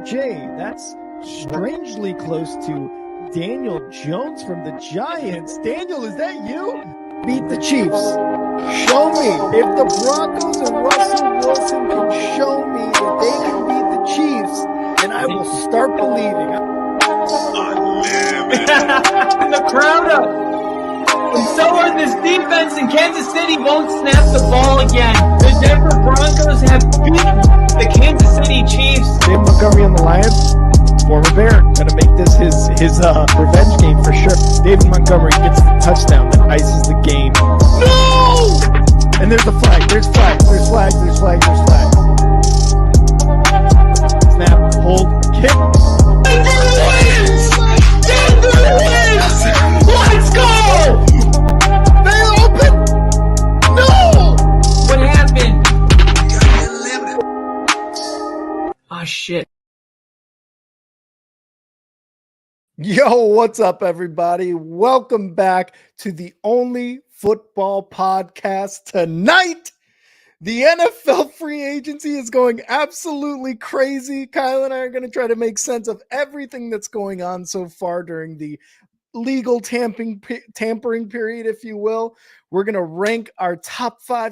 Jay, that's strangely close to Daniel Jones from the Giants. Daniel, is that you? Beat the Chiefs. Show me. If the Broncos and Russell Wilson can show me that they can beat the Chiefs, then I will start believing. The crowd up. And so are this defense, and Kansas City won't snap the ball again. The Denver Broncos have beaten the Kansas City Chiefs. David Montgomery on the Lions, former Bear, gonna make this his revenge game for sure. David Montgomery gets the touchdown that ices the game. No! And there's a flag. There's flag. There's flag. There's flag. There's flag. Snap. Hold. Kick. Denver wins! Denver wins! Let's go! They open. No! What happened? Oh shit. Yo, what's up, everybody? Welcome back to the only football podcast tonight. The NFL free agency is going absolutely crazy. Kyle and I are going to try to make sense of everything that's going on so far during the legal tampering period, if you will. We're going to rank our top five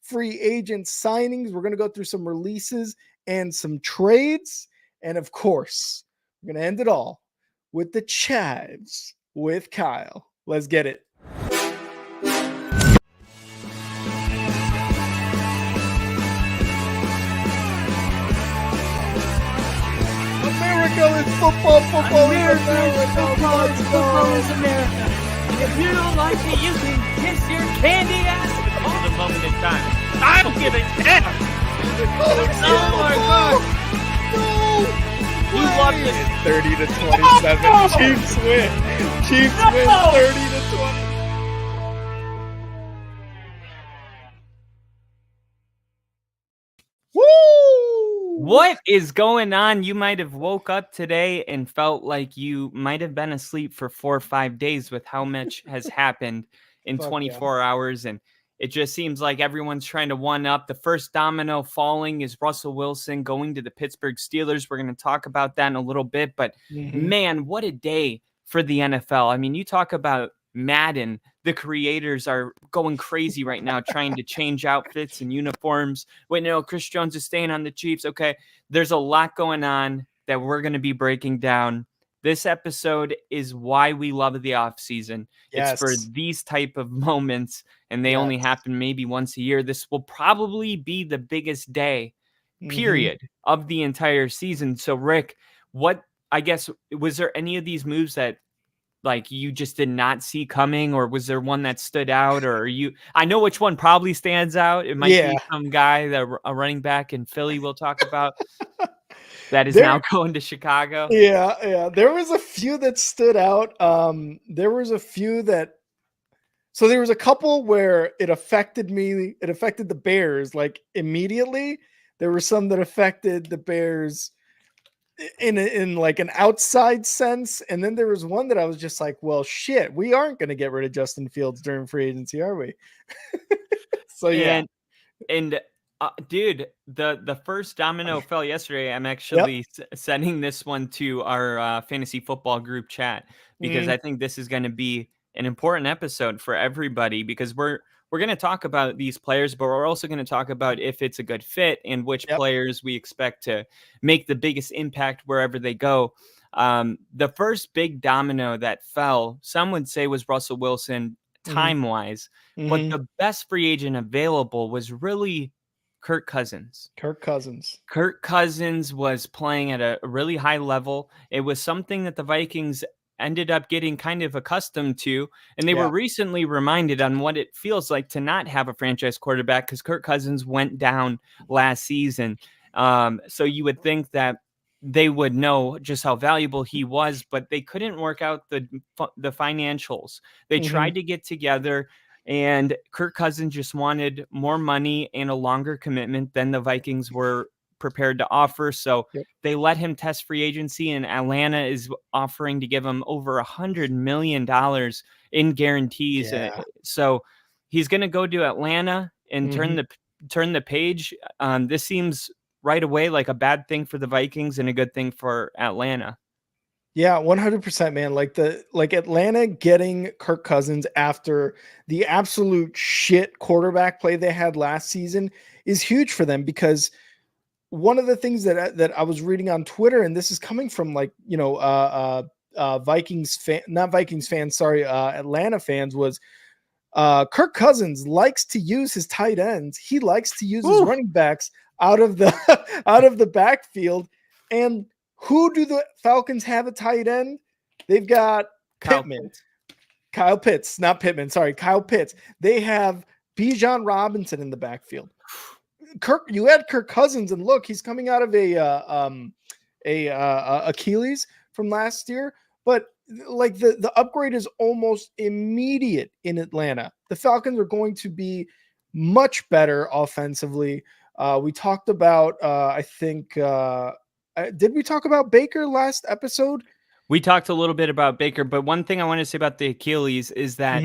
free agent signings. We're going to go through some releases and some trades. And of course, we're going to end it all with the Chives with Kyle. Let's get it. America is football. Football is America. If you don't like it, you can kiss your candy ass for the moment in time. I don't give a damn. Oh my god. No! You love this. 30-27. Chiefs win. Chiefs win 30-20. Woo! What is going on? You might have woke up today and felt like you might have been asleep for 4 or 5 days with how much has happened in 24 hours. And it just seems like everyone's trying to one up. The first domino falling is Russell Wilson going to the Pittsburgh Steelers. We're going to talk about that in a little bit. But man, what a day for the NFL. I mean, you talk about Madden. The creators are going crazy right now trying to change outfits and uniforms. Wait, no, Chris Jones is staying on the Chiefs. Okay, there's a lot going on that we're going to be breaking down. This episode is why we love the offseason. Yes. It's for these type of moments, and they only happen maybe once a year. This will probably be the biggest day, period, of the entire season. So, Rick, was there any of these moves that like you just did not see coming, or was there one that stood out? Or I know which one probably stands out. It might be some guy that a running back in Philly we'll talk about that is now going to Chicago. Yeah. There was a few that stood out. There was a couple where it affected me. It affected the Bears like immediately. There were some that affected the Bears in like an outside sense, and then there was one that I was just like, well, shit, we aren't going to get rid of Justin Fields during free agency, are we? So yeah. And dude, the first domino fell yesterday. I'm actually sending this one to our fantasy football group chat because I think this is going to be an important episode for everybody, because we're going to talk about these players, but we're also going to talk about if it's a good fit and which players we expect to make the biggest impact wherever they go. The first big domino that fell, some would say, was Russell Wilson time-wise, but the best free agent available was really Kirk Cousins. Kirk Cousins was playing at a really high level. It was something that the Vikings ended up getting kind of accustomed to, and they were recently reminded on what it feels like to not have a franchise quarterback, because Kirk Cousins went down last season. So you would think that they would know just how valuable he was, but they couldn't work out the financials. They tried to get together, and Kirk Cousins just wanted more money and a longer commitment than the Vikings were prepared to offer. So they let him test free agency, and Atlanta is offering to give him over $100 million in guarantees. So he's going to go to Atlanta and turn the page. This seems right away like a bad thing for the Vikings and a good thing for Atlanta. Yeah, 100%, man. Like Atlanta getting Kirk Cousins after the absolute shit quarterback play they had last season is huge for them, because one of the things that I was reading on Twitter, and this is coming from like, Vikings fan, not Vikings fans, sorry, Atlanta fans, was Kirk Cousins likes to use his tight ends. He likes to use his running backs out of the out of the backfield. And who do the Falcons have a tight end? They've got Pittman. Kyle Pitts, not Pittman. Sorry, Kyle Pitts. They have Bijan Robinson in the backfield. You had Kirk Cousins, and look, he's coming out of a Achilles from last year, but like the upgrade is almost immediate in Atlanta. The Falcons are going to be much better offensively. We talked about, I think, did we talk about Baker last episode? We talked a little bit about Baker, but one thing I want to say about the Achilles is that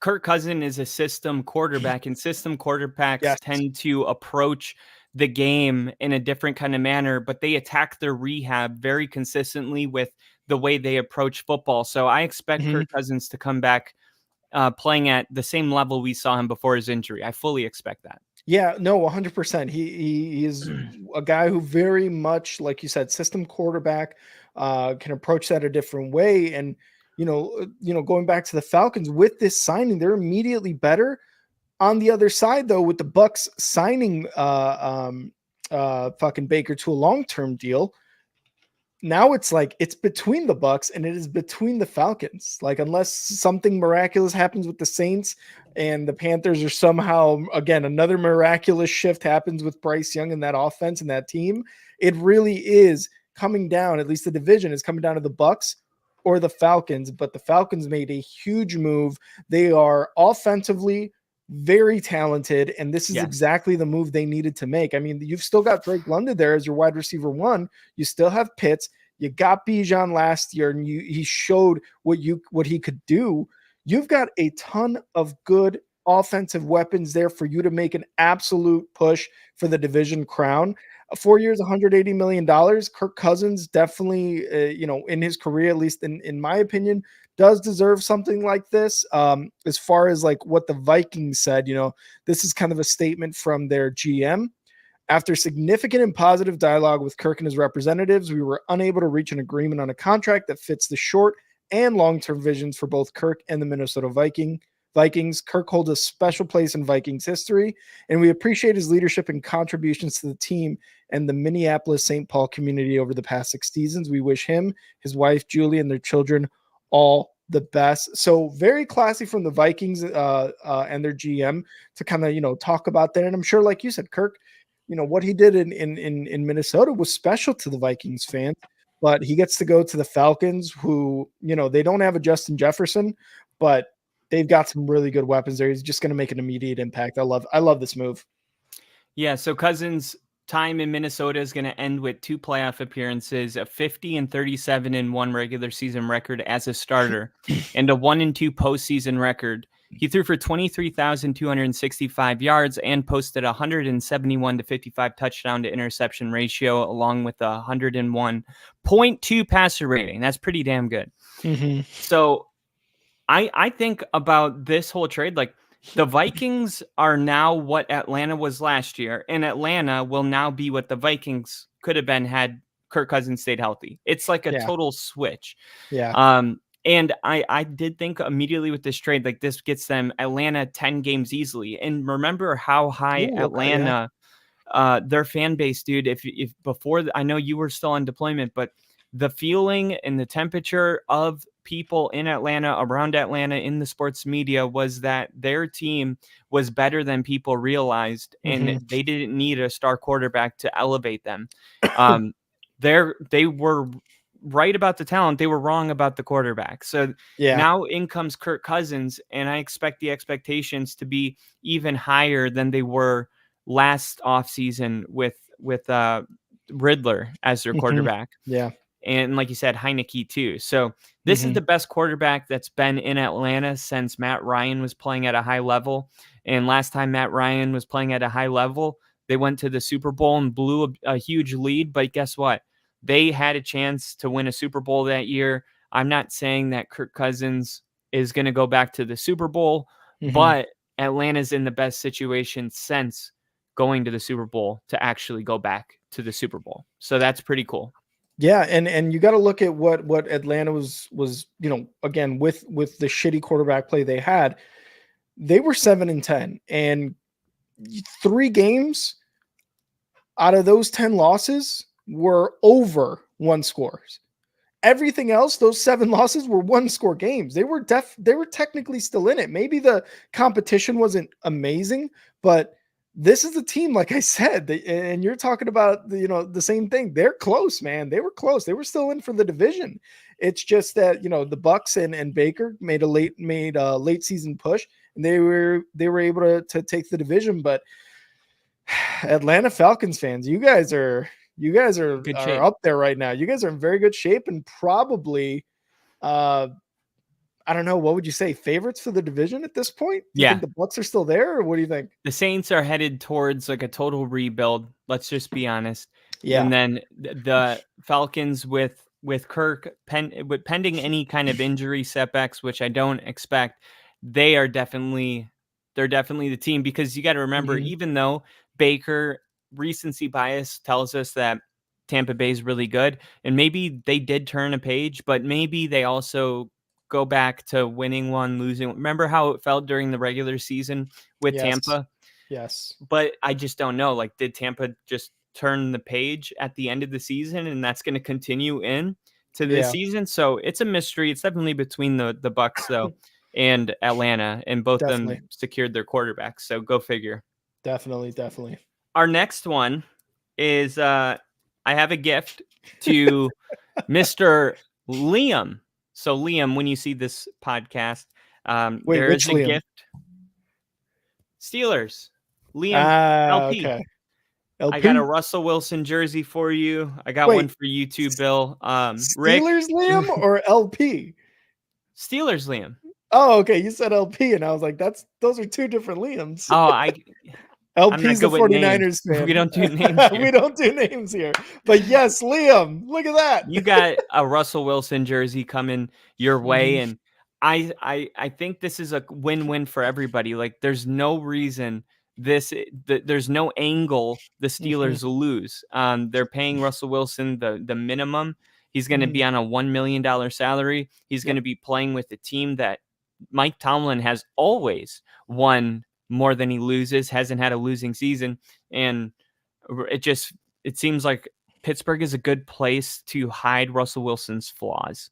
Kirk Cousins is a system quarterback, and system quarterbacks tend to approach the game in a different kind of manner, but they attack their rehab very consistently with the way they approach football. So I expect Kirk Cousins to come back playing at the same level we saw him before his injury. I fully expect that. Yeah, no, 100%. He is a guy who very much, like you said, system quarterback, can approach that a different way. And, going back to the Falcons with this signing, they're immediately better. On the other side, though, with the Bucs signing fucking Baker to a long-term deal, now it's like it's between the Bucs and it is between the Falcons. Like, unless something miraculous happens with the Saints and the Panthers are somehow, again, another miraculous shift happens with Bryce Young and that offense and that team, it really is coming down. At least the division is coming down to the Bucs or the Falcons. But the Falcons made a huge move. They are offensively very talented, and this is exactly the move they needed to make. I mean, you've still got Drake London there as your wide receiver one. You still have Pitts. You got Bijan last year, and he showed what he could do. You've got a ton of good offensive weapons there for you to make an absolute push for the division crown. 4 years, $180 million. Kirk Cousins definitely, in his career, at least in my opinion, does deserve something like this. As far as like what the Vikings said, this is kind of a statement from their GM. After significant and positive dialogue with Kirk and his representatives, we were unable to reach an agreement on a contract that fits the short and long-term visions for both Kirk and the Minnesota Vikings. Kirk holds a special place in Vikings history, and we appreciate his leadership and contributions to the team and the Minneapolis-St. Paul community over the past 6 seasons. We wish him, his wife, Julie, and their children all the best. So very classy from the Vikings and their GM to kind of, talk about that. And I'm sure, like you said, Kirk, what he did in Minnesota was special to the Vikings fans, but he gets to go to the Falcons, who, they don't have a Justin Jefferson, but they've got some really good weapons there. He's just going to make an immediate impact. I love this move. Yeah. So Cousins' time in Minnesota is going to end with 2 playoff appearances, a 50-37-1 regular season record as a starter, and a 1-2 postseason record. He threw for 23,265 yards and posted a 171-55 touchdown to interception ratio, along with a 101.2 passer rating. That's pretty damn good. So I think about this whole trade, like the Vikings are now what Atlanta was last year, and Atlanta will now be what the Vikings could have been had Kirk Cousins stayed healthy. It's like a total switch. Yeah. And I did think immediately with this trade, like this gets them Atlanta 10 games easily. And remember how high Atlanta, their fan base, dude, if before, I know you were still on deployment, but the feeling and the temperature of people in Atlanta, around Atlanta, in the sports media was that their team was better than people realized, and they didn't need a star quarterback to elevate them. They were right about the talent. They were wrong about the quarterback. So now in comes Kirk Cousins, and I expect the expectations to be even higher than they were last offseason with Riddler as their quarterback. Yeah. And like you said, Heineke too. So this is the best quarterback that's been in Atlanta since Matt Ryan was playing at a high level. And last time Matt Ryan was playing at a high level, They went to the Super Bowl and blew a huge lead, but guess what? They had a chance to win a Super Bowl that year. I'm not saying that Kirk Cousins is going to go back to the Super Bowl, but Atlanta's in the best situation since going to the Super Bowl to actually go back to the Super Bowl. So that's pretty cool. Yeah, and you got to look at what Atlanta was again with the shitty quarterback play they had. They were 7-10, and 3 games out of those 10 losses were over 1 scores. Everything else, those 7 losses were 1-score games. They were technically still in it. Maybe the competition wasn't amazing, but this is a team, like I said, and you're talking about the same thing. They're close, man. They were close. They were still in for the division. It's just that the Bucks and Baker made a late season push, and they were able to take the division. But Atlanta Falcons fans, you guys are up there right now. You guys are in very good shape, and probably I don't know, what would you say, favorites for the division at this point? Do you think the Bucks are still there, or what do you think? The Saints are headed towards like a total rebuild. Let's just be honest. Yeah. And then the Falcons with Kirk pending any kind of injury setbacks, which I don't expect, they're definitely the team, because you got to remember, even though Baker recency bias tells us that Tampa Bay is really good, and maybe they did turn a page, but maybe they also go back to winning one, losing. Remember how it felt during the regular season with Tampa? Yes. But I just don't know. Like, did Tampa just turn the page at the end of the season, and that's going to continue in to this season? So it's a mystery. It's definitely between the Bucks though and Atlanta, and both of them secured their quarterbacks. So go figure. Definitely. Our next one is I have a gift to Mr. Liam. So Liam, when you see this podcast, there is a gift. Steelers. Liam, LP. Okay. LP. I got a Russell Wilson jersey for you. I got one for you too, Bill. Rick. Steelers Liam or LP? Steelers Liam. Oh, okay. You said LP, and I was like, those are 2 different Liams. Oh, LP's the 49ers fan. We don't do names here. We don't do names here. But yes, Liam, look at that. You got a Russell Wilson jersey coming your way, and I think this is a win-win for everybody. Like, there's no reason there's no angle the Steelers will lose. They're paying Russell Wilson the minimum. He's going to be on a $1 million salary. He's going to be playing with a team that Mike Tomlin has always won more than he loses, hasn't had a losing season. And it seems like Pittsburgh is a good place to hide Russell Wilson's flaws,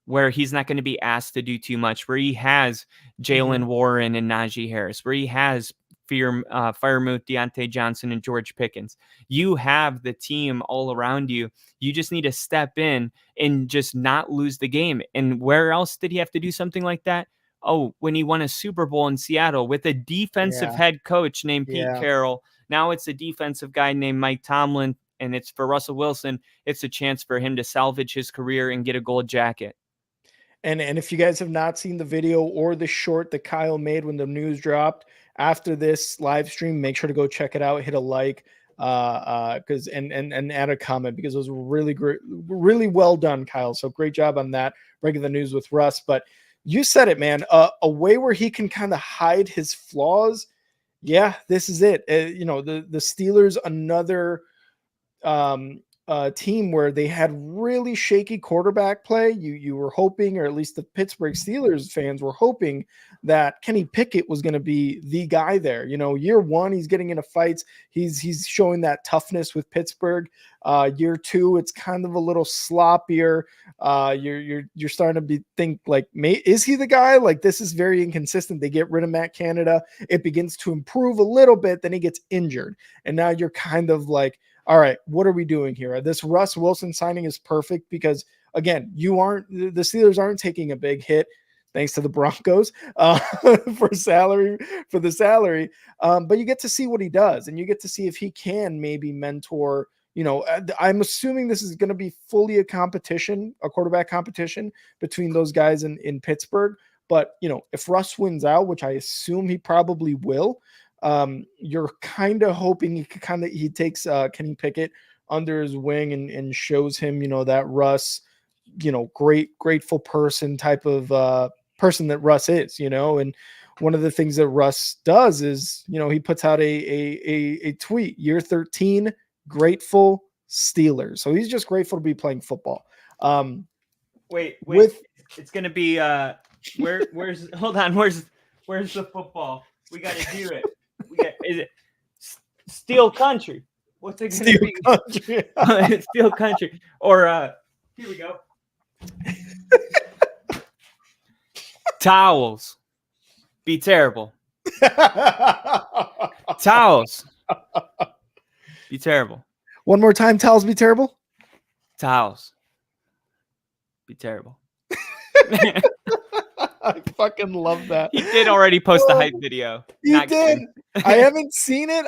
where he's not going to be asked to do too much, where he has Jalen Warren and Najee Harris, where he has Firemouth, Deontay Johnson, and George Pickens. You have the team all around you. You just need to step in and just not lose the game. And where else did he have to do something like that? Oh, when he won a Super Bowl in Seattle with a defensive head coach named Pete Carroll. Now it's a defensive guy named Mike Tomlin, and it's for Russell Wilson. It's a chance for him to salvage his career and get a gold jacket. And if you guys have not seen the video or the short that Kyle made when the news dropped after this live stream, make sure to go check it out. Hit a like, because and add a comment, because it was really great, really well done, Kyle. So great job on that, breaking the news with Russ. But you said it, man. A way where he can kind of hide his flaws. Yeah, this is it. The Steelers, another team where they had really shaky quarterback play. You were hoping, or at least the Pittsburgh Steelers fans were hoping, that Kenny Pickett was going to be the guy there. Year 1, he's getting into fights. He's showing that toughness with Pittsburgh. Year 2, it's kind of a little sloppier. You're starting to think like, is he the guy? Like, this is very inconsistent. They get rid of Matt Canada. It begins to improve a little bit. Then he gets injured. And now you're kind of like, all right, what are we doing here? This Russ Wilson signing is perfect because, again, the Steelers aren't taking a big hit thanks to the Broncos for the salary. But you get to see what he does, and you get to see if he can maybe mentor. I'm assuming this is going to be fully a quarterback competition between those guys in Pittsburgh. But, if Russ wins out, which I assume he probably will, You're kind of hoping he takes Kenny Pickett under his wing and shows him, that Russ, grateful person type of person that Russ is, and one of the things that Russ does is, he puts out a tweet, year 13, grateful Steelers. So he's just grateful to be playing football. Wait, with it's gonna be where's hold on, where's the football? We gotta do it. Is it Steel Country? What's it gonna Steel be? Country. Steel Country. Or here we go. Towels. Be terrible. Towels. Be terrible. One more time, towels be terrible. Towels. Be terrible. I fucking love that. He did already post the hype video. He Not did. kidding. I haven't seen it.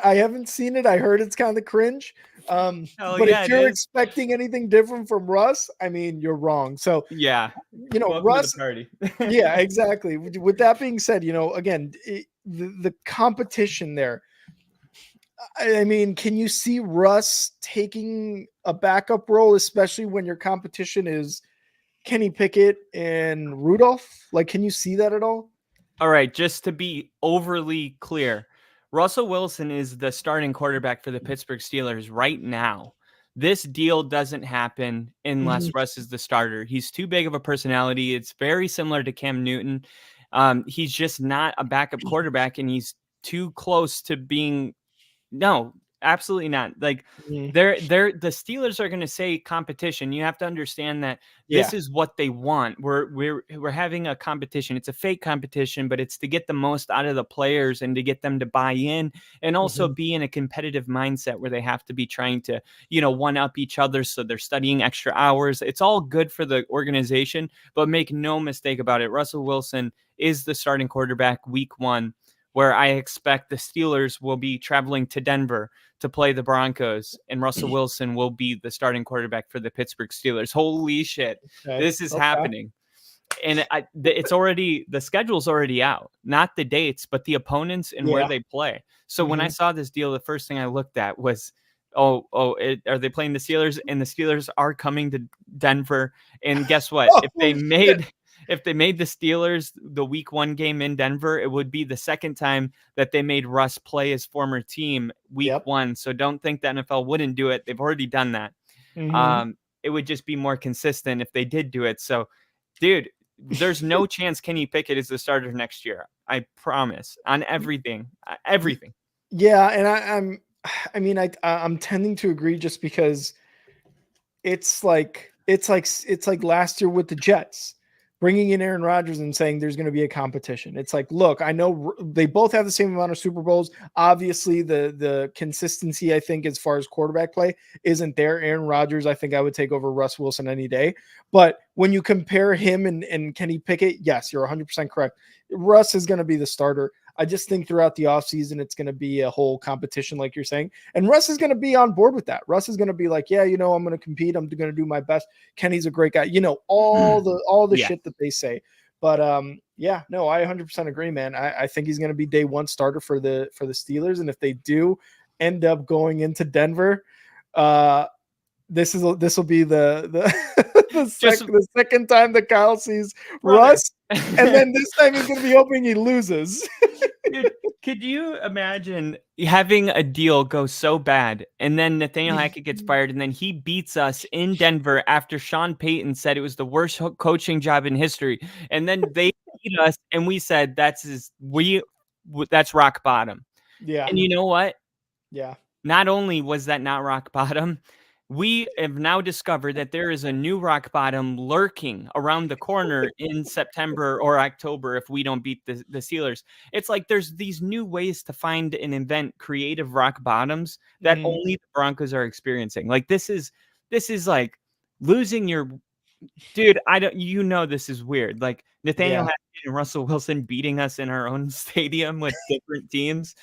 I heard it's kind of cringe. But yeah, if you're expecting anything different from Russ, I mean, you're wrong. So yeah, welcome Russ. to the party. Yeah, exactly. With that being said, again, the competition there. I mean, can you see Russ taking a backup role, especially when your competition is Kenny Pickett and Rudolph? Like, can you see that at all? All right, just to be overly clear, Russell Wilson is the starting quarterback for the Pittsburgh Steelers right now. This deal doesn't happen unless Russ is the starter. He's too big of a personality. It's very similar to Cam Newton. He's just not a backup quarterback, and he's too close to being no, absolutely not. Like the Steelers are going to say competition. You have to understand that this is what they want. We're having a competition. It's a fake competition, but it's to get the most out of the players and to get them to buy in and also be in a competitive mindset where they have to be trying to, one up each other. So they're studying extra hours. It's all good for the organization, but make no mistake about it. Russell Wilson is the starting quarterback week 1. Where I expect the Steelers will be traveling to Denver to play the Broncos, and Russell Wilson will be the starting quarterback for the Pittsburgh Steelers. Holy shit, this is happening. And it's already, the schedule's already out, not the dates, but the opponents and where they play. So when I saw this deal, the first thing I looked at was, are they playing the Steelers? And the Steelers are coming to Denver. And guess what? If they made the Steelers the week 1 game in Denver, it would be the second time that they made Russ play his former team week 1. So don't think the NFL wouldn't do it. They've already done that. It would just be more consistent if they did do it. So, dude, there's no chance Kenny Pickett is the starter next year. I promise on everything. Yeah. And I'm tending to agree just because it's like last year with the Jets. Bringing in Aaron Rodgers and saying there's going to be a competition. It's like, look, I know they both have the same amount of Super Bowls. Obviously, the consistency, I think, as far as quarterback play isn't there. Aaron Rodgers, I think I would take over Russ Wilson any day. But when you compare him and Kenny Pickett, yes, you're 100% correct. Russ is going to be the starter. I just think throughout the offseason, it's going to be a whole competition, like you're saying. And Russ is going to be on board with that. Russ is going to be like, yeah, I'm going to compete. I'm going to do my best. Kenny's a great guy. All the shit that they say. But I 100% agree, man. I think he's going to be day 1 starter for the Steelers. And if they do end up going into Denver, this will be the second time that Kyle sees Russ, and then this time he's going to be hoping he loses. Dude, could you imagine having a deal go so bad and then Nathaniel Hackett gets fired and then he beats us in Denver after Sean Payton said it was the worst coaching job in history, and then they beat us and we said that's rock bottom. Yeah. And you know what? Yeah. Not only was that not rock bottom, we have now discovered that there is a new rock bottom lurking around the corner in September or October if we don't beat the Steelers. It's like there's these new ways to find and invent creative rock bottoms that only the Broncos are experiencing. Like this is like losing your dude. This is weird. Like Nathaniel Hackett and Russell Wilson beating us in our own stadium with different teams.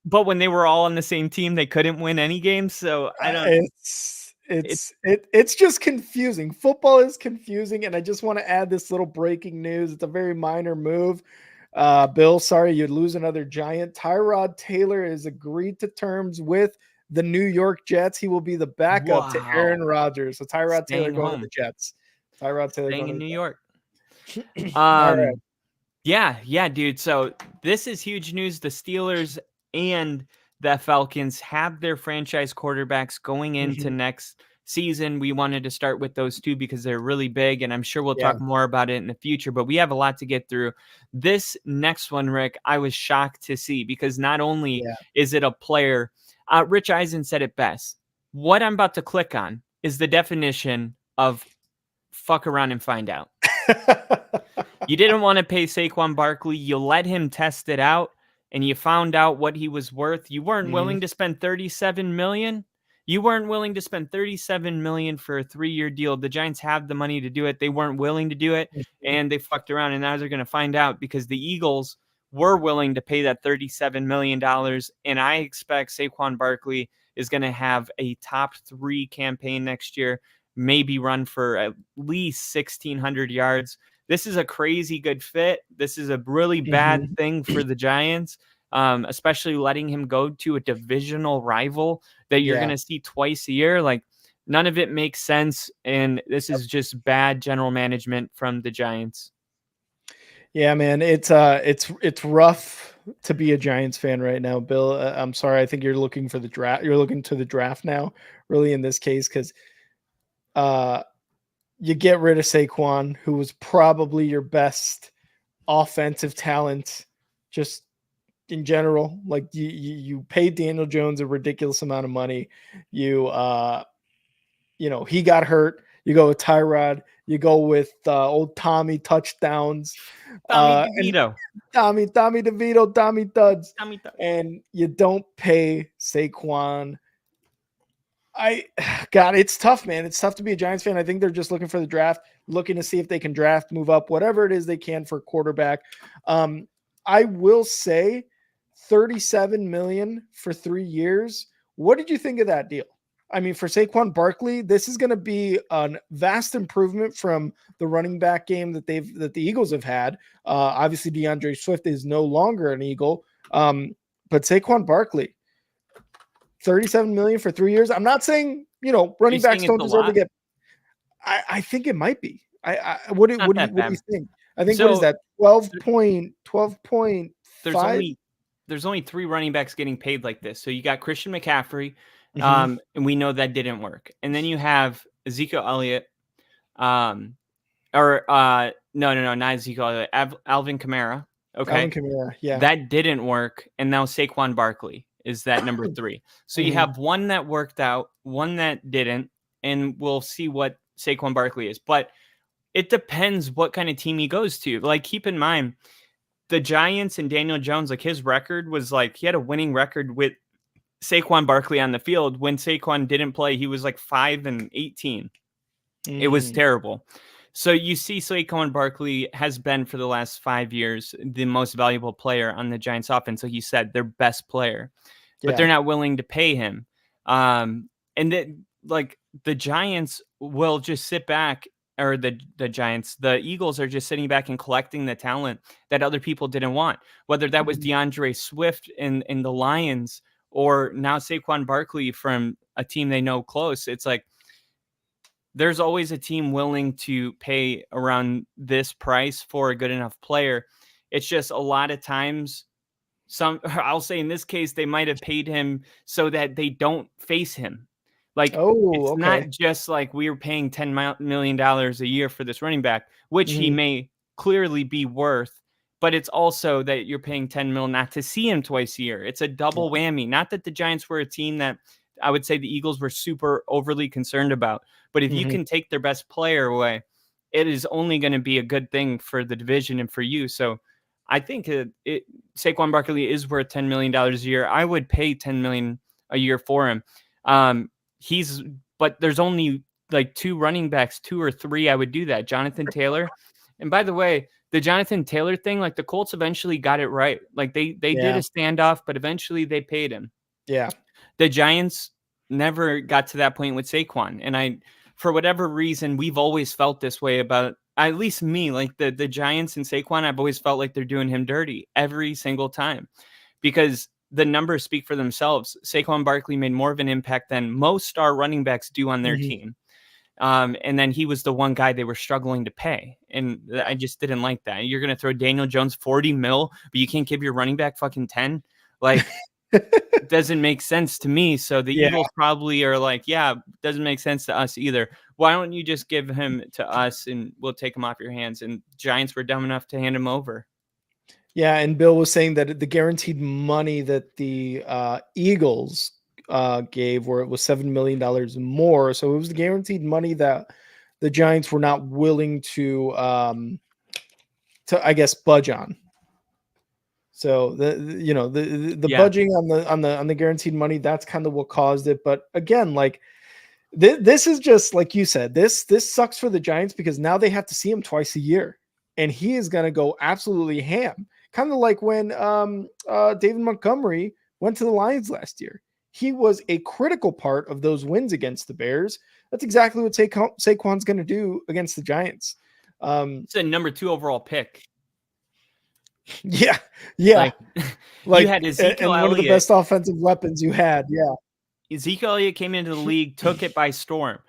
But when they were all on the same team, they couldn't win any games. So I don't. It's just confusing. Football is confusing, and I just want to add this little breaking news. It's a very minor move. Bill, sorry, you'd lose another giant. Tyrod Taylor has agreed to terms with the New York Jets. He will be the backup to Aaron Rodgers. So Tyrod Taylor Staying going home. to the Jets. Tyrod Taylor Staying going in to New the York. Jets. All right. Yeah, dude. So this is huge news. The Steelers and the Falcons have their franchise quarterbacks going into Mhm. next season. We wanted to start with those two because they're really big, and I'm sure we'll Yeah. talk more about it in the future, but we have a lot to get through. This next one, Rick, I was shocked to see because not only Yeah. is it a player, Rich Eisen said it best. What I'm about to click on is the definition of fuck around and find out. You didn't want to pay Saquon Barkley. You let him test it out, and you found out what he was worth. You weren't willing to spend $37 million. You weren't willing to spend $37 million for a 3-year deal. The Giants have the money to do it. They weren't willing to do it, and they fucked around. And now they're going to find out because the Eagles were willing to pay that $37 million. And I expect Saquon Barkley is going to have a top 3 campaign next year, maybe run for at least 1,600 yards. This is a crazy good fit. This is a really bad thing for the Giants, especially letting him go to a divisional rival that you're going to see twice a year. Like, none of it makes sense, and this is just bad general management from the Giants. Yeah, man, it's rough to be a Giants fan right now, Bill. I'm sorry. I think you're looking for the draft. You're looking to the draft now, really, in this case, because you get rid of Saquon, who was probably your best offensive talent, just in general. Like you paid Daniel Jones a ridiculous amount of money. You know, he got hurt. You go with Tyrod. You go with old Tommy touchdowns. Tommy DeVito. Tommy DeVito, Tommy Duds. Tommy Duds. And you don't pay Saquon. God, it's tough, man. It's tough to be a Giants fan. I think they're just looking for the draft, looking to see if they can draft, move up, whatever it is they can for quarterback. I will say $37 million for 3 years. What did you think of that deal? I mean, for Saquon Barkley, this is going to be a vast improvement from the running back game that the Eagles have had. Obviously, DeAndre Swift is no longer an Eagle, but Saquon Barkley, $37 million for 3 years. I'm not saying, running backs don't deserve to get. I think it might be. What do you think? I think, what is that? 12.5. There's only 3 running backs getting paid like this. So you got Christian McCaffrey, and we know that didn't work. And then you have Ezekiel Elliott, no, not Ezekiel Elliott, Alvin Kamara. Okay. Alvin Kamara, yeah. That didn't work. And now Saquon Barkley is that number 3. So you have one that worked out, one that didn't, and we'll see what Saquon Barkley is. But it depends what kind of team he goes to. Like, keep in mind, the Giants and Daniel Jones, like, his record was like, he had a winning record with Saquon Barkley on the field. When Saquon didn't play, he was like 5-18. It was terrible. So you see Saquon Barkley has been for the last 5 years the most valuable player on the Giants offense. So he said their best player, but they're not willing to pay him. And that, like, the Giants will just sit back, or the Eagles are just sitting back and collecting the talent that other people didn't want, whether that was DeAndre Swift in the Lions or now Saquon Barkley from a team they know close. It's like, there's always a team willing to pay around this price for a good enough player. It's just a lot of times, I'll say in this case, they might have paid him so that they don't face him. Like, it's not just like we're paying $10 million a year for this running back, which he may clearly be worth, but it's also that you're paying $10 million not to see him twice a year. It's a double whammy. Not that the Giants were a team that I would say the Eagles were super overly concerned about, but if you can take their best player away, it is only going to be a good thing for the division and for you. So I think Saquon Barkley is worth $10 million a year. I would pay $10 million a year for him. But there's only like 2 running backs, 2 or 3. I would do that. Jonathan Taylor. And by the way, the Jonathan Taylor thing, like, the Colts eventually got it right. Like, they did a standoff, but eventually they paid him. Yeah. The Giants never got to that point with Saquon. And for whatever reason, we've always felt this way about at least me, like the Giants and Saquon, I've always felt like they're doing him dirty every single time, because the numbers speak for themselves. Saquon Barkley made more of an impact than most star running backs do on their team. And then he was the one guy they were struggling to pay. And I just didn't like that. You're going to throw Daniel Jones 40 mil, but you can't give your running back fucking 10. Like, it doesn't make sense to me. So the Eagles probably are like, yeah, doesn't make sense to us either. Why don't you just give him to us and we'll take him off your hands? And Giants were dumb enough to hand him over. Yeah, and Bill was saying that the guaranteed money that the Eagles gave, where it was $7 million more, so it was the guaranteed money that the Giants were not willing to I guess, budge on. So the budging on the guaranteed money, that's kind of what caused it. But again, like this is just like you said, this sucks for the Giants because now they have to see him twice a year, and he is going to go absolutely ham. Kind of like when David Montgomery went to the Lions last year. He was a critical part of those wins against the Bears. That's exactly what Saquon's going to do against the Giants. It's a number 2 overall pick. Yeah. Like you had Ezekiel and one of the best offensive weapons you had. Yeah. Ezekiel Elliott came into the league, took it by storm.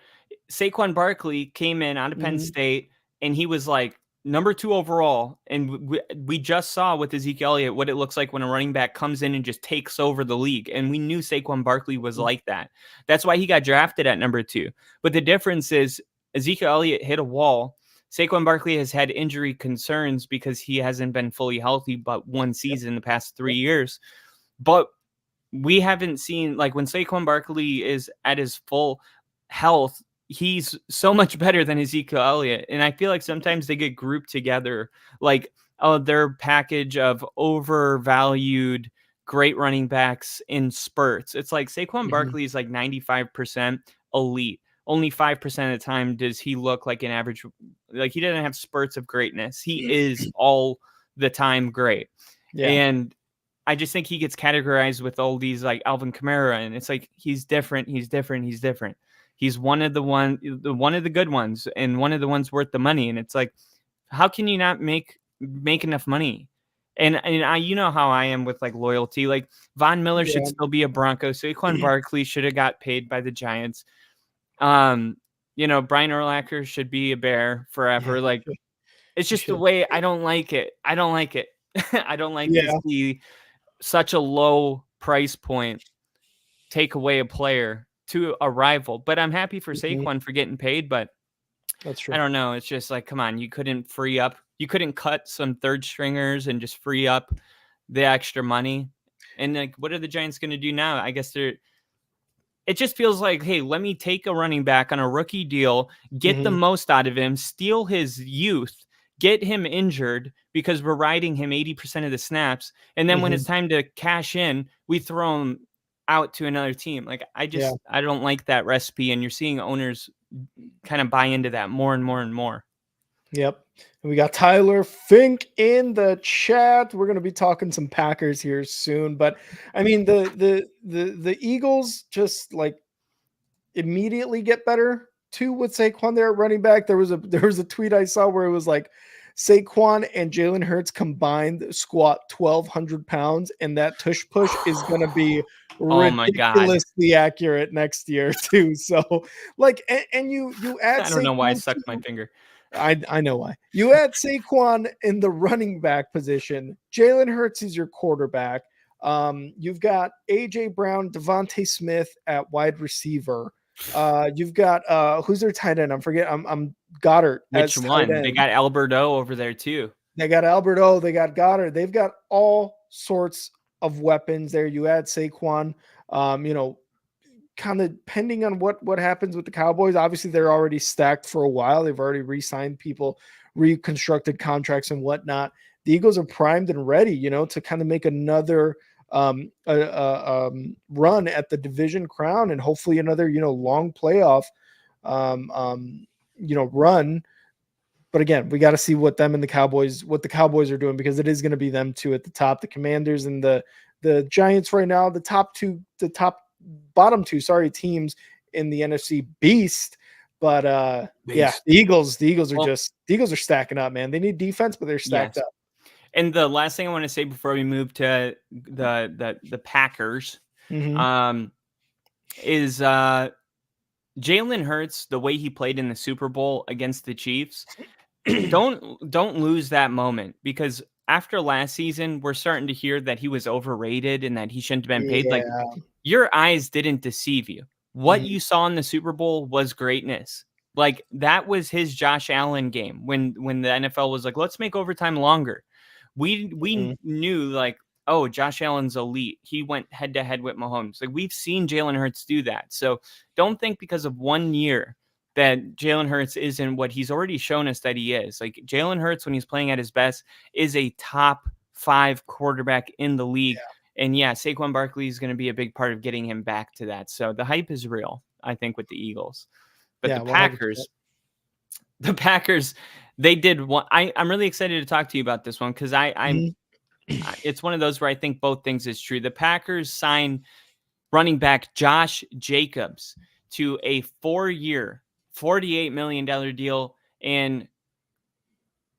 Saquon Barkley came in out of Penn State, and he was like number 2 overall. And we just saw with Ezekiel Elliott what it looks like when a running back comes in and just takes over the league. And we knew Saquon Barkley was like that. That's why he got drafted at number 2. But the difference is Ezekiel Elliott hit a wall. Saquon Barkley has had injury concerns because he hasn't been fully healthy but one season in the past 3 years. But we haven't seen, like, when Saquon Barkley is at his full health, he's so much better than Ezekiel Elliott. And I feel like sometimes they get grouped together, like, oh, their package of overvalued great running backs in spurts. It's like Saquon Barkley is like 95% elite. Only 5% of the time does he look like an average, like he doesn't have spurts of greatness. He is all the time great. Yeah. And I just think he gets categorized with all these like Alvin Kamara, and it's like he's different. He's one of the good ones, and one of the ones worth the money. And it's like, how can you not make enough money? And I, you know how I am with like loyalty. Like Von Miller should still be a Bronco. Saquon Barkley should have got paid by the Giants. Brian Urlacher should be a Bear forever. Like, it's just the way I don't like it. I don't like to see such a low price point take away a player to a rival. But I'm happy for Saquon for getting paid, but that's true. I don't know. It's just like, come on, you couldn't cut some third stringers and just free up the extra money. And like, what are the Giants going to do now? I guess it just feels like, hey, let me take a running back on a rookie deal, get the most out of him, steal his youth, get him injured because we're riding him 80% of the snaps. And then when it's time to cash in, we throw him out to another team. Like, I don't like that recipe. And you're seeing owners kind of buy into that more and more and more. Yep. And we got Tyler Fink in the chat. We're going to be talking some Packers here soon, but I mean, the Eagles just like immediately get better too with Saquon there at running back. There was a tweet I saw where it was like Saquon and Jalen Hurts combined squat 1,200 pounds, and that tush push is going to be ridiculously accurate next year too. So like, and you add, I don't know why I sucked my finger. I know why. You add Saquon in the running back position. Jalen Hurts is your quarterback. You've got AJ Brown, Devontae Smith at wide receiver. You've got who's their tight end? I'm Goddard. Which one? They got Alberto over there too. They got Alberto. They got Goddard. They've got all sorts of weapons there. You add Saquon. Kind of depending on what happens with the Cowboys. Obviously, they're already stacked for a while. They've already re-signed people, reconstructed contracts and whatnot. The Eagles are primed and ready, to kind of make another run at the division crown and hopefully another, long playoff, run. But again, we got to see what the Cowboys are doing, because it is going to be them two at the top. The Commanders and the Giants right now, bottom two teams in the NFC Beast. But yeah, Beast. the Eagles are Well, the Eagles are stacking up, man. They need defense, but they're stacked yes. up. And the last thing I want to say before we move to the Packers, Mhm. is Jalen Hurts, the way he played in the Super Bowl against the Chiefs. Don't lose that moment, because after last season, we're starting to hear that he was overrated and that he shouldn't have been paid. Like, Yeah. your eyes didn't deceive you. What Mhm. you saw in the Super Bowl was greatness. Like, that was his Josh Allen game when the NFL was like, let's make overtime longer. We Mhm. knew, like, oh, Josh Allen's elite. He went head to head with Mahomes. Like, we've seen Jalen Hurts do that. So don't think because of 1 year that Jalen Hurts isn't what he's already shown us that he is. Like, Jalen Hurts, when he's playing at his best, is a top 5 quarterback in the league. And yeah, Saquon Barkley is going to be a big part of getting him back to that. So the hype is real, I think, with the Eagles. But Yeah, 100%. the Packers, they did one. I'm really excited to talk to you about this one, because Mhm. it's one of those where I think both things is true. The Packers signed running back Josh Jacobs to a 4-year, $48 million deal. And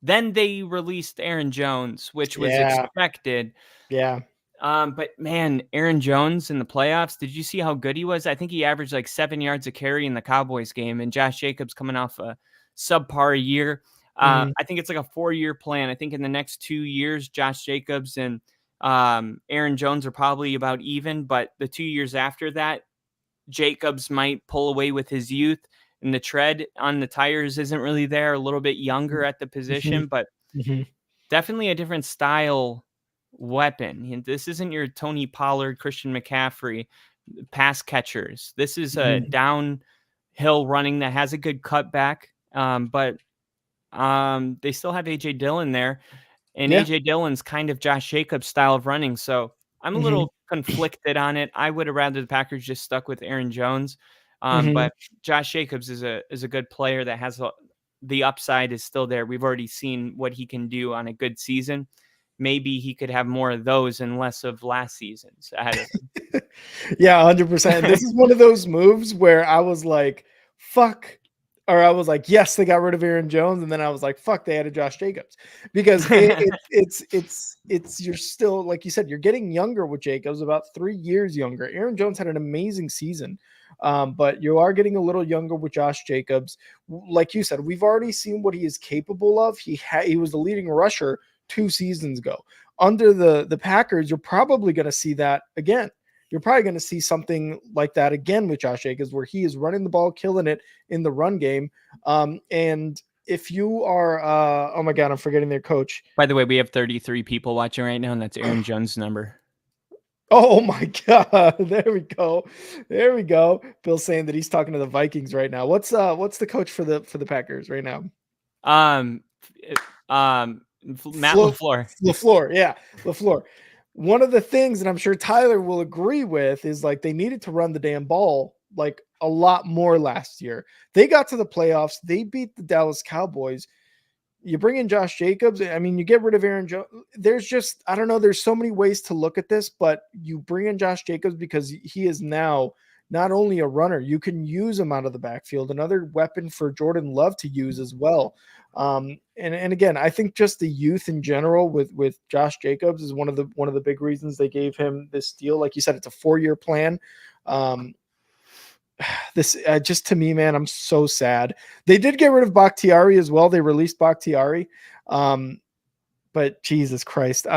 then they released Aaron Jones, which was Yeah. expected. Yeah. But man, Aaron Jones in the playoffs, did you see how good he was? I think he averaged like 7 yards a carry in the Cowboys game, and Josh Jacobs coming off a subpar year. Mhm. I think it's like a 4-year plan. I think in the next 2 years, Josh Jacobs and Aaron Jones are probably about even, but the 2 years after that, Jacobs might pull away with his youth, and the tread on the tires isn't really there. A little bit younger at the Mhm. position, but Mhm. definitely a different style weapon. This isn't your Tony Pollard, Christian McCaffrey pass catchers. This is a Mhm. downhill running that has a good cutback, but they still have AJ Dillon there, and Yeah. AJ Dillon's kind of Josh Jacobs' style of running. So I'm a Mhm. little conflicted on it. I would have rather the Packers just stuck with Aaron Jones, Mhm. but Josh Jacobs is a good player that has the upside is still there. We've already seen what he can do on a good season. Maybe he could have more of those and less of last season's ahead of him. Yeah, 100%. This is one of those moves where I was like, fuck. Or I was like, yes, they got rid of Aaron Jones, and then I was like, fuck, they added Josh Jacobs, because it's you're still, like you said, you're getting younger with Jacobs, about 3 years younger. Aaron Jones had an amazing season, but you are getting a little younger with Josh Jacobs. Like you said, we've already seen what he is capable of. He was the leading rusher 2 seasons ago. Under the Packers, you're probably going to see that again. You're probably going to see something like that again with Josh Jacobs, where he is running the ball, killing it in the run game. And if you are, oh my God, I'm forgetting their coach. By the way, we have 33 people watching right now, and that's Aaron Jones' number. Oh my God, there we go, there we go. Bill saying that he's talking to the Vikings right now. What's the coach for the Packers right now? Um, Matt Flo LaFleur. LaFleur, yeah, LaFleur. One of the things that I'm sure Tyler will agree with is, like, they needed to run the damn ball like a lot more last year. They got to the playoffs. They beat the Dallas Cowboys. You bring in Josh Jacobs. I mean, you get rid of Aaron Jones. There's just, I don't know. There's so many ways to look at this, but you bring in Josh Jacobs because he is now not only a runner, you can use him out of the backfield, another weapon for Jordan Love to use as well. And again, I think just the youth in general with Josh Jacobs is one of the big reasons they gave him this deal. Like you said, it's a 4-year plan. Um, this just, to me, man, I'm so sad. They did get rid of Bakhtiari as well. They released Bakhtiari. But Jesus Christ,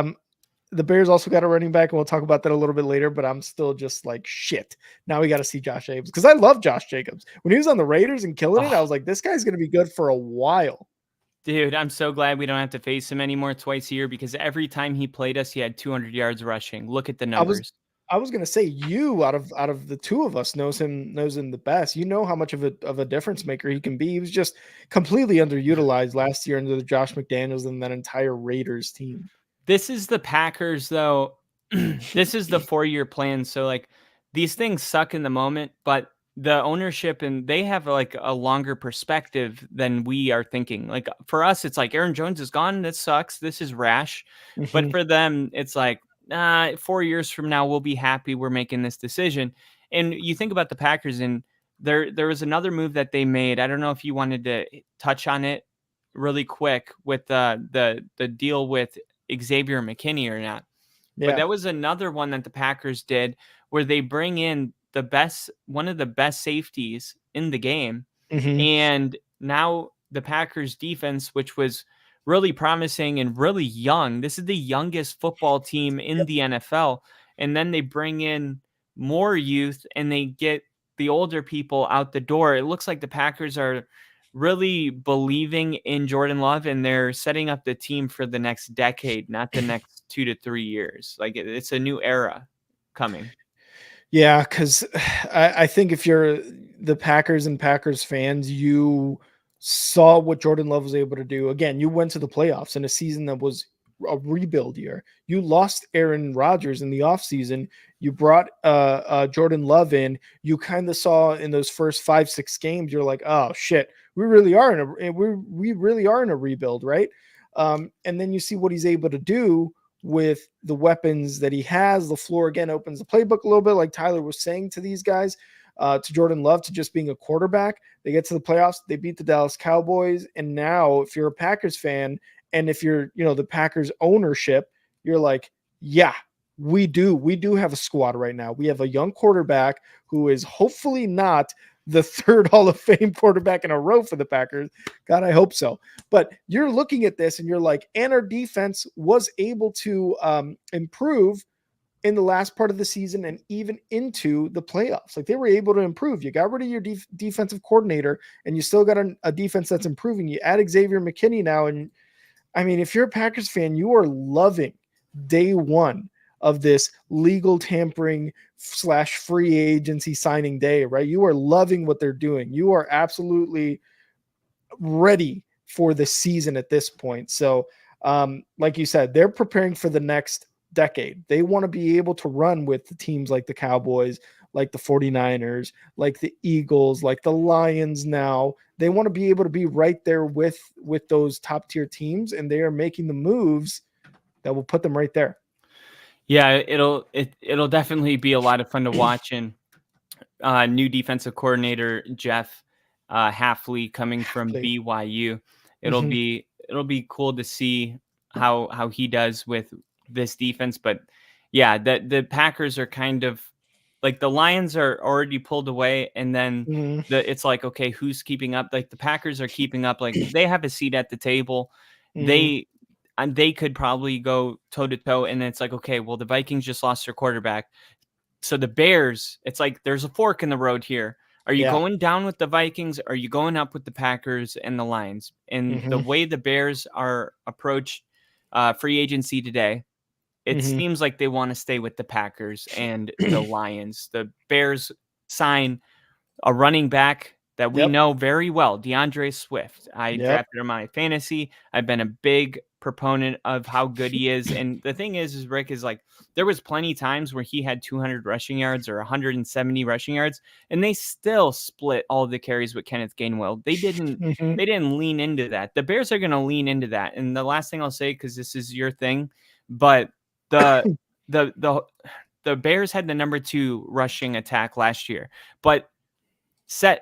the Bears also got a running back, and we'll talk about that a little bit later, but I'm still just like, shit. Now we got to see Josh Jacobs, because I love Josh Jacobs. When he was on the Raiders and killing it, I was like, this guy's going to be good for a while. Dude, I'm so glad we don't have to face him anymore twice a year, because every time he played us, he had 200 yards rushing. Look at the I was numbers. I was gonna say, you out of the two of us knows him the best. You know how much of a difference maker he can be. He was just completely underutilized last year under the Josh McDaniels and that entire Raiders team. This is the Packers, though. This is the 4-year plan. So, like, these things suck in the moment, but the ownership, and they have like a longer perspective than we are thinking. Like, for us, it's like Aaron Jones is gone. That sucks. This is rash. But Mhm. for them, it's like, 4 years from now, we'll be happy we're making this decision. And you think about the Packers, and there was another move that they made. I don't know if you wanted to touch on it really quick with the deal with Xavier McKinney or not. But Yeah. that was another one that the Packers did where they bring in one of the best safeties in the game. Hmm. And now the Packers defense, which was really promising and really young, this is the youngest football team in the NFL. And then they bring in more youth and they get the older people out the door. It looks like the Packers are really believing in Jordan Love and they're setting up the team for the next decade, not the next 2 to 3 years. Like it's a new era coming. Yeah, because I think if you're the Packers and Packers fans, you saw what Jordan Love was able to do. Again, you went to the playoffs in a season that was a rebuild year. You lost Aaron Rodgers in the offseason. You brought Jordan Love in. You kind of saw in those first 5-6 games, you're like, oh shit, we really are we really are in a rebuild, right? And then you see what he's able to do with the weapons that he has. LaFleur again opens the playbook a little bit, like Tyler was saying to these guys, to Jordan Love, to just being a quarterback. They get to the playoffs, they beat the Dallas Cowboys, and now if you're a Packers fan and if you're the Packers ownership, you're like, yeah, we do have a squad right now. We have a young quarterback who is hopefully not the third Hall of Fame quarterback in a row for the Packers. God, I hope so. But you're looking at this and you're like, and our defense was able to improve in the last part of the season and even into the playoffs. Like they were able to improve. You got rid of your defensive coordinator and you still got a defense that's improving. You add Xavier McKinney now. And I mean, if you're a Packers fan, you are loving day one of this legal tampering / free agency signing day, right? You are loving what they're doing. You are absolutely ready for the season at this point. So, like you said, they're preparing for the next decade. They want to be able to run with the teams like the Cowboys, like the 49ers, like the Eagles, like the Lions now. They want to be able to be right there with those top tier teams, and they are making the moves that will put them right there. Yeah, it'll definitely be a lot of fun to watch. And new defensive coordinator Jeff Hafley coming from BYU. It'll Mhm. be cool to see how he does with this defense. But yeah, the Packers are kind of like the Lions are already pulled away, and then Mhm. it's like, okay, who's keeping up? Like the Packers are keeping up. Like they have a seat at the table. Mhm. They and they could probably go toe to toe, and it's like, okay, well the Vikings just lost their quarterback. So the Bears, it's like there's a fork in the road here. Are you Yeah. going down with the Vikings? Or are you going up with the Packers and the Lions? And the Mhm. way the Bears are approached free agency today, it Mhm. seems like they want to stay with the Packers and the Lions. The Bears sign a running back that we Yep. know very well, DeAndre Swift. I Yep. drafted him on my fantasy. I've been a big proponent of how good he is. And the thing is Rick is like, there was plenty times where he had 200 rushing yards or 170 rushing yards, and they still split all the carries with Kenneth Gainwell. Mhm. They didn't lean into that. The Bears are going to lean into that. And the last thing I'll say, because this is your thing, but the the the the Bears had the number 2 rushing attack last year, but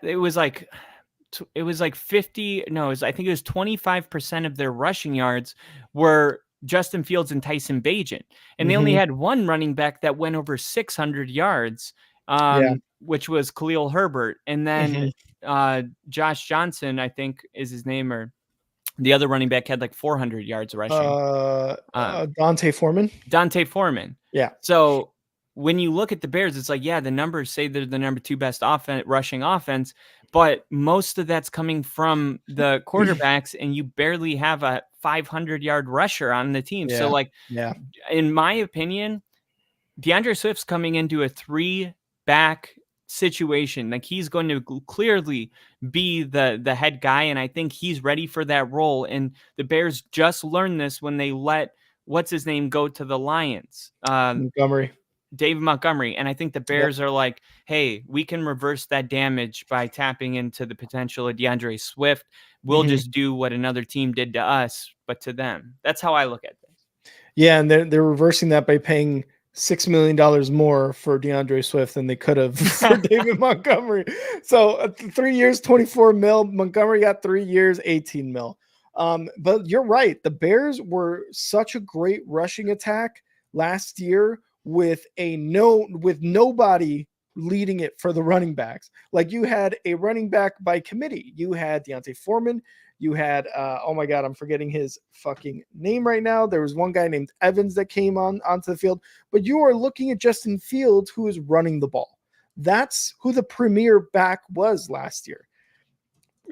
it was like 50, no, I think it was 25% of their rushing yards were Justin Fields and Tyson Bagent. And they only Mhm. had one running back that went over 600 yards, Yeah. which was Khalil Herbert. And then Mhm. Josh Johnson, I think is his name, or the other running back had like 400 yards rushing. Dante Foreman. Dante Foreman. Yeah. So when you look at the Bears, it's like, yeah, the numbers say they're the number 2 best rushing offense, but most of that's coming from the quarterbacks, and you barely have a 500-yard rusher on the team. So, Yeah. like, Yeah. in my opinion, DeAndre Swift's coming into a 3-back situation. Like he's going to clearly be the head guy, and I think he's ready for that role. And the Bears just learned this when they let what's his name go to the Lions, Montgomery. David Montgomery. And I think the Yep. Bears are like, hey, we can reverse that damage by tapping into the potential of DeAndre Swift. We'll Mhm. just do what another team did to us, but to them. That's how I look at this. Yeah, and they're reversing that by paying $6 million more for DeAndre Swift than they could have for David Montgomery. So 3 years, 24 mil. Montgomery got 3 years, 18 mil. But you're right. The Bears were such a great rushing attack last year with nobody leading it for the running backs. Like you had a running back by committee. You had Deontay Foreman. You had, oh my God, I'm forgetting his fucking name right now. There was one guy named Evans that came onto the field, but you are looking at Justin Fields, who is running the ball. That's who the premier back was last year.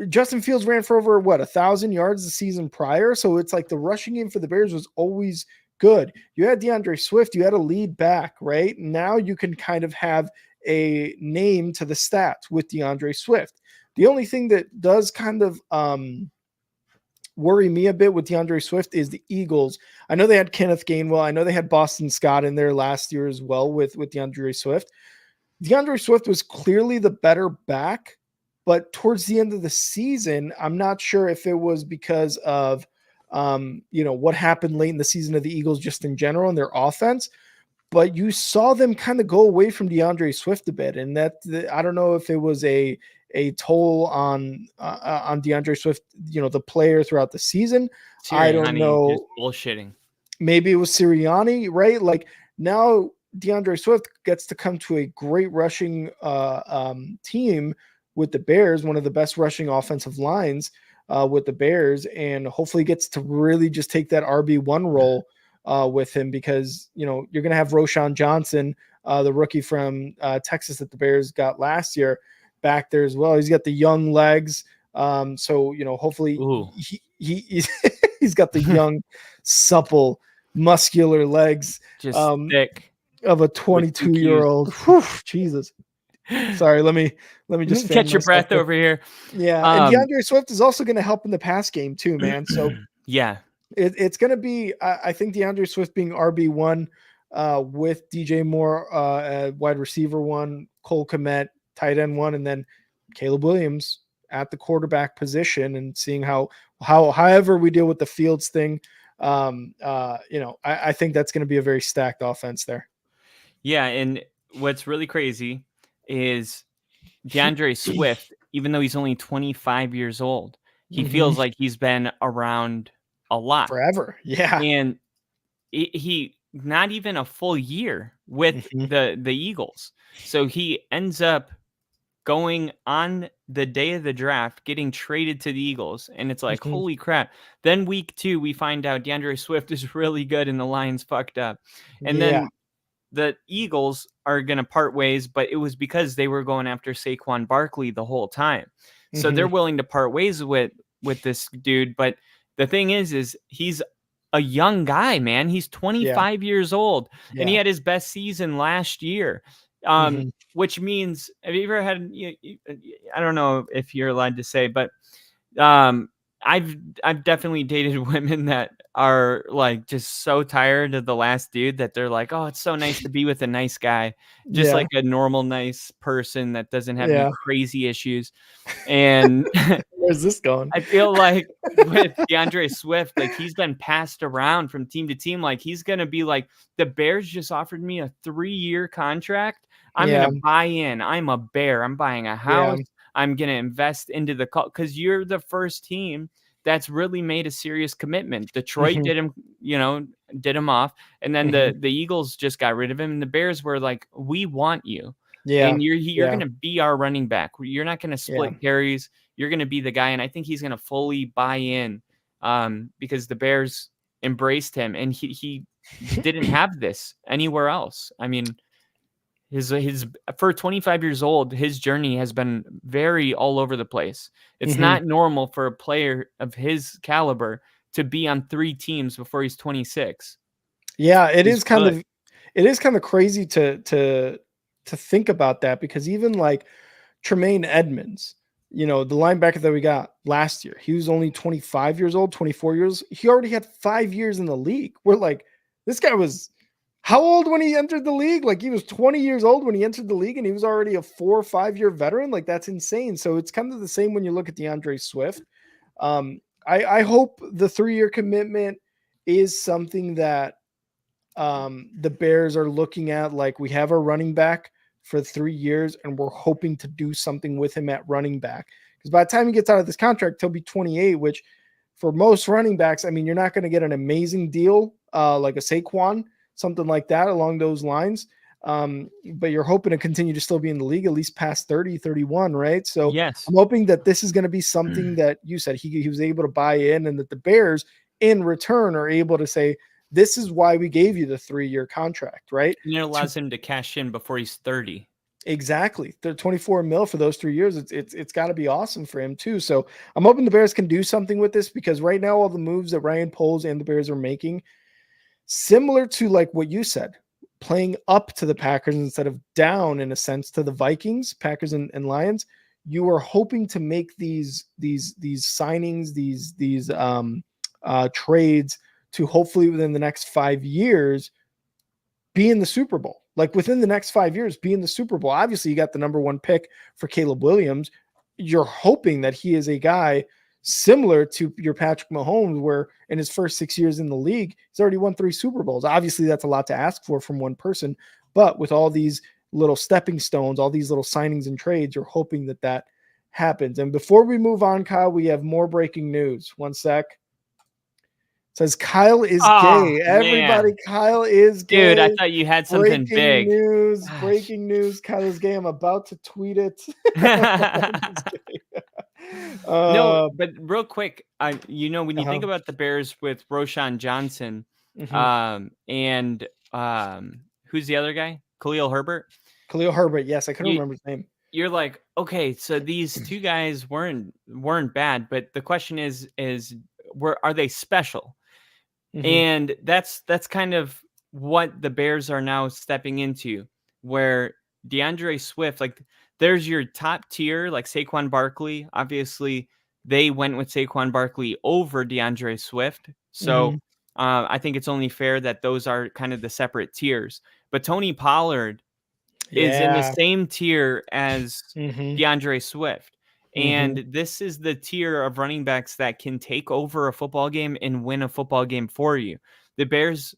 Justin Fields ran for over 1,000 yards the season prior. So it's like the rushing game for the Bears was always good. You had DeAndre Swift, you had a lead back, right? Now you can kind of have a name to the stats with DeAndre Swift. The only thing that does kind of worry me a bit with DeAndre Swift is the Eagles. I know they had Kenneth Gainwell. I know they had Boston Scott in there last year as well with DeAndre Swift. DeAndre Swift was clearly the better back, but towards the end of the season, I'm not sure if it was because of what happened late in the season of the Eagles just in general and their offense, but you saw them kind of go away from DeAndre Swift a bit, and I don't know if it was a toll on DeAndre Swift, the player throughout the season. Sirianni, I don't know. just bullshitting. Maybe it was Sirianni, right? Like now DeAndre Swift gets to come to a great rushing team with the Bears, one of the best rushing offensive lines with the Bears, and hopefully gets to really just take that RB1 role with him, because, you're going to have Roschon Johnson, the rookie from Texas that the Bears got last year, back there as well. He's got the young legs. So, hopefully he's got the young, supple, muscular legs. Just thick. Of a 22-year-old. Jesus. Sorry, let me just catch your breath over here. Yeah, and DeAndre Swift is also going to help in the pass game too, man. So yeah, it's going to be. I think DeAndre Swift being RB1 with DJ Moore, wide receiver 1, Cole Kmet, tight end 1, and then Caleb Williams at the quarterback position, and seeing however we deal with the Fields thing. I think that's going to be a very stacked offense there. Yeah, and what's really crazy is DeAndre Swift, even though he's only 25 years old, he feels like he's been around a lot. Forever. Yeah. And he not even a full year with the Eagles. So he ends up going on the day of the draft, getting traded to the Eagles. And it's like, holy crap. Then week 2, we find out DeAndre Swift is really good and the Lions fucked up. And then the Eagles are going to part ways, but it was because they were going after Saquon Barkley the whole time. So they're willing to part ways with this dude. But the thing is he's a young guy, man. He's 25 years old, and he had his best season last year. Which means, have you ever had, I don't know if you're allowed to say, but I've definitely dated women that are like just so tired of the last dude that they're like, oh, it's so nice to be with a nice guy, just like a normal, nice person that doesn't have any crazy issues. And where's this going? I feel like with DeAndre Swift, like he's been passed around from team to team. Like he's going to be like, the Bears just offered me a 3-year contract. I'm going to buy in. I'm a Bear. I'm buying a house. I'm going to invest into the call, because you're the first team that's really made a serious commitment. Detroit did him off. And then the Eagles just got rid of him. And the Bears were like, we want you. Yeah. And you're going to be our running back. You're not going to split carries. You're going to be the guy. And I think he's going to fully buy in because the Bears embraced him, and he didn't have this anywhere else. I mean, his for 25 years old, his journey has been very all over the place. It's not normal for a player of his caliber to be on 3 teams before he's 26. Yeah, it is kind of crazy to think about that, because even like Tremaine Edmonds, the linebacker that we got last year, he was only 25 years old, 24 years. He already had 5 years in the league. We're like, this guy was how old when he entered the league? Like he was 20 years old when he entered the league, and he was already a 4 or 5 year veteran. Like that's insane. So it's kind of the same when you look at DeAndre Swift. I hope the 3-year commitment is something that the Bears are looking at, like, we have our running back for 3 years, and we're hoping to do something with him at running back. Because by the time he gets out of this contract, he'll be 28, which for most running backs, I mean, you're not going to get an amazing deal like a Saquon, something like that along those lines. But you're hoping to continue to still be in the league at least past 30, 31, right? So Yes. I'm hoping that this is going to be something that you said he was able to buy in, and that the Bears in return are able to say, this is why we gave you the 3-year contract, right? And it allows him to cash in before he's 30. Exactly. They're 24 mil for those 3 years. It's got to be awesome for him too. So I'm hoping the Bears can do something with this, because right now all the moves that Ryan Poles and the Bears are making, similar to like what you said, playing up to the Packers instead of down in a sense to the Vikings, Packers and Lions. You are hoping to make these signings, these trades to hopefully within the next 5 years be in the Super Bowl. Like within the next 5 years, be in the Super Bowl. Obviously, you got the number 1 pick for Caleb Williams. You're hoping that he is a guy similar to your Patrick Mahomes, where in his first 6 years in the league, he's already won 3 Super Bowls. Obviously, that's a lot to ask for from one person, but with all these little stepping stones, all these little signings and trades, you're hoping that that happens. And before we move on, Kyle, we have more breaking news. One sec. Says Kyle is gay. Everybody, Man. Kyle is gay. Dude, I thought you had something big. News, Gosh. breaking news. Kyle is gay. I'm about to tweet it. No, but real quick, when you think Uh-huh. about the Bears with Roshan Johnson, Mhm. and who's the other guy? Khalil Herbert. Khalil Herbert. Yes, I couldn't remember his name. You're like, okay, so these two guys weren't bad, but the question is are they special? Mhm. And that's kind of what the Bears are now stepping into, where DeAndre Swift, like, there's your top tier, like Saquon Barkley. Obviously, they went with Saquon Barkley over DeAndre Swift. So Mhm. I think it's only fair that those are kind of the separate tiers. But Tony Pollard is in the Yeah. same tier as Mhm. DeAndre Swift. Mhm. And this is the tier of running backs that can take over a football game and win a football game for you. The Bears,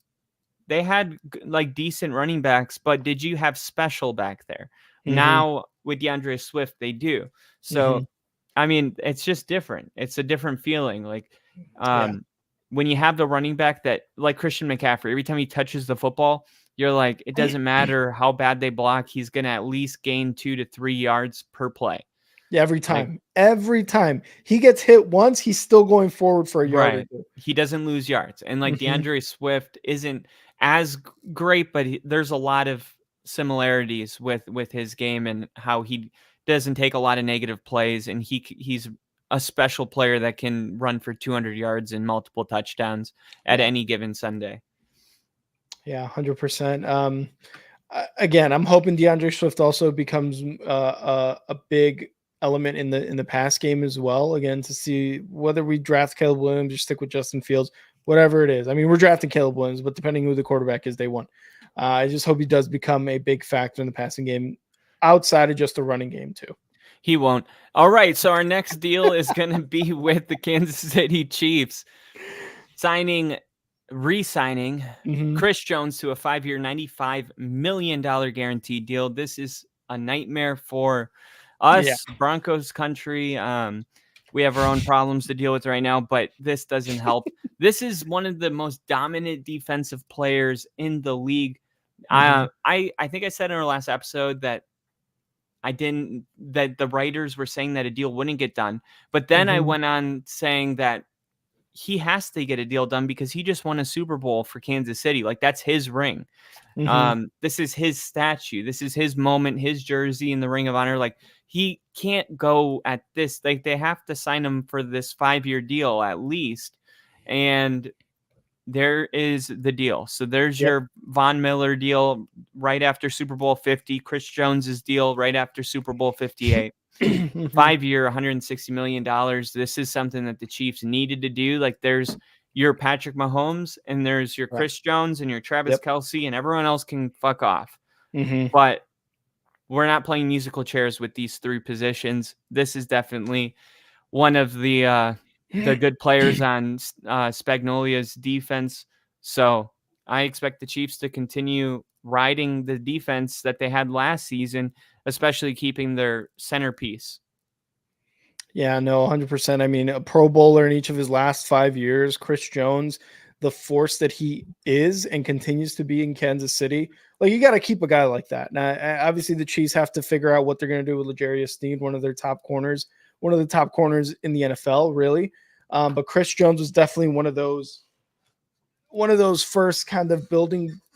they had like decent running backs, but did you have special back there? Mhm. Now with DeAndre Swift, they do. So, Mhm. I mean, it's just different. It's a different feeling. Like, Yeah. when you have the running back that, like Christian McCaffrey, every time he touches the football, you're like, it doesn't matter how bad they block, he's going to at least gain 2 to 3 yards per play. Yeah, every Like, time. Every time he gets hit once, he's still going forward for a yard or right. two. He doesn't lose yards. And like Mhm. DeAndre Swift isn't as great, but there's a lot of similarities with his game and how he doesn't take a lot of negative plays, and he's a special player that can run for 200 yards and multiple touchdowns at Yeah. any given Sunday. Yeah, 100%. Again, I'm hoping DeAndre Swift also becomes a big element in the pass game as well. Again, to see whether we draft Caleb Williams or stick with Justin Fields, whatever it is. I mean, we're drafting Caleb Williams, but depending who the quarterback is, they won. I just hope he does become a big factor in the passing game outside of just the running game too. He won't. All right, so our next deal is going to be with the Kansas City Chiefs re-signing Mhm. Chris Jones to a 5-year, $95 million guaranteed deal. This is a nightmare for Yeah. us, Broncos country. We have our own problems to deal with right now, but this doesn't help. This is one of the most dominant defensive players in the league. Mhm. I think I said in our last episode that that the writers were saying that a deal wouldn't get done. But then I Mhm. went on saying that he has to get a deal done because he just won a Super Bowl for Kansas City. Like, that's his ring. Mhm. This is his statue. This is his moment, his jersey in the Ring of Honor. Like, he can't go at this. Like, they have to sign him for this 5-year deal at least. And there is the deal. So there's Yep. your Von Miller deal right after Super Bowl 50, Chris Jones's deal right after Super Bowl 58. Mhm. 5-year, $160 million. This is something that the Chiefs needed to do. Like, there's your Patrick Mahomes and there's your Right. Chris Jones and your Travis Yep. Kelce, and everyone else can fuck off. Mhm. But we're not playing musical chairs with these 3 positions. This is definitely one of the good players on Spagnolia's defense. So I expect the Chiefs to continue riding the defense that they had last season, especially keeping their centerpiece. Yeah, no, 100%. I mean, a Pro Bowler in each of his last 5 years, Chris Jones, the force that he is and continues to be in Kansas City. Like, you got to keep a guy like that. Now, obviously, the Chiefs have to figure out what they're going to do with L'Jarius Sneed, one of their top corners, one of the top corners in the NFL, really. But Chris Jones was definitely one of those first kind of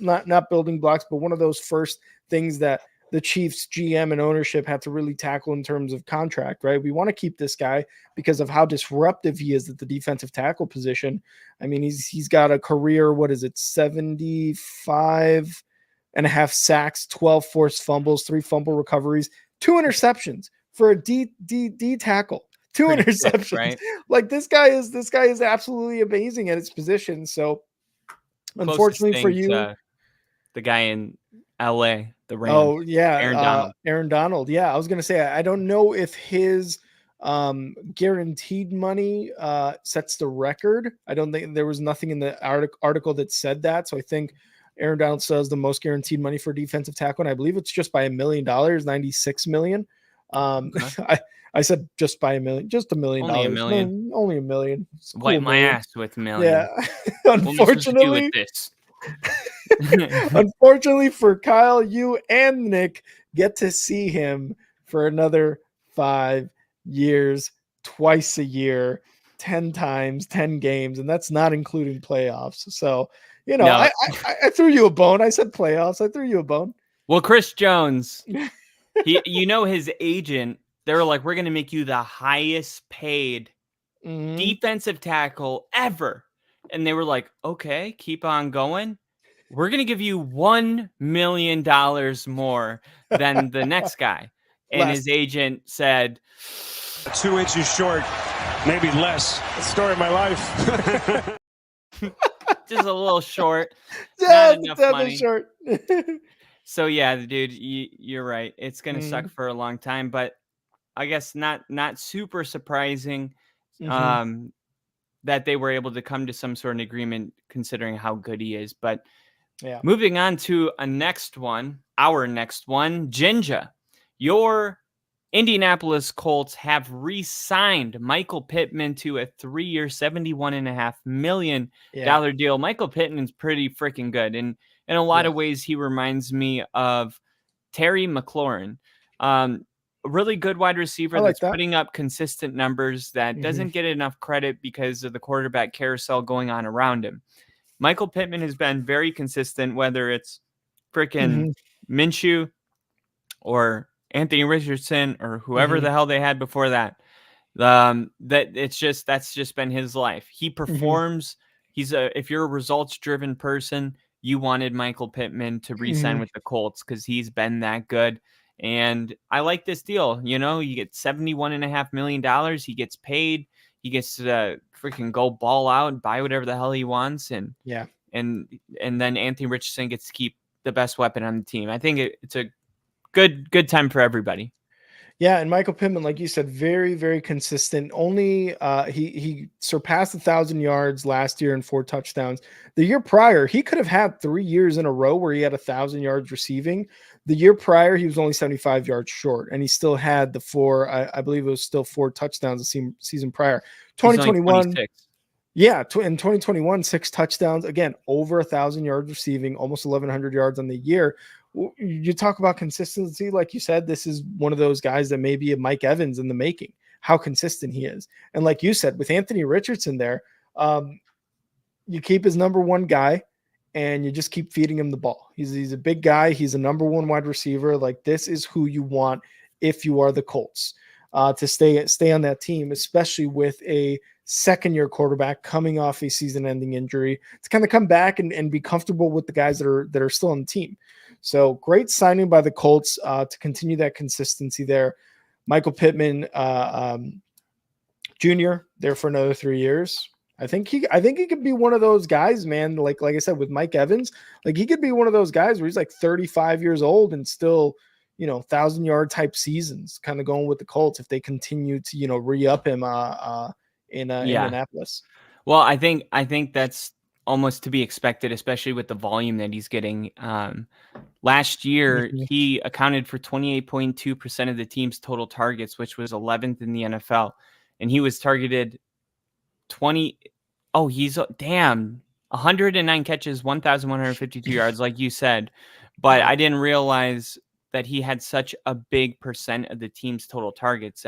not building blocks, but one of those first things that the Chiefs GM and ownership had to really tackle in terms of contract, right? We want to keep this guy because of how disruptive he is at the defensive tackle position. I mean, he's got a career, 75 and a half sacks, 12 forced fumbles, 3 fumble recoveries, 2 interceptions for a D tackle. 2 Pretty interceptions. sick, right? Like, this guy is absolutely amazing at his position. So unfortunately for you, the guy in LA, the Rams. oh yeah, Aaron Donald. Aaron Donald. Yeah, I was gonna say I don't know if his guaranteed money sets the record. I don't think there was nothing in the article that said that. So I think Aaron Donald still has the most guaranteed money for defensive tackle, and I believe it's just by $1 million, 96 million. Okay. I said just by $1 million, just $1 million. Only $1 million. No, only $1 million. Cool, wipe my ass with $1 million. Yeah. Unfortunately, with this. Unfortunately for Kyle, you and Nick get to see him for another 5 years, twice a year, 10 times, 10 games, and that's not including playoffs. So, no. I threw you a bone. I said playoffs. I threw you a bone. Well, Chris Jones, his agent, they were like, we're going to make you the highest paid defensive tackle ever. And they were like, okay, keep on going. We're going to give you $1 million more than the next guy. And his agent said, 2 inches short, maybe less. The story of my life. Just a little short. Not enough money. Short. So yeah, dude, you're right. It's going to suck for a long time, but I guess not super surprising that they were able to come to some sort of agreement considering how good he is. But yeah, moving on to our next one, Jinja. Your Indianapolis Colts have re-signed Michael Pittman to a 3-year, $71.5 million deal. Michael Pittman's pretty freaking good. And in a lot of ways, he reminds me of Terry McLaurin. A really good wide receiver that's putting up consistent numbers that doesn't get enough credit because of the quarterback carousel going on around him. Michael Pittman has been very consistent, whether it's freaking Minshew or Anthony Richardson or whoever the hell they had before that. That's just been his life. He performs. If you're a results driven person, you wanted Michael Pittman to re-sign with the Colts because he's been that good. And I like this deal. You get $71.5 million. He gets paid. He gets to freaking go ball out and buy whatever the hell he wants. And then Anthony Richardson gets to keep the best weapon on the team. I think it's a good time for everybody. Yeah, and Michael Pittman, like you said, very, very consistent. Only he surpassed 1,000 yards last year and 4 touchdowns. The year prior, he could have had 3 years in a row where he had 1,000 yards receiving. The year prior, he was only 75 yards short, and he still had the 4. I believe it was still 4 touchdowns the season prior. 2021, yeah, in 2021, 6 touchdowns. Again, over 1,000 yards receiving, almost 1,100 yards on the year. You talk about consistency, like you said, this is one of those guys that may be a Mike Evans in the making, how consistent he is. And like you said, with Anthony Richardson there, you keep his number one guy and you just keep feeding him the ball. He's a big guy. He's a number 1 wide receiver. Like, this is who you want if you are the Colts to stay on that team, especially with a second-year quarterback coming off a season-ending injury, to kind of come back and be comfortable with the guys that are still on the team. So great signing by the Colts to continue that consistency there. Michael Pittman Jr. there for another 3 years. I think he could be one of those guys, man. Like I said, with Mike Evans, like, he could be one of those guys where he's like 35 years old and still, 1,000-yard type seasons, kind of going with the Colts if they continue to, re-up him in Indianapolis. Well, I think that's almost to be expected, especially with the volume that he's getting. Last year, he accounted for 28.2% of the team's total targets, which was 11th in the NFL. And he was targeted 20. Oh, he's 109 catches, 1,152 yards, like you said. But I didn't realize that he had such a big percent of the team's total targets.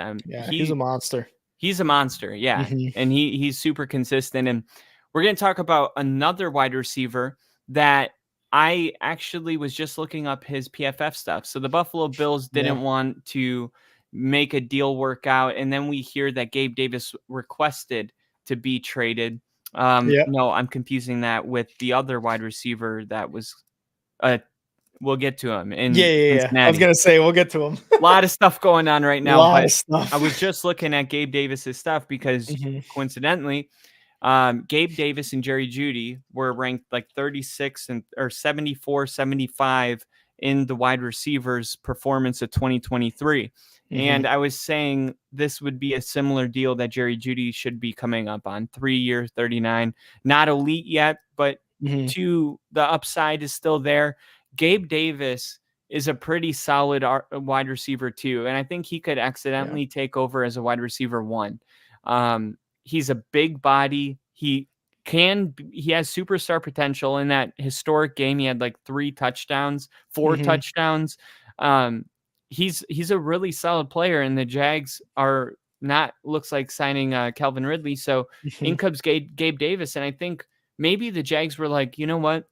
He's a monster. He's a monster, yeah. And he's super consistent. And we're going to talk about another wide receiver that I actually was just looking up his PFF stuff. So the Buffalo Bills didn't want to make a deal work out. And then we hear that Gabe Davis requested to be traded. No, I'm confusing that with the other wide receiver that was we'll get to him in Cincinnati. I was gonna say we'll get to him. A lot of stuff going on right now, lot but of stuff. I was just looking at Gabe Davis's stuff because coincidentally, Gabe Davis and Jerry Jeudy were ranked like 36 or 74, 75 in the wide receivers performance of 2023. And I was saying this would be a similar deal that Jerry Jeudy should be coming up on 3 years, 39, not elite yet, but the upside is still there. Gabe Davis is a pretty solid wide receiver too. And I think he could accidentally take over as a wide receiver 1. He's a big body. He has superstar potential. In that historic game, he had like 3 touchdowns, 4 touchdowns. He's a really solid player, and the Jags looks like signing Calvin Ridley. So in comes Gabe Davis. And I think maybe the Jags were like, you know what?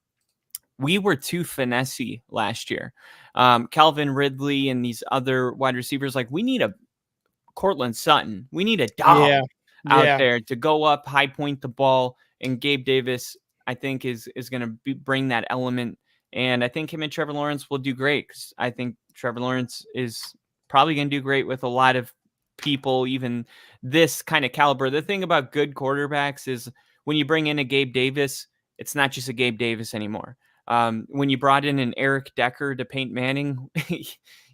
We were too finessey last year. Calvin Ridley and these other wide receivers, like we need a Cortland Sutton. We need a dog out there to go up, high point the ball. And Gabe Davis, I think, is going to bring that element. And I think him and Trevor Lawrence will do great, because I think Trevor Lawrence is probably going to do great with a lot of people, even this kind of caliber. The thing about good quarterbacks is when you bring in a Gabe Davis, it's not just a Gabe Davis anymore. When you brought in an Eric Decker to Peyton Manning,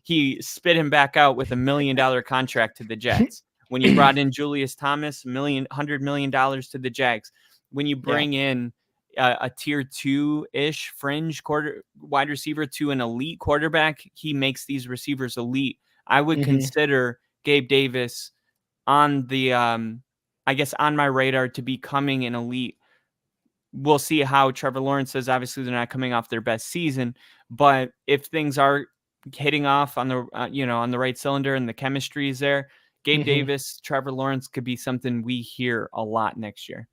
he spit him back out with $1 million contract to the Jets. When you brought in Julius Thomas, $100 million to the Jags. When you bring in a tier 2-ish fringe wide receiver to an elite quarterback, he makes these receivers elite. I would consider Gabe Davis on the, I guess, on my radar to becoming an elite. We'll see how Trevor Lawrence says. Obviously, they're not coming off their best season, but if things are hitting off on the, on the right cylinder and the chemistry is there, Gabe Davis, Trevor Lawrence could be something we hear a lot next year.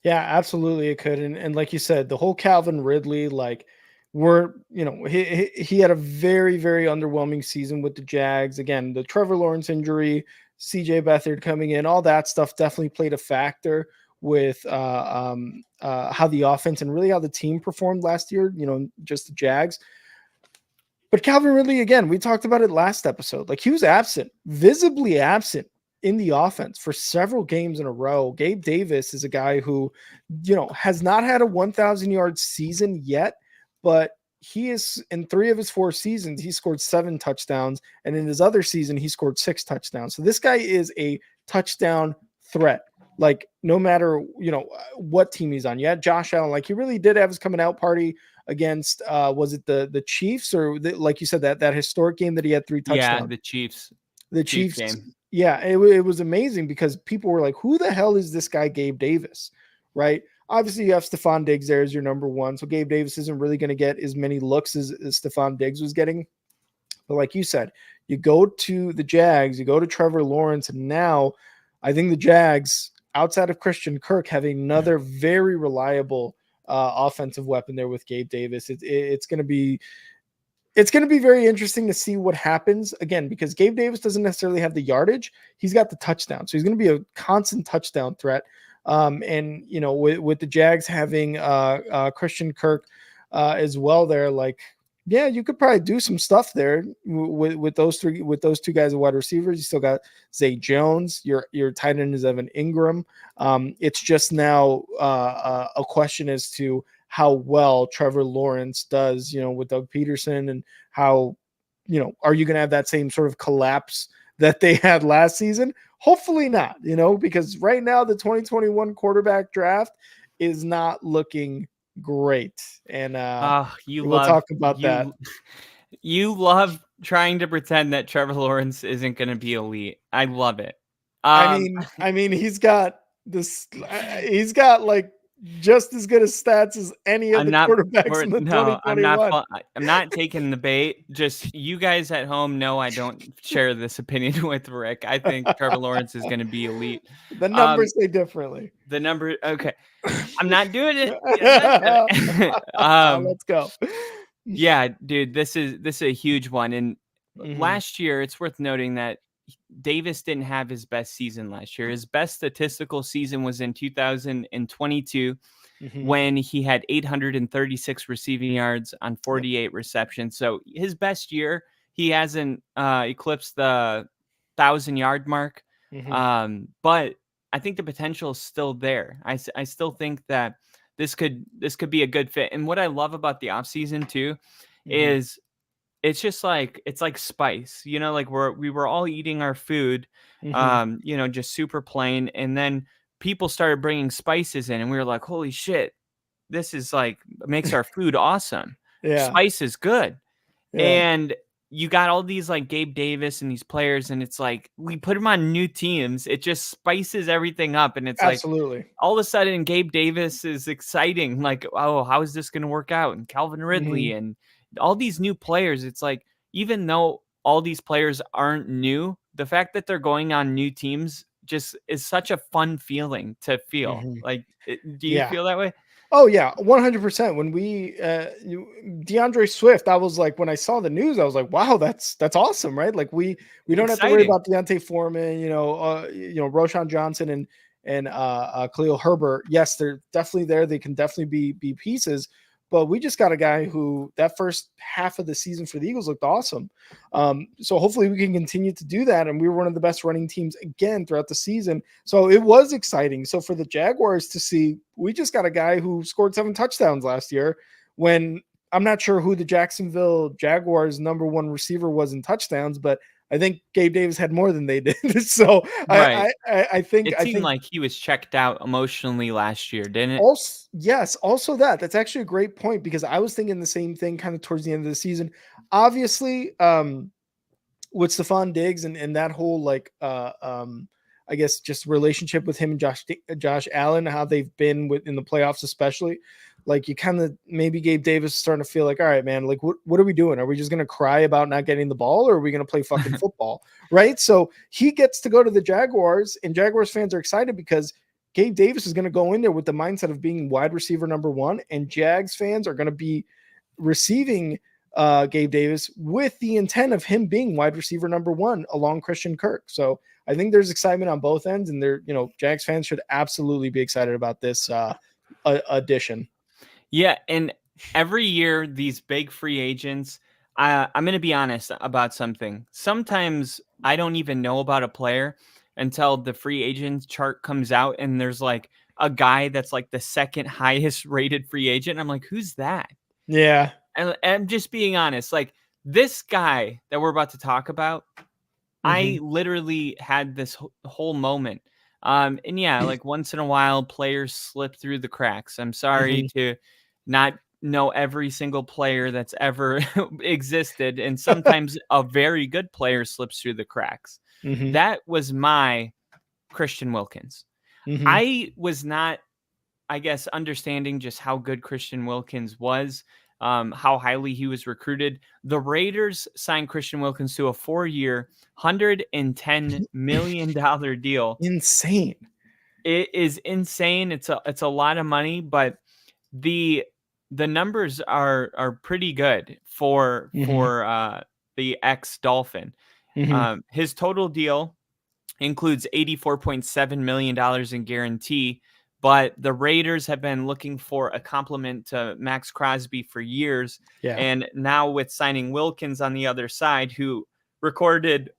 Yeah, absolutely it could. And like you said, the whole Calvin Ridley, like he had a very, very underwhelming season with the Jags. Again, the Trevor Lawrence injury, CJ Beathard coming in, all that stuff definitely played a factor with how the offense and really how the team performed last year, just the Jags. But Calvin Ridley, again, we talked about it last episode. Like, he was absent, visibly absent in the offense for several games in a row. Gabe Davis is a guy who, has not had a 1,000-yard season yet, but he is, in 3 of his 4 seasons, he scored 7 touchdowns. And in his other season, he scored 6 touchdowns. So this guy is a touchdown threat. Like, no matter, what team he's on. You had Josh Allen. Like, he really did have his coming out party against, was it the Chiefs, or like you said, that historic game that he had 3 touchdowns? Yeah, the Chiefs. The Chiefs game. Yeah, it was amazing because people were like, who the hell is this guy Gabe Davis, right? Obviously, you have Stephon Diggs there as your number 1, so Gabe Davis isn't really going to get as many looks as Stephon Diggs was getting. But like you said, you go to the Jags, you go to Trevor Lawrence, and now I think the Jags, outside of Christian Kirk, have another very reliable offensive weapon there with Gabe Davis. It's going to be very interesting to see what happens, again, because Gabe Davis doesn't necessarily have the yardage. He's got the touchdown. So he's going to be a constant touchdown threat. And, with the Jags having Christian Kirk as well there, like, yeah, you could probably do some stuff there with those 2 guys of wide receivers. You still got Zay Jones. Your tight end is Evan Ingram. It's just now a question as to how well Trevor Lawrence does, with Doug Peterson, and how, are you going to have that same sort of collapse that they had last season? Hopefully not, because right now the 2021 quarterback draft is not looking great. And You we'll love talk about that. You love trying to pretend that Trevor Lawrence isn't going to be elite. I love it. I mean, he's got this. He's got like just as good as stats as any of I'm the not quarterbacks in the 2021. I'm not taking the bait. Just you guys at home know I don't share this opinion with Rick. I think Trevor Lawrence is going to be elite. The numbers say differently. The number, okay. I'm not doing it. I'm not doing it. Let's go. Yeah, dude, this is a huge one. And last year, it's worth noting that Davis didn't have his best season last year. His best statistical season was in 2022 when he had 836 receiving yards on 48 receptions. So his best year, he hasn't eclipsed the 1,000-yard mark. But I think the potential is still there. I still think that this could be a good fit. And what I love about the offseason too is it's just like, it's like spice, like we were all eating our food, just super plain. And then people started bringing spices in and we were like, holy shit, this is like, makes our food awesome. Spice is good. And you got all these like Gabe Davis and these players, and it's like we put them on new teams. It just spices everything up, and it's absolutely like all of a sudden Gabe Davis is exciting. Like, oh, how is this going to work out? And Calvin Ridley and all these new players. It's like even though all these players aren't new, the fact that they're going on new teams just is such a fun feeling to feel. Like, do you feel that way? Oh yeah, 100%. When we DeAndre Swift, I was like, when I saw the news, I was like, wow, that's awesome, right? Like we don't have to worry about Deontay Foreman, Roshan Johnson and Khalil Herbert. Yes, they're definitely there. They can definitely be pieces. But we just got a guy who that first half of the season for the Eagles looked awesome. So hopefully we can continue to do that. And we were one of the best running teams again throughout the season. So it was exciting. So for the Jaguars to see, we just got a guy who scored 7 touchdowns last year when I'm not sure who the Jacksonville Jaguars number 1 receiver was in touchdowns, but I think Gabe Davis had more than they did. So right. I think it seemed like he was checked out emotionally last year, didn't it? Also, yes. Also that's actually a great point because I was thinking the same thing kind of towards the end of the season. Obviously, with Stephon Diggs and that whole like I guess just relationship with him and Josh Allen, how they've been in the playoffs, especially. Like you kind of maybe Gabe Davis is starting to feel like, all right, man, like what are we doing? Are we just going to cry about not getting the ball or are we going to play fucking football? Right. So he gets to go to the Jaguars and Jaguars fans are excited because Gabe Davis is going to go in there with the mindset of being wide receiver number 1 and Jags fans are going to be receiving Gabe Davis with the intent of him being wide receiver number 1 along Christian Kirk. So I think there's excitement on both ends and Jags fans should absolutely be excited about this addition. Yeah, and every year these big free agents, I'm going to be honest about something. Sometimes I don't even know about a player until the free agent chart comes out and there's like a guy that's like the second highest rated free agent. I'm like, who's that? Yeah. And I'm just being honest. Like this guy that we're about to talk about, I literally had this whole moment. And yeah, like once in a while players slip through the cracks. I'm sorry to not know every single player that's ever existed. And sometimes a very good player slips through the cracks. That was my Christian Wilkins. I was not, I guess, understanding just how good Christian Wilkins was, how highly he was recruited. The Raiders signed Christian Wilkins to a 4-year, $110 million deal. Insane. It is insane. It's a lot of money, but the numbers are pretty good for the ex-Dolphin. His total deal includes $84.7 million in guarantee, but the Raiders have been looking for a complement to Max Crosby for years. Yeah. And now with signing Wilkins on the other side, who recorded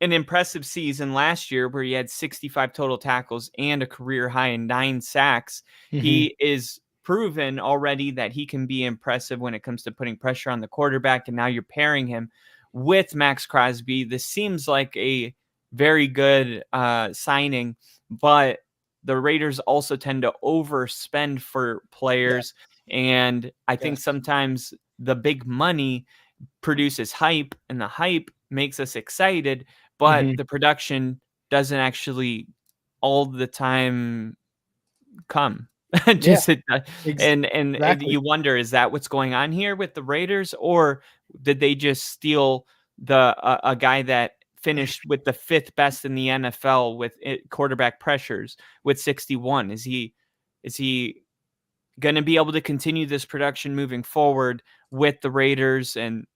an impressive season last year where he had 65 total tackles and a career high in 9 sacks, he is proven already that he can be impressive when it comes to putting pressure on the quarterback. And now you're pairing him with Max Crosby. This seems like a very good signing, but the Raiders also tend to overspend for players. And I think sometimes the big money produces hype, and the hype makes us excited, but the production doesn't actually all the time come. Just and you wonder, is that what's going on here with the Raiders, or did they just steal a guy that finished with the 5th best in the NFL with quarterback pressures with 61? Is he going to be able to continue this production moving forward with the Raiders? And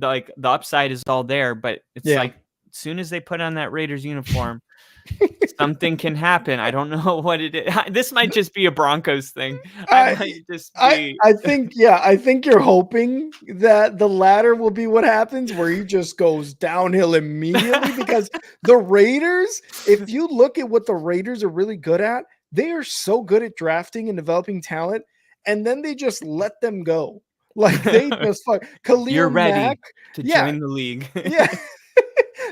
like the upside is all there, but it's like as soon as they put on that Raiders uniform, something can happen. I don't know what it is. This might just be a Broncos thing. I think you're hoping that the latter will be what happens, where he just goes downhill immediately. Because the Raiders, if you look at what the Raiders are really good at, they are so good at drafting and developing talent, and then they just let them go. Like they just Khalil You're ready Mack to join the league.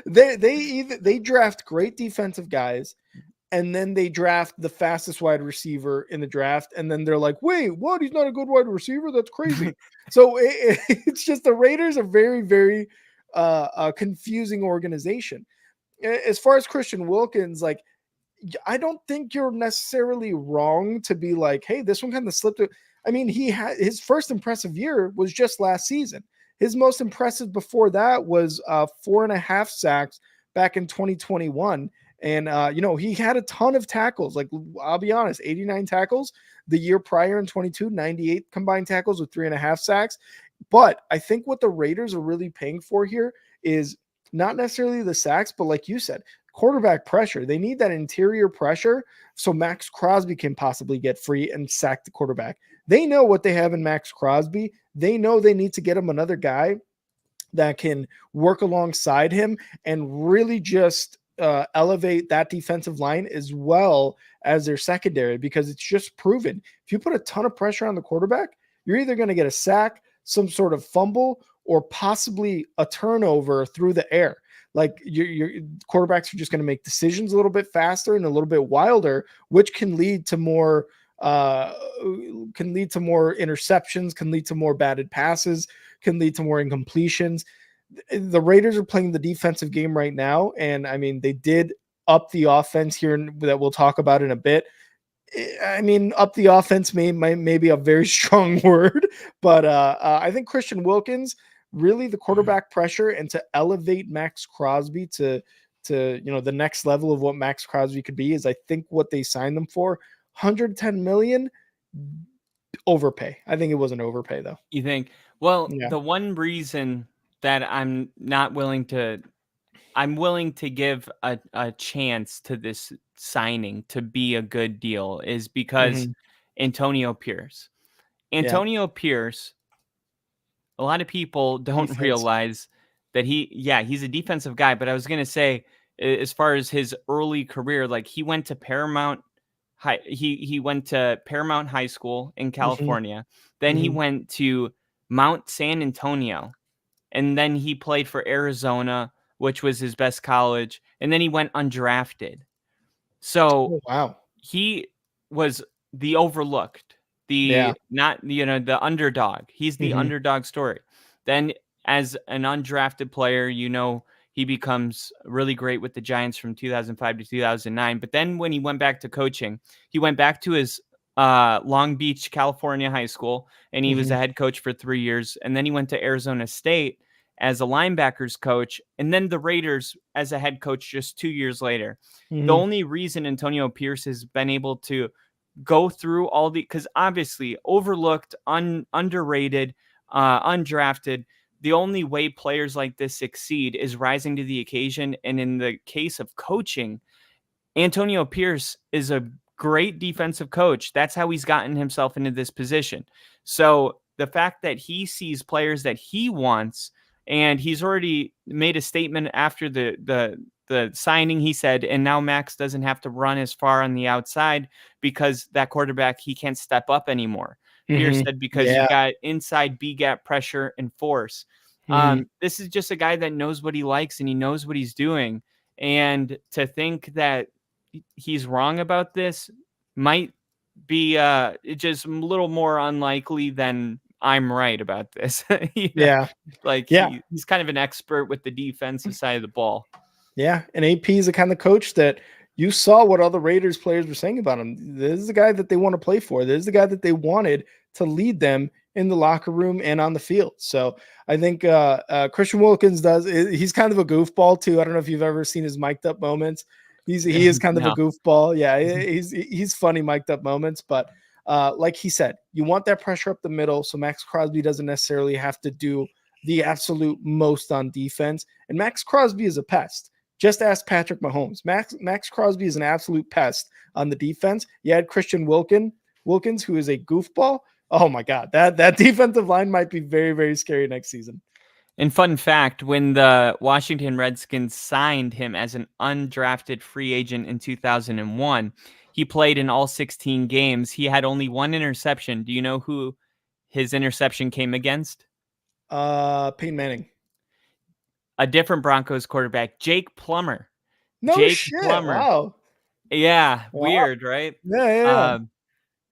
They draft great defensive guys, and then they draft the fastest wide receiver in the draft, and then they're like, wait, what? He's not a good wide receiver? That's crazy. So it's just the Raiders are very, very confusing organization. As far as Christian Wilkins, like, I don't think you're necessarily wrong to be like, hey, this one kind of slipped. I mean, he had his first impressive year was just last season. His most impressive before that was 4.5 sacks back in 2021. And, he had a ton of tackles. Like, I'll be honest, 89 tackles the year prior in 22, 98 combined tackles with 3.5 sacks. But I think what the Raiders are really paying for here is not necessarily the sacks, but like you said, quarterback pressure. They need that interior pressure so Max Crosby can possibly get free and sack the quarterback. They know what they have in Max Crosby. They know they need to get him another guy that can work alongside him and really just elevate that defensive line as well as their secondary, because it's just proven. If you put a ton of pressure on the quarterback, you're either going to get a sack, some sort of fumble, or possibly a turnover through the air. Like your quarterbacks are just going to make decisions a little bit faster and a little bit wilder, which can lead to more interceptions, can lead to more batted passes, can lead to more incompletions. The Raiders are playing the defensive game right now, and I mean, they did up the offense here that we'll talk about in a bit. I mean, up the offense may be a very strong word, but I think Christian Wilkins, really the quarterback pressure and to elevate Max Crosby to the next level of what Max Crosby could be, is I think what they signed them for. 110 million overpay. I think it was an overpay though. You think? Well, the one reason that I'm willing to give a chance to this signing to be a good deal is because Antonio Pierce. Pierce, a lot of people don't realize that he's a defensive guy, but I was going to say, as far as his early career, like he went to Paramount High, he went to Paramount High School in California. Then he went to Mount San Antonio, and then he played for Arizona, which was his best college. And then he went undrafted. So he was the overlooked, the underdog. He's the underdog story. Then as an undrafted player, he becomes really great with the Giants from 2005 to 2009. But then when he went back to coaching, he went back to his Long Beach, California high school, and he was a head coach for 3 years. And then he went to Arizona State as a linebackers coach, and then the Raiders as a head coach just 2 years later. The only reason Antonio Pierce has been able to go through all because obviously overlooked, underrated, undrafted, the only way players like this succeed is rising to the occasion. And in the case of coaching, Antonio Pierce is a great defensive coach. That's how he's gotten himself into this position. So the fact that he sees players that he wants, and he's already made a statement after the signing. He said, and now Max doesn't have to run as far on the outside because that quarterback, he can't step up anymore. Pierce said, because you got inside B gap pressure and force. This is just a guy that knows what he likes and he knows what he's doing. And to think that, he's wrong about this might be just a little more unlikely than I'm right about this. Yeah. Like Yeah. he's kind of an expert with the defensive side of the ball. Yeah. And AP is the kind of coach that you saw what other Raiders players were saying about him. This is the guy that they want to play for. This is the guy that they wanted to lead them in the locker room and on the field. So I think Christian Wilkins he's kind of a goofball too. I don't know if you've ever seen his mic'd up moments. He is kind of a goofball. Yeah, he's funny mic'd up moments, but like he said, you want that pressure up the middle so Max Crosby doesn't necessarily have to do the absolute most on defense. And Max Crosby is a pest. Just ask Patrick Mahomes. Max Crosby is an absolute pest on the defense. You had Christian Wilkins, who is a goofball. Oh my God, that defensive line might be very, very scary next season. And fun fact, when the Washington Redskins signed him as an undrafted free agent in 2001, he played in all 16 games. He had only one interception. Do you know who his interception came against? Peyton Manning. A different Broncos quarterback, Jake Plummer. No Jake shit. Plummer. Wow. Yeah, Wow. weird, right? Yeah.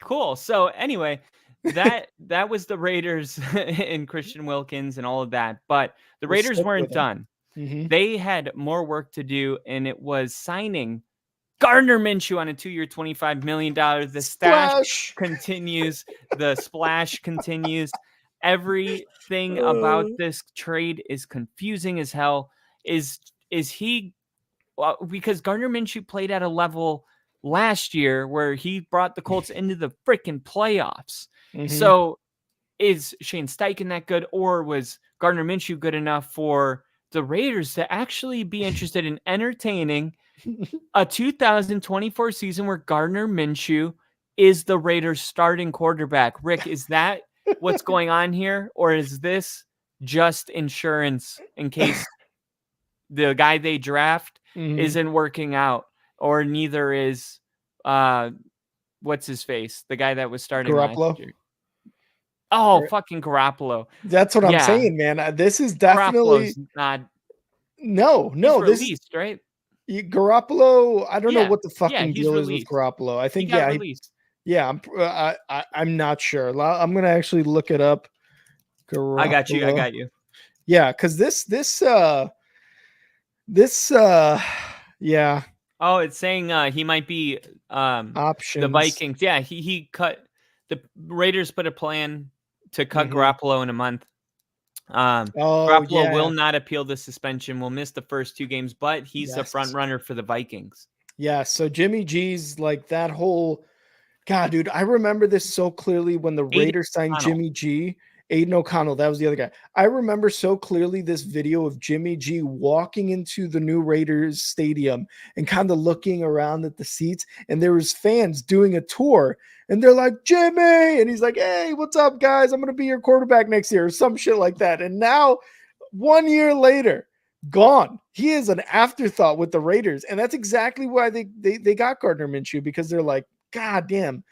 Cool. So anyway, that was the Raiders and Christian Wilkins and all of that. But the Raiders weren't done. Mm-hmm. They had more work to do, and it was signing Gardner Minshew on a 2-year, $25 million. The stash continues. The splash continues. Everything about this trade is confusing as hell. Is he? Well, because Gardner Minshew played at a level last year where he brought the Colts into the freaking playoffs. Mm-hmm. So is Shane Steichen that good, or was Gardner Minshew good enough for the Raiders to actually be interested in entertaining a 2024 season where Gardner Minshew is the Raiders starting quarterback? Rick, is that what's going on here, or is this just insurance in case the guy they draft isn't working out, or neither is what's his face, the guy that was starting last year? Oh, fucking Garoppolo. That's what I'm saying, man. This is definitely not. No, he's released, right? Garoppolo. I don't know what the fucking deal is with Garoppolo. I think he got released. I'm not sure. I'm gonna actually look it up. Garoppolo. I got you. Yeah, because this yeah. Oh, it's saying he might be options. The Vikings. Yeah, he cut the Raiders put a plan to cut Garoppolo in a month. Garoppolo will not appeal the suspension. Will miss the first 2 games, but he's the front runner for the Vikings. Yeah, so Jimmy G's like that whole God, dude. I remember this so clearly when the Raiders signed Jimmy G. Aiden O'Connell, that was the other guy. I remember so clearly this video of Jimmy G walking into the new Raiders stadium and kind of looking around at the seats, and there was fans doing a tour, and they're like, Jimmy, and he's like, hey, what's up, guys? I'm going to be your quarterback next year, or some shit like that. And now, 1 year later, gone. He is an afterthought with the Raiders, and that's exactly why they got Gardner Minshew, because they're like, God damn,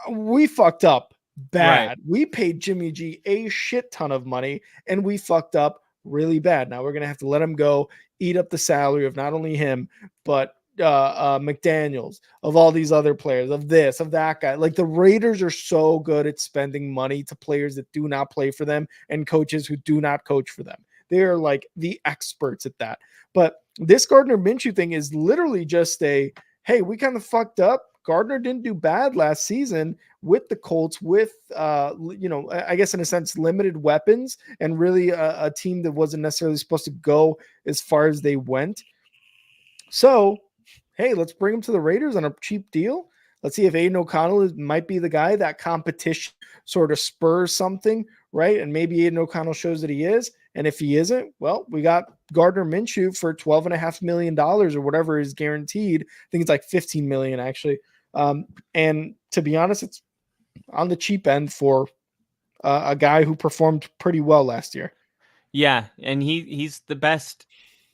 we fucked up. Bad. Right. We paid Jimmy G a shit ton of money, and we fucked up really bad. Now we're gonna have to let him go, eat up the salary of not only him but McDaniels, of all these other players, of this, of that guy. Like, the Raiders are so good at spending money to players that do not play for them and coaches who do not coach for them. They are like the experts at that. But this Gardner Minshew thing is literally just a, hey, we kind of fucked up. Gardner didn't do bad last season with the Colts, with, I guess in a sense, limited weapons, and really a team that wasn't necessarily supposed to go as far as they went. So, hey, let's bring him to the Raiders on a cheap deal. Let's see if Aiden O'Connell might be the guy. That competition sort of spurs something, right? And maybe Aiden O'Connell shows that he is. And if he isn't, well, we got Gardner Minshew for $12.5 million or whatever is guaranteed. I think it's like $15 million actually. And to be honest, it's on the cheap end for a guy who performed pretty well last year. Yeah, and he's the best.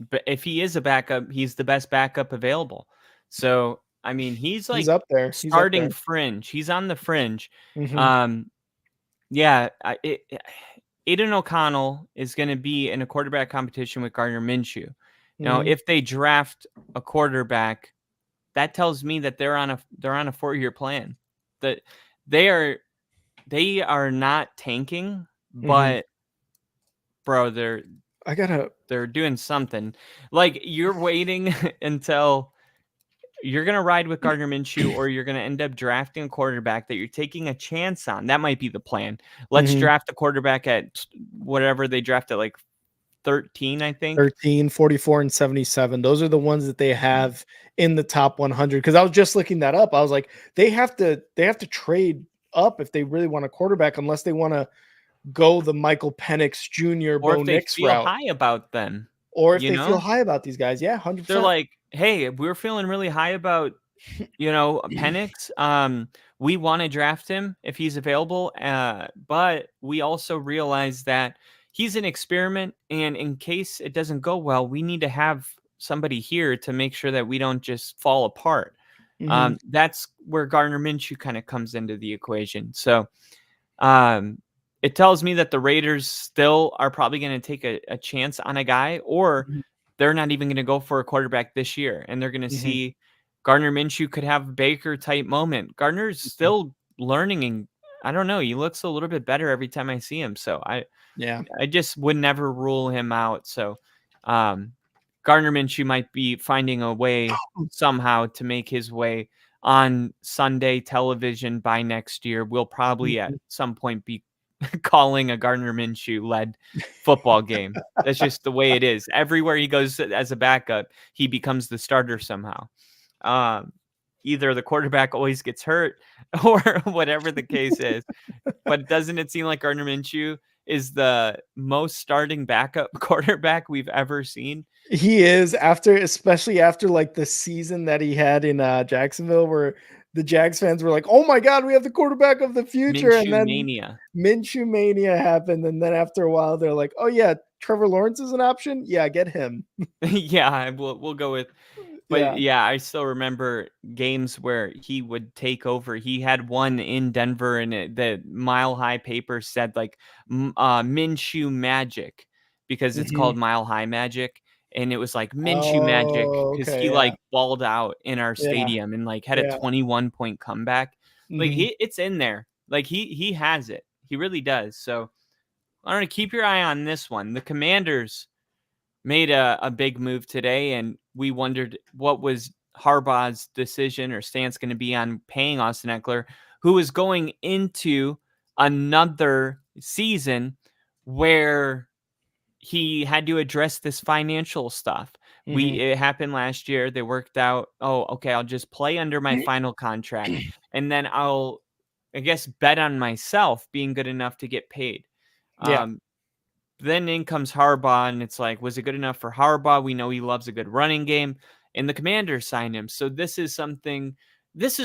But if he is a backup, he's the best backup available. So I mean, he's up there, starting fringe. He's on the fringe. Mm-hmm. Aiden O'Connell is going to be in a quarterback competition with Gardner Minshew. Now, if they draft a quarterback that tells me that they're on a 4-year plan. That they are not tanking, but bro, they're doing something. Like, you're waiting until you're going to ride with Gardner Minshew, or you're going to end up drafting a quarterback that you're taking a chance on. That might be the plan. Let's draft a quarterback at whatever they drafted, like 13, I think. 13, 44, and 77. Those are the ones that they have in the top 100. Because I was just looking that up. I was like, they have to trade up if they really want a quarterback, unless they want to go the Michael Penix Jr. Or Bo if they Nix feel route, high about them. or if they feel high about these guys. Yeah, 100%. They're like, hey, we're feeling really high about, Penix. We want to draft him if he's available. But we also realize that he's an experiment, and in case it doesn't go well, we need to have somebody here to make sure that we don't just fall apart. That's where Gardner Minshew kind of comes into the equation. So it tells me that the Raiders still are probably going to take a chance on a guy, or they're not even going to go for a quarterback this year, and they're going to see Gardner Minshew could have a Baker type moment. Gardner's still learning, and I don't know, he looks a little bit better every time I see him. So I just would never rule him out. So Gardner Minshew might be finding a way somehow to make his way on Sunday television by next year. We'll probably at some point be calling a Gardner Minshew-led football game. That's just the way it is. Everywhere he goes as a backup, he becomes the starter somehow. Either the quarterback always gets hurt, or whatever the case is. But doesn't it seem like Gardner Minshew is the most starting backup quarterback we've ever seen? He is, especially after like the season that he had in Jacksonville, where the Jags fans were like, "Oh my God, we have the quarterback of the future!" Minshew and then mania. Minshew mania happened, and then after a while, they're like, "Oh yeah, Trevor Lawrence is an option. Yeah, get him." Yeah, we'll go with. But yeah, I still remember games where he would take over. He had one in Denver, and the Mile High paper said like Minshew Magic, because it's called Mile High Magic. And it was like Minshew Magic, because he like balled out in our stadium and like had a 21-point comeback. Like it's in there. Like he has it. He really does. So I don't know, keep your eye on this one. The Commanders made a big move today, and we wondered what was Harbaugh's decision or stance going to be on paying Austin Eckler, who is going into another season where he had to address this financial stuff. It happened last year. They worked out, oh, okay, I'll just play under my final contract, and then I'll, I guess, bet on myself being good enough to get paid. Then in comes Harbaugh, and it's like, was it good enough for Harbaugh? We know he loves a good running game, and the Commanders signed him. So this is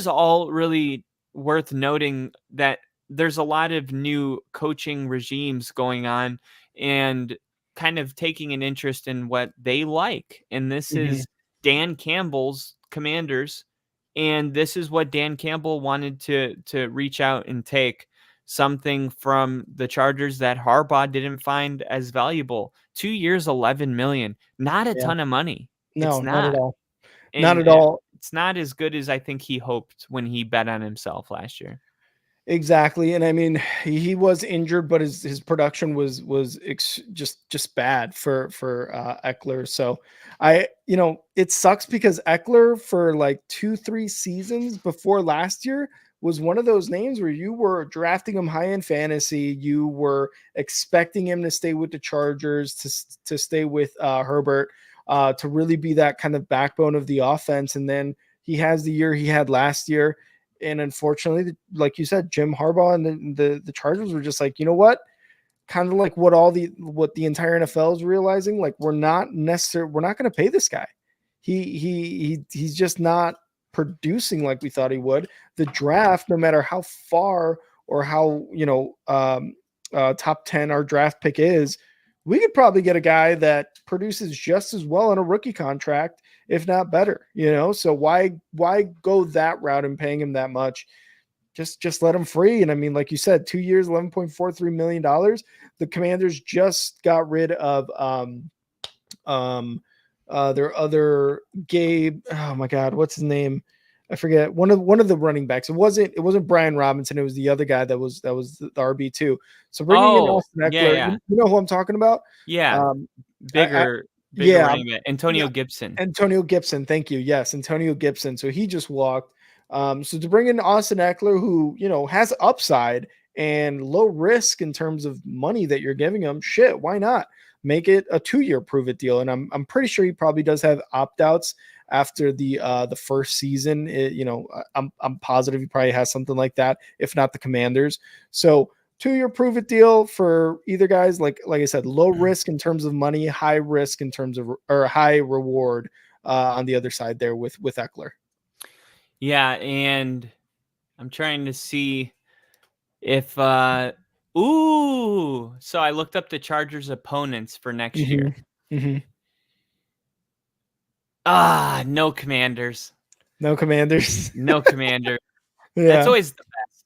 all really worth noting, that there's a lot of new coaching regimes going on and kind of taking an interest in what they like. And this is Dan Campbell's Commanders, and this is what Dan Campbell wanted to reach out and take something from the Chargers that Harbaugh didn't find as valuable. 2 years, $11 million, not a ton of money. No, it's not at all. And not at all. It's not as good as I think he hoped when he bet on himself last year. Exactly. And I mean, he was injured, but his production was just bad for Eckler. So it sucks, because Eckler for like 2-3 seasons before last year was one of those names where you were drafting him high in fantasy. You were expecting him to stay with the Chargers, to stay with Herbert, to really be that kind of backbone of the offense. And then he has the year he had last year. And unfortunately, like you said, Jim Harbaugh and the Chargers were just like, you know what? Kind of like what the entire NFL is realizing, like, we're not going to pay this guy. He's just not producing like we thought he would. The draft, no matter how far or how top 10 our draft pick is, we could probably get a guy that produces just as well on a rookie contract, if not better, so why go that route and paying him that much? Just let him free. And I mean, like you said, 2 years, $11.43 million. The Commanders just got rid of their other Gabe. Oh my God, what's his name? I forget. One of the running backs. It wasn't Brian Robinson. It was the other guy that was the RB2. So bringing in Oh, Austin yeah, Eckler, yeah. you know who I'm talking about? Yeah. Um, Bigger yeah, running back. Antonio Gibson. Antonio Gibson. Thank you. Yes, Antonio Gibson. So he just walked. So to bring in Austin Eckler, who has upside and low risk in terms of money that you're giving him, shit, why not make it a 2-year prove it deal? And I'm pretty sure he probably does have opt outs after the first season. I'm positive he probably has something like that, if not the Commanders. So 2-year prove it deal for either guys. Like I said, low risk in terms of money, high risk in terms of, or high reward on the other side there with Eckler. Yeah, and I'm trying to see if so I looked up the Chargers opponents for next year. No Commanders. No Commanders. No Commander. Yeah. That's always the best.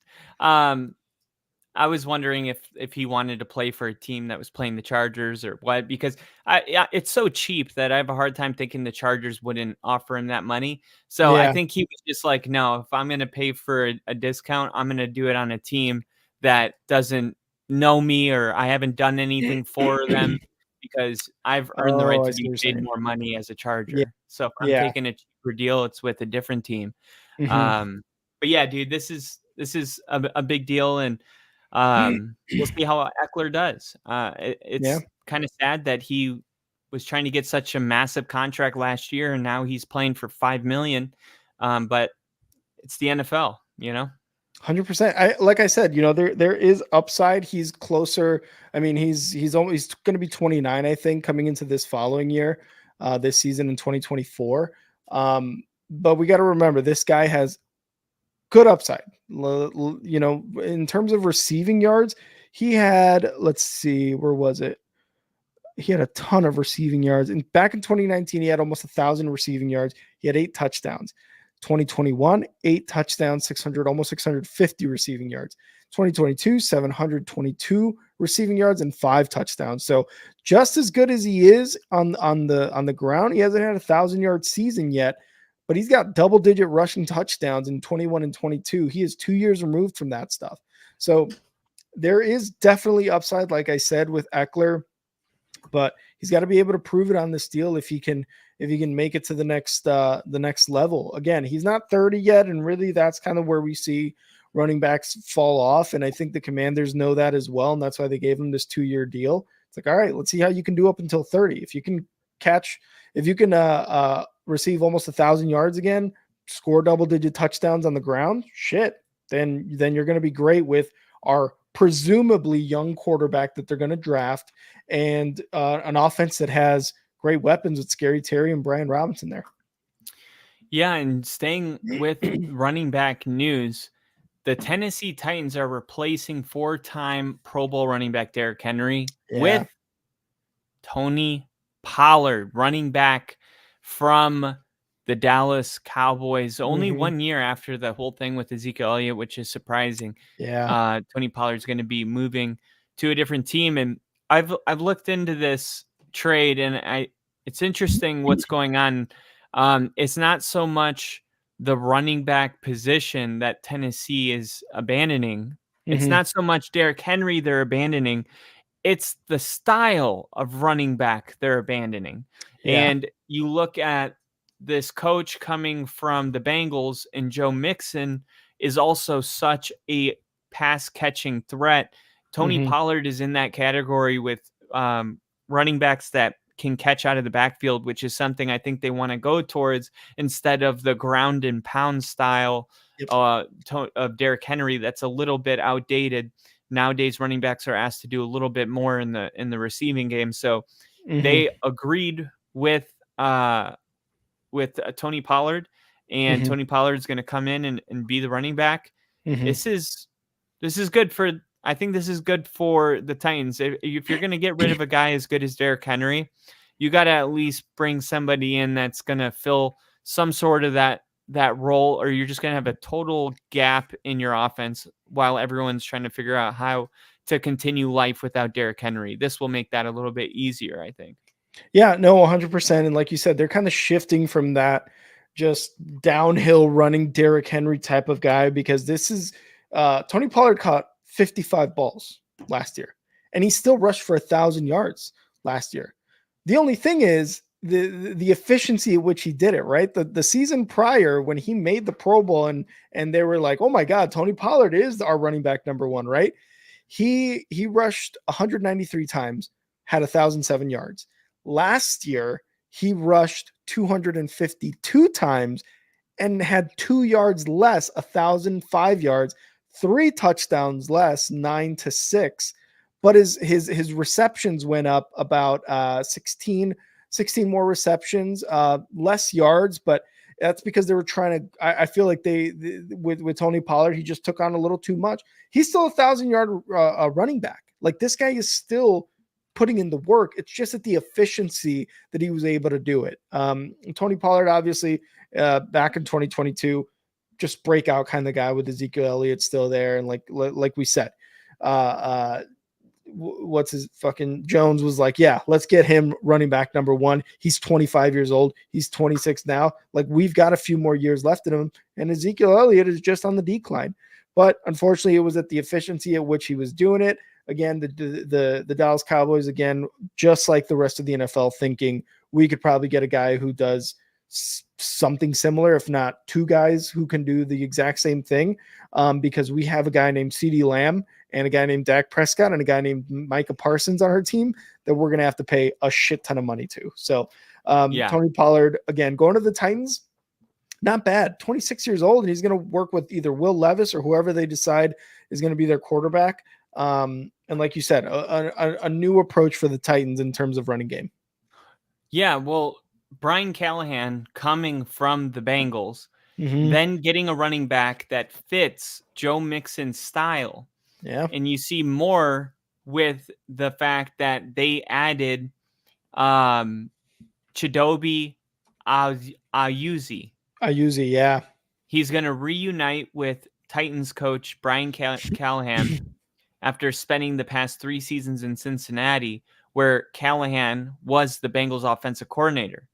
I was wondering if he wanted to play for a team that was playing the Chargers or what, because it's so cheap that I have a hard time thinking the Chargers wouldn't offer him that money. So I Yeah. think he was just like, no, if I'm going to pay for a discount, I'm going to do it on a team that doesn't know me or I haven't done anything for them because I've earned the right Oh, I to see be what you're paid saying. more money as a Charger. Yeah. So if I'm Yeah. taking a cheaper deal, it's with a different team. Mhm. But yeah, dude, this is a big deal, and we'll see how Eckler does. It's Yeah. kind of sad that he was trying to get such a massive contract last year, and now he's playing for $5 million. But it's the NFL, 100%. Like I said, there is upside. He's closer. I mean, he's always going to be 29, I think, coming into this following year, this season in 2024. But we got to remember, this guy has good upside. In terms of receiving yards, he had, let's see, where was it? He had a ton of receiving yards. And back in 2019, he had almost 1,000 receiving yards. He had 8 touchdowns. 2021, 8 touchdowns, 600, almost 650 receiving yards. 2022, 722 receiving yards and 5 touchdowns. So just as good as he is on the ground, he hasn't had a 1,000-yard season yet, but he's got double-digit rushing touchdowns in 21 and 22. He is 2 years removed from that stuff. So there is definitely upside, like I said, with Eckler, but he's got to be able to prove it on this deal if he can make it to the next level. Again, he's not 30 yet, and really that's kind of where we see running backs fall off. And I think the Commanders know that as well, and that's why they gave him this 2-year deal. It's like, all right, let's see how you can do up until 30. If you can receive almost 1,000 yards again, score double-digit touchdowns on the ground, shit, then you're going to be great with our presumably young quarterback that they're going to draft, and an offense that has great weapons with Scary Terry and Brian Robinson there. Yeah, and staying with running back news, the Tennessee Titans are replacing 4-time Pro Bowl running back Derrick Henry with Tony Pollard, running back from the Dallas Cowboys, only 1 year after the whole thing with Ezekiel Elliott, which is surprising. Yeah. Tony Pollard's going to be moving to a different team, and I've looked into this trade, and it's interesting what's going on. It's not so much the running back position that Tennessee is abandoning. It's not so much Derrick Henry they're abandoning. It's the style of running back they're abandoning. Yeah. And you look at this coach coming from the Bengals, and Joe Mixon is also such a pass catching threat. Tony Pollard is in that category with running backs that can catch out of the backfield, which is something I think they want to go towards instead of the ground and pound style of Derrick Henry. That's a little bit outdated. Nowadays, running backs are asked to do a little bit more in the receiving game. So they agreed with Tony Pollard, and Tony Pollard is going to come in and be the running back. This is good for. I think this is good for the Titans. If you're going to get rid of a guy as good as Derrick Henry, you got to at least bring somebody in that's going to fill some sort of that role, or you're just going to have a total gap in your offense while everyone's trying to figure out how to continue life without Derrick Henry. This will make that a little bit easier, I think. Yeah, no, 100%. And like you said, they're kind of shifting from that just downhill running Derrick Henry type of guy, because this is Tony Pollard caught 55 balls last year and he still rushed for 1,000 yards last year. The only thing is the efficiency at which he did it, right? The season prior when he made the Pro Bowl and they were like, oh my God, Tony Pollard is our running back number one, right? He rushed 193 times, had 1,007 yards. Last year, he rushed 252 times and had 2 yards less, 1,005 yards, 3 touchdowns less, 9-6. But his receptions went up about 16 more receptions, less yards, but that's because they were trying to. I feel like with Tony Pollard, he just took on a little too much. He's still 1,000 yard running back. Like this guy is still putting in the work. It's just at the efficiency that he was able to do it. Tony Pollard, obviously, back in 2022, just breakout kind of guy with Ezekiel Elliott still there, and like we said, what's his fucking Jones was like, yeah, let's get him running back number one. He's 25 years old. He's 26 now. Like we've got a few more years left in him. And Ezekiel Elliott is just on the decline. But unfortunately, it was at the efficiency at which he was doing it. Again, the Dallas Cowboys, again, just like the rest of the NFL, thinking we could probably get a guy who does something similar, if not two guys who can do the exact same thing, because we have a guy named CeeDee Lamb and a guy named Dak Prescott and a guy named Micah Parsons on our team that we're going to have to pay a shit ton of money to. So Tony Pollard, again, going to the Titans, not bad. 26 years old, and he's going to work with either Will Levis or whoever they decide is going to be their quarterback. And like you said, a new approach for the Titans in terms of running game. Yeah, well, Brian Callahan coming from the Bengals, then getting a running back that fits Joe Mixon's style. Yeah. And you see more with the fact that they added Chidobe Ayuzi. Ayuzi, yeah. He's going to reunite with Titans coach Brian Callahan after spending the past 3 seasons in Cincinnati, where Callahan was the Bengals offensive coordinator.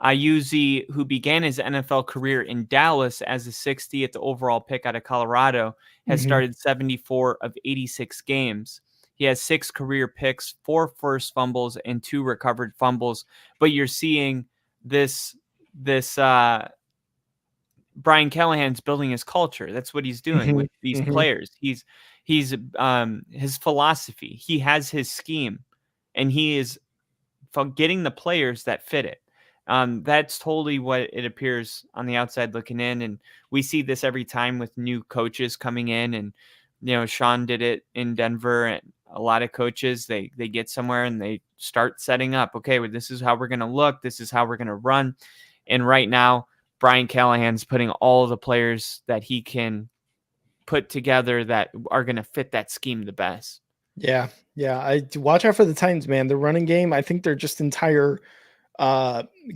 Ayuzi, who began his NFL career in Dallas as the 60th overall pick out of Colorado, has started 74 of 86 games. He has 6 career picks, 4 forced fumbles, and 2 recovered fumbles. But you're seeing this Brian Callahan's building his culture. That's what he's doing with these players. He's his philosophy. He has his scheme, and he is getting the players that fit it. That's totally what it appears on the outside looking in. And we see this every time with new coaches coming in, and, Sean did it in Denver, and a lot of coaches, they get somewhere and they start setting up, okay, well, this is how we're going to look. This is how we're going to run. And right now, Brian Callahan's putting all the players that he can put together that are going to fit that scheme the best. Yeah. I watch out for the Titans, man. The running game, I think their just entire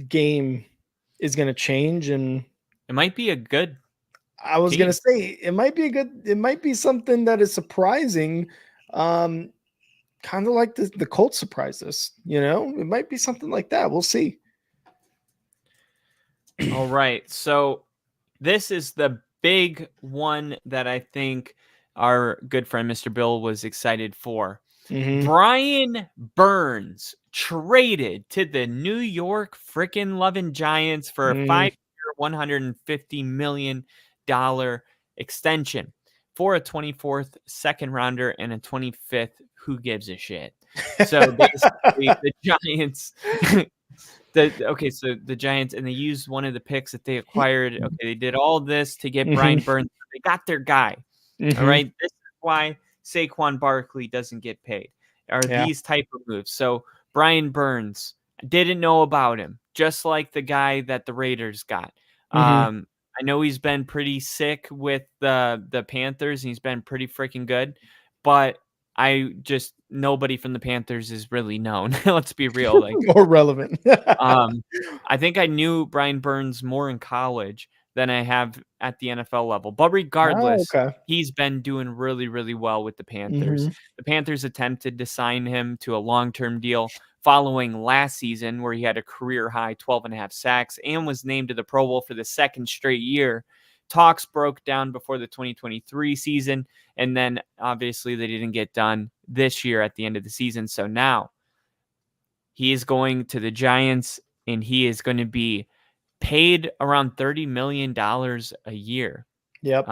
game is going to change, and it might be a good I was going to say it might be something that is surprising, kind of like the Colts surprised us, it might be something like that. We'll see. All right, so this is the big one that I think our good friend Mr. Bill was excited for. Brian Burns traded to the New York freaking loving Giants for a 5-year, $150 million extension for a 24th second rounder and a 25th. Who gives a shit? So basically, the Giants. So the Giants, and they used one of the picks that they acquired. Okay, they did all this to get Brian Burns. They got their guy. All right, this is why Saquon Barkley doesn't get paid. These type of moves. So Brian Burns, didn't know about him, just like the guy that the Raiders got. I know he's been pretty sick with the Panthers, and he's been pretty freaking good, but I just nobody from the Panthers is really known. Let's be real. Like, More relevant. I think I knew Brian Burns more in college than I have at the NFL level. But Oh, regardless, okay. he's been doing really, really well with the Panthers. Hmm. The Panthers attempted to sign him to a long-term deal following last season, where he had a career high 12 and a half sacks and was named to the Pro Bowl for the second straight year. Talks broke down before the 2023 season, and then obviously they didn't get done this year at the end of the season. So now he is going to the Giants, and he is going to be paid around $30 million a year. Yep.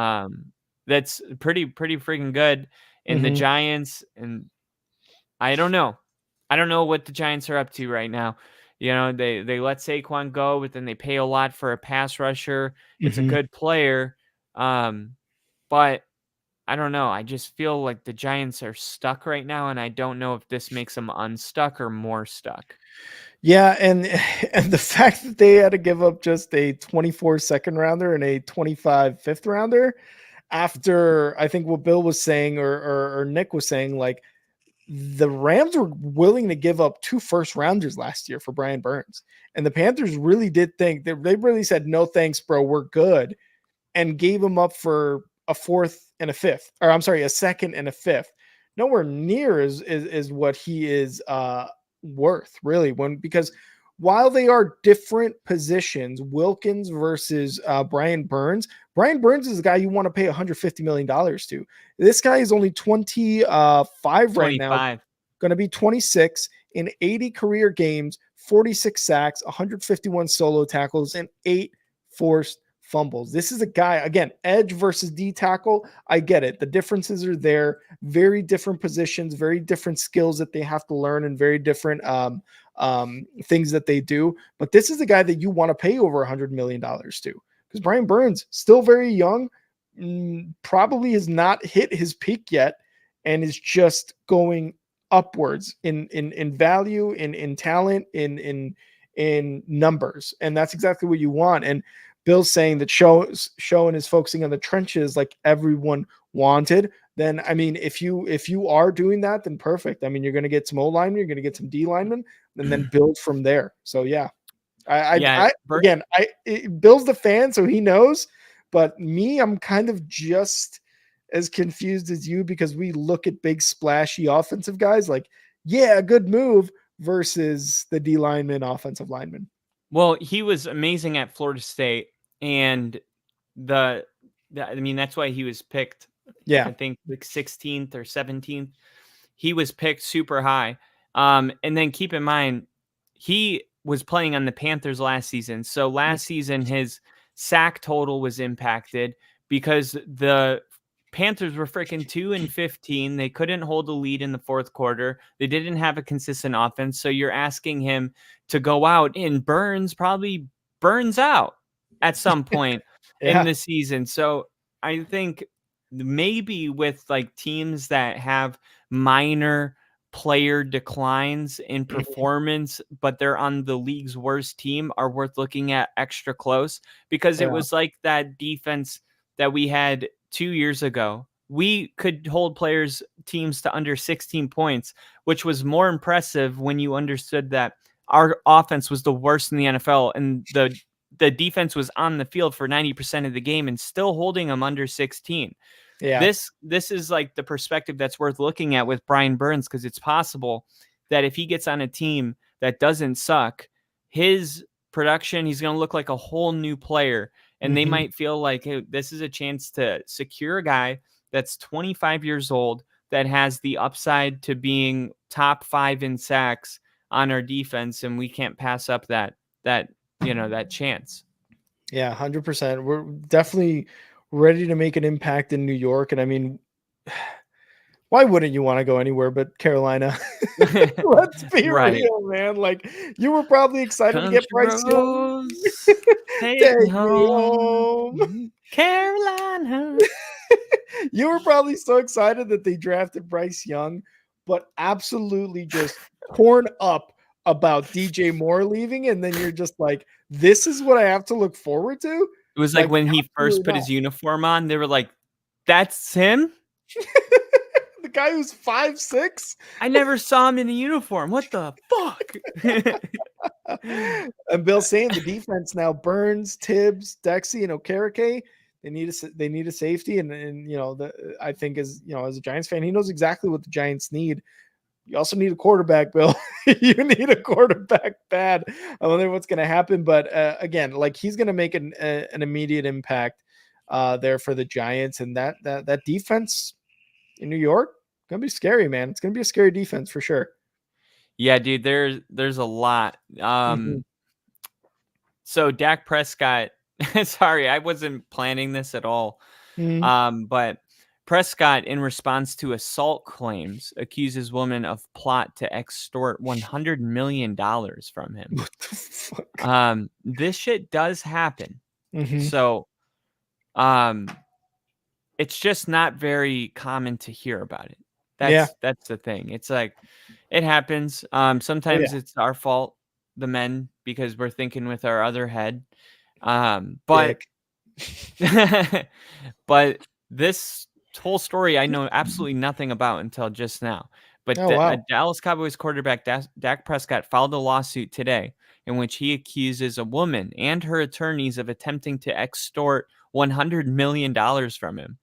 That's pretty freaking good. And the Mhm. Giants, and I don't know. I don't know what the Giants are up to right now. You know, they let Saquon go, but then they pay a lot for a pass rusher. It's a Mhm. good player. But I don't know. I just feel like the Giants are stuck right now, and I don't know if this makes them unstuck or more stuck. Yeah, and and the fact that they had to give up just a 24 second rounder and a 25 fifth rounder after I think what Bill was saying or Nick was saying, like the Rams were willing to give up 2 first rounders last year for Brian Burns. And the Panthers really did think they really said, no, thanks, bro. We're good. And gave him up for a fourth and a fifth, or I'm sorry, a second and a fifth. Nowhere near is what he is worth, really. Because while they are different positions, Wilkins versus Brian Burns. Brian Burns is a guy you want to pay $150 million to. This guy is only 25 right now, 25. going to be 26 in 80 career games, 46 sacks, 151 solo tackles, and 8 forced fumbles. This is a guy, again, edge versus D tackle. I get it. The differences are there. Very different positions, very different skills that they have to learn, and very different things that they do. But this is the guy that you want to pay over $100 million to, because Brian Burns, still very young, probably has not hit his peak yet, and is just going upwards in value, in talent, in numbers. And that's exactly what you want. And Bill's saying that Schoen is focusing on the trenches like everyone wanted. Then I mean, if you are doing that, then perfect. I mean, you're going to get some O linemen, you're going to get some D linemen, and then build from there. So yeah, Bill's the fan, so he knows. But me, I'm kind of just as confused as you, because we look at big splashy offensive guys like, yeah, good move, versus the D lineman, offensive lineman. Well, he was amazing at Florida State, and I mean, that's why he was picked. Yeah. I think like 16th or 17th. He was picked super high. And then keep in mind, he was playing on the Panthers last season. So last season, his sack total was impacted because the Panthers were freaking 2-15. They couldn't hold a lead in the fourth quarter. They didn't have a consistent offense. So you're asking him to go out, and Burns probably burns out at some point in the season. So I think maybe with like teams that have minor player declines in performance, but they're on the league's worst team, are worth looking at extra close, because it was like that defense that we had 2 years ago. We could hold teams to under 16 points, which was more impressive when you understood that our offense was the worst in the NFL, and the defense was on the field for 90% of the game and still holding them under 16. Yeah. This is like the perspective that's worth looking at with Brian Burns, because it's possible that if he gets on a team that doesn't suck, his production, he's going to look like a whole new player. And they might feel like, hey, this is a chance to secure a guy that's 25 years old, that has the upside to being top 5 in sacks on our defense, and we can't pass up that chance. Yeah, 100%. We're definitely ready to make an impact in New York. And I mean, why wouldn't you want to go anywhere but Carolina? Let's be real, man. Like, you were probably excited to get Bryce Young. Take me home, Carolina. You were probably so excited that they drafted Bryce Young, but absolutely just torn up about DJ Moore leaving. And then you're just like, this is what I have to look forward to. It was like when he first put his uniform on, they were like, that's him? guy who's 5'6"? I never saw him in a uniform. What the fuck? And Bill's saying the defense now: Burns, Tibbs, Dexy, and Okereke. They need a safety, and I think as a Giants fan, he knows exactly what the Giants need. You also need a quarterback, Bill. You need a quarterback bad. I wonder what's going to happen, but again, like he's going to make an immediate impact there for the Giants, and that defense in New York going to be scary, man. It's going to be a scary defense for sure. Yeah, dude, there's a lot. So Dak Prescott, sorry, I wasn't planning this at all. But Prescott, in response to assault claims, accuses woman of plot to extort $100 million from him. What the fuck? This shit does happen. So, it's just not very common to hear about it. That's the thing. It's like, it happens. Sometimes it's our fault, the men, because we're thinking with our other head. But but this whole story I know absolutely nothing about until just now. But Dallas Cowboys quarterback Dak Prescott filed a lawsuit today in which he accuses a woman and her attorneys of attempting to extort $100 million from him.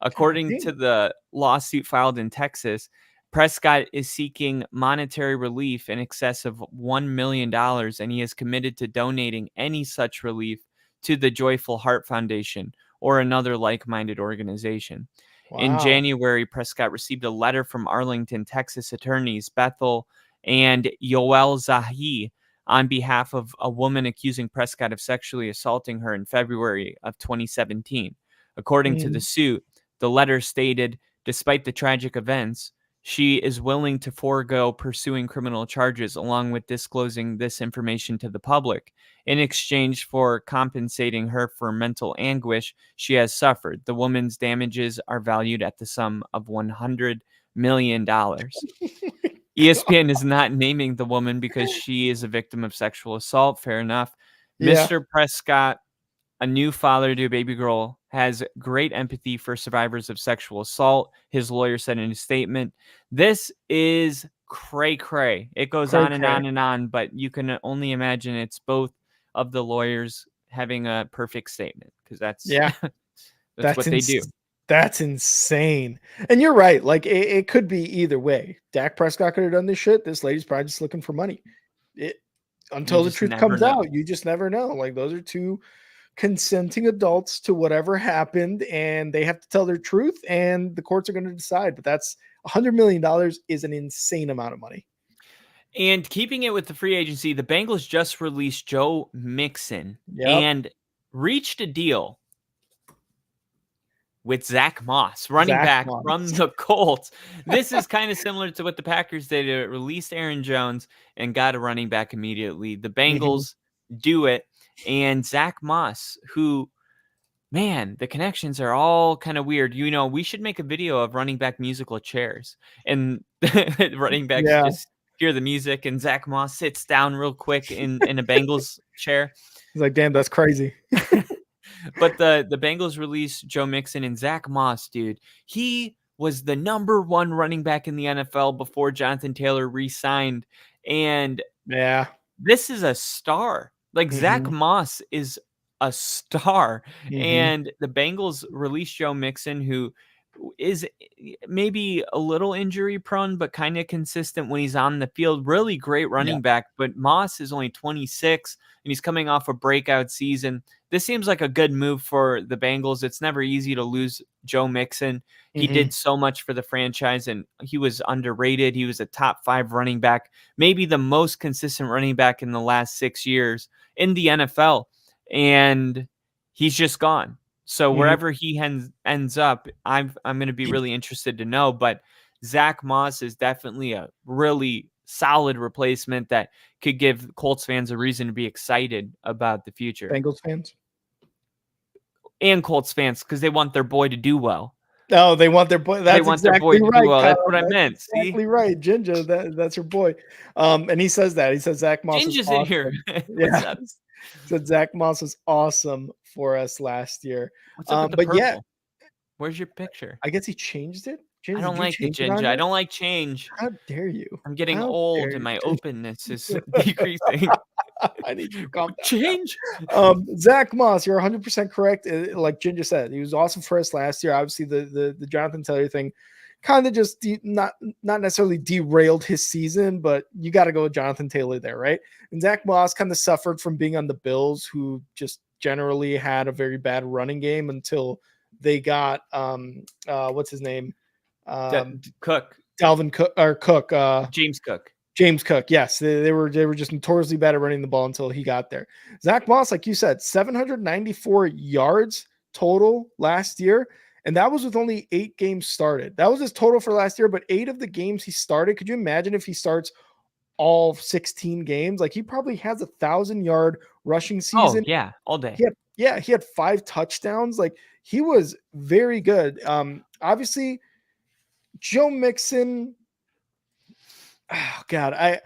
According to the lawsuit filed in Texas, Prescott is seeking monetary relief in excess of $1 million, and he is committed to donating any such relief to the Joyful Heart Foundation or another like-minded organization. Wow. In January, Prescott received a letter from Arlington, Texas attorneys Bethel and Yoel Zahi on behalf of a woman accusing Prescott of sexually assaulting her in February of 2017. According to the suit, the letter stated, despite the tragic events, she is willing to forego pursuing criminal charges along with disclosing this information to the public in exchange for compensating her for mental anguish she has suffered. The woman's damages are valued at the sum of $100 million. ESPN is not naming the woman because she is a victim of sexual assault. Fair enough. Yeah. Mr. Prescott, a new father to a baby girl, has great empathy for survivors of sexual assault, his lawyer said in a statement. This is cray-cray. It goes on and on and on, but you can only imagine it's both of the lawyers having a perfect statement, because that's what they do. That's insane. And you're right. Like it could be either way. Dak Prescott could have done this shit. This lady's probably just looking for money. Until the truth comes out, you just never know. Like those are two consenting adults to whatever happened, and they have to tell their truth, and the courts are going to decide. But that's $100 million is an insane amount of money. And keeping it with the free agency, the Bengals just released Joe Mixon and reached a deal with Zach Moss, running back from the Colts. This is kind of similar to what the Packers did. It released Aaron Jones and got a running back immediately. The Bengals do it. And Zach Moss, who, man, the connections are all kind of weird. You know, we should make a video of running back musical chairs. And running backs just hear the music, and Zach Moss sits down real quick in a Bengals chair. He's like, damn, that's crazy. But the Bengals released Joe Mixon, and Zach Moss, dude, he was the number one running back in the NFL before Jonathan Taylor re-signed. And this is a star. Like Zach Moss is a star. And the Bengals released Joe Mixon, who is maybe a little injury prone, but kind of consistent when he's on the field. Really great running back. But Moss is only 26 and he's coming off a breakout season. This seems like a good move for the Bengals. It's never easy to lose Joe Mixon. He did so much for the franchise, and he was underrated. He was a top 5 running back, maybe the most consistent running back in the last 6 years in the NFL. And he's just gone. So wherever he ends up, I'm going to be really interested to know. But Zach Moss is definitely a really solid replacement that could give Colts fans a reason to be excited about the future. Bengals fans? And Colts fans, because they want their boy to do well. No, they want their boy. That's their boy to do well. That's what I meant. Exactly right, Ginger. That's her boy. And he says that. He says Zach Moss is awesome. In here. Yeah. Said Zach Moss was awesome for us last year. What's up with the purple? Where's your picture? I guess he changed it. I Ginger, don't did you like the change it on ginger. I you? don't like change. How dare you? I'm getting How old dare and my you? openness is decreasing. I need you to calm down. Change. Zach Moss, you're 100% correct. Like Ginger said, he was awesome for us last year. Obviously, the Jonathan Taylor thing kind of just not necessarily derailed his season, but you got to go with Jonathan Taylor there, right? And Zach Moss kind of suffered from being on the Bills, who just generally had a very bad running game until they got what's his name, Cook. Dalvin Cook or Cook. James Cook. James Cook, yes, they were just notoriously bad at running the ball until he got there. Zach Moss, like you said, 794 yards total last year, and that was with only 8 games started. That was his total for last year, but 8 of the games he started. Could you imagine if he starts all 16 games? Like he probably has 1,000-yard rushing season. Oh yeah, all day. He had 5 touchdowns. Like he was very good. Obviously, Joe Mixon. Oh God, I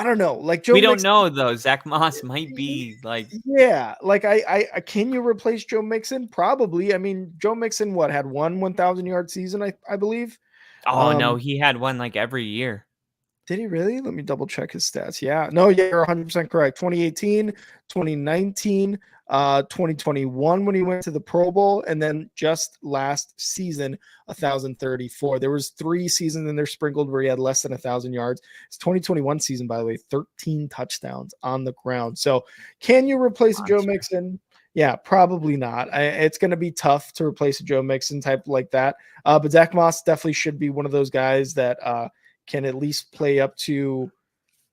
don't know. Like Joe We don't Mixon, know though. Zach Moss might be like, yeah. Like I can you replace Joe Mixon? Probably. I mean, Joe Mixon had 1,000-yard season, I believe. oh no, he had one like every year. Did he really? Let me double check his stats. Yeah. No, yeah, you're 100% correct. 2018, 2019, 2021 when he went to the Pro Bowl, and then just last season, 1,034. There was 3 seasons in there sprinkled where he had less than 1,000 yards. His 2021 season, by the way, 13 touchdowns on the ground. So can you replace Joe Mixon? Yeah, probably not. It's going to be tough to replace a Joe Mixon type like that. But Zach Moss definitely should be one of those guys that can at least play up to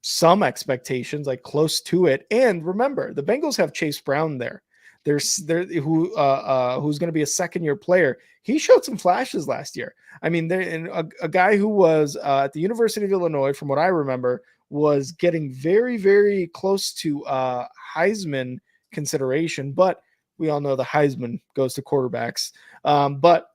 some expectations, like close to it. And remember, the Bengals have Chase Brown there. Who's going to be a second-year player. He showed some flashes last year. I mean, a guy who was at the University of Illinois, from what I remember, was getting very, very close to Heisman consideration. But we all know the Heisman goes to quarterbacks. But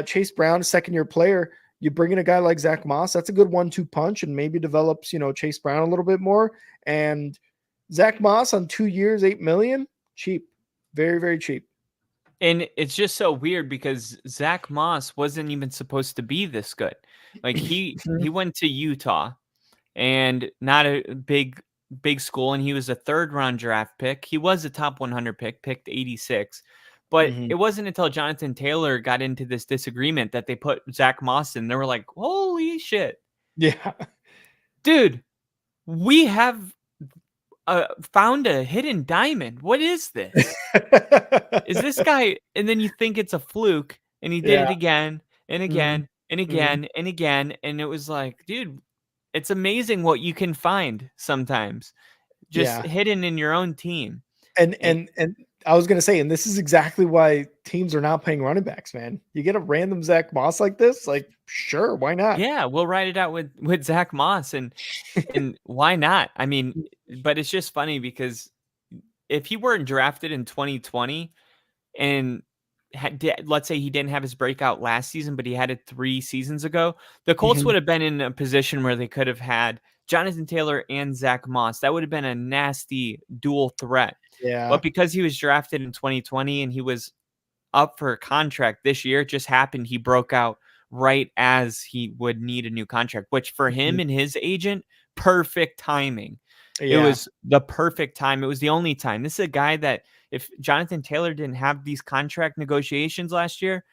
Chase Brown, second-year player. You bring in a guy like Zach Moss, that's a good 1-2 punch, and maybe develops, Chase Brown a little bit more. And Zach Moss on 2 years, $8 million, cheap, very, very cheap. And it's just so weird because Zach Moss wasn't even supposed to be this good. Like he went to Utah, and not a big school, and he was a 3rd-round draft pick. He was a top 100 pick, picked 86. But it wasn't until Jonathan Taylor got into this disagreement that they put Zach Moss in. They were like, holy shit. Yeah. Dude, we have found a hidden diamond. What is this? Is this guy? And then you think it's a fluke, and he did it again and again and again and again. And it was like, dude, it's amazing what you can find sometimes just hidden in your own team. And I was going to say, and this is exactly why teams are not paying running backs, man. You get a random Zach Moss like this, like, sure, why not? Yeah, we'll ride it out with Zach Moss, and why not? I mean, but it's just funny because if he weren't drafted in 2020 and let's say he didn't have his breakout last season, but he had it 3 seasons ago, the Colts would have been in a position where they could have had Jonathan Taylor and Zach Moss. That would have been a nasty dual threat. Yeah. But because he was drafted in 2020 and he was up for a contract this year, it just happened he broke out right as he would need a new contract, which for him and his agent, perfect timing. Yeah. It was the perfect time. It was the only time. This is a guy that if Jonathan Taylor didn't have these contract negotiations last year,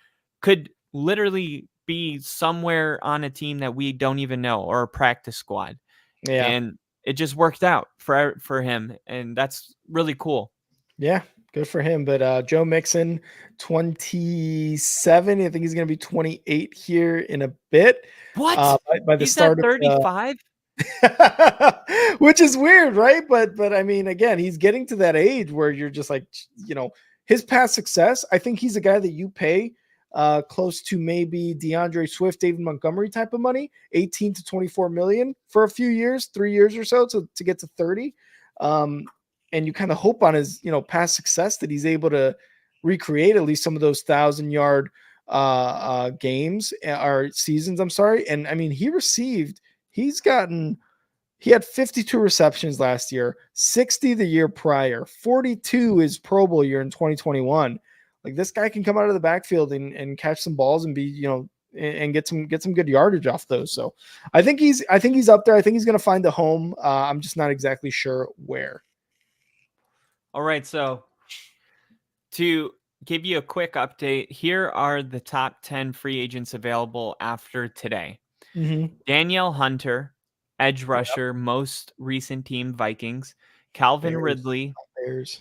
could literally be somewhere on a team that we don't even know, or a practice squad. Yeah. And it just worked out for him. And that's really cool. Yeah. Good for him. But Joe Mixon, 27. I think he's going to be 28 here in a bit. What? By the He's start at 35? Which is weird, right? But I mean, again, he's getting to that age where you're just like, his past success. I think he's a guy that you pay close to maybe DeAndre Swift, David Montgomery type of money, 18 to 24 million for a few years, 3 years or so to get to 30. And you kind of hope on his, past success that he's able to recreate at least some of those 1,000-yard games or seasons. I'm sorry. And I mean, he had 52 receptions last year, 60 the year prior, 42 his Pro Bowl year in 2021. Like, this guy can come out of the backfield and catch some balls and be, and get some good yardage off those. So I think he's up there. I think he's going to find a home. I'm just not exactly sure where. All right, so to give you a quick update, here are the top 10 free agents available after today. Danielle Hunter, edge rusher, most recent team Vikings. Calvin Ridley. Bears.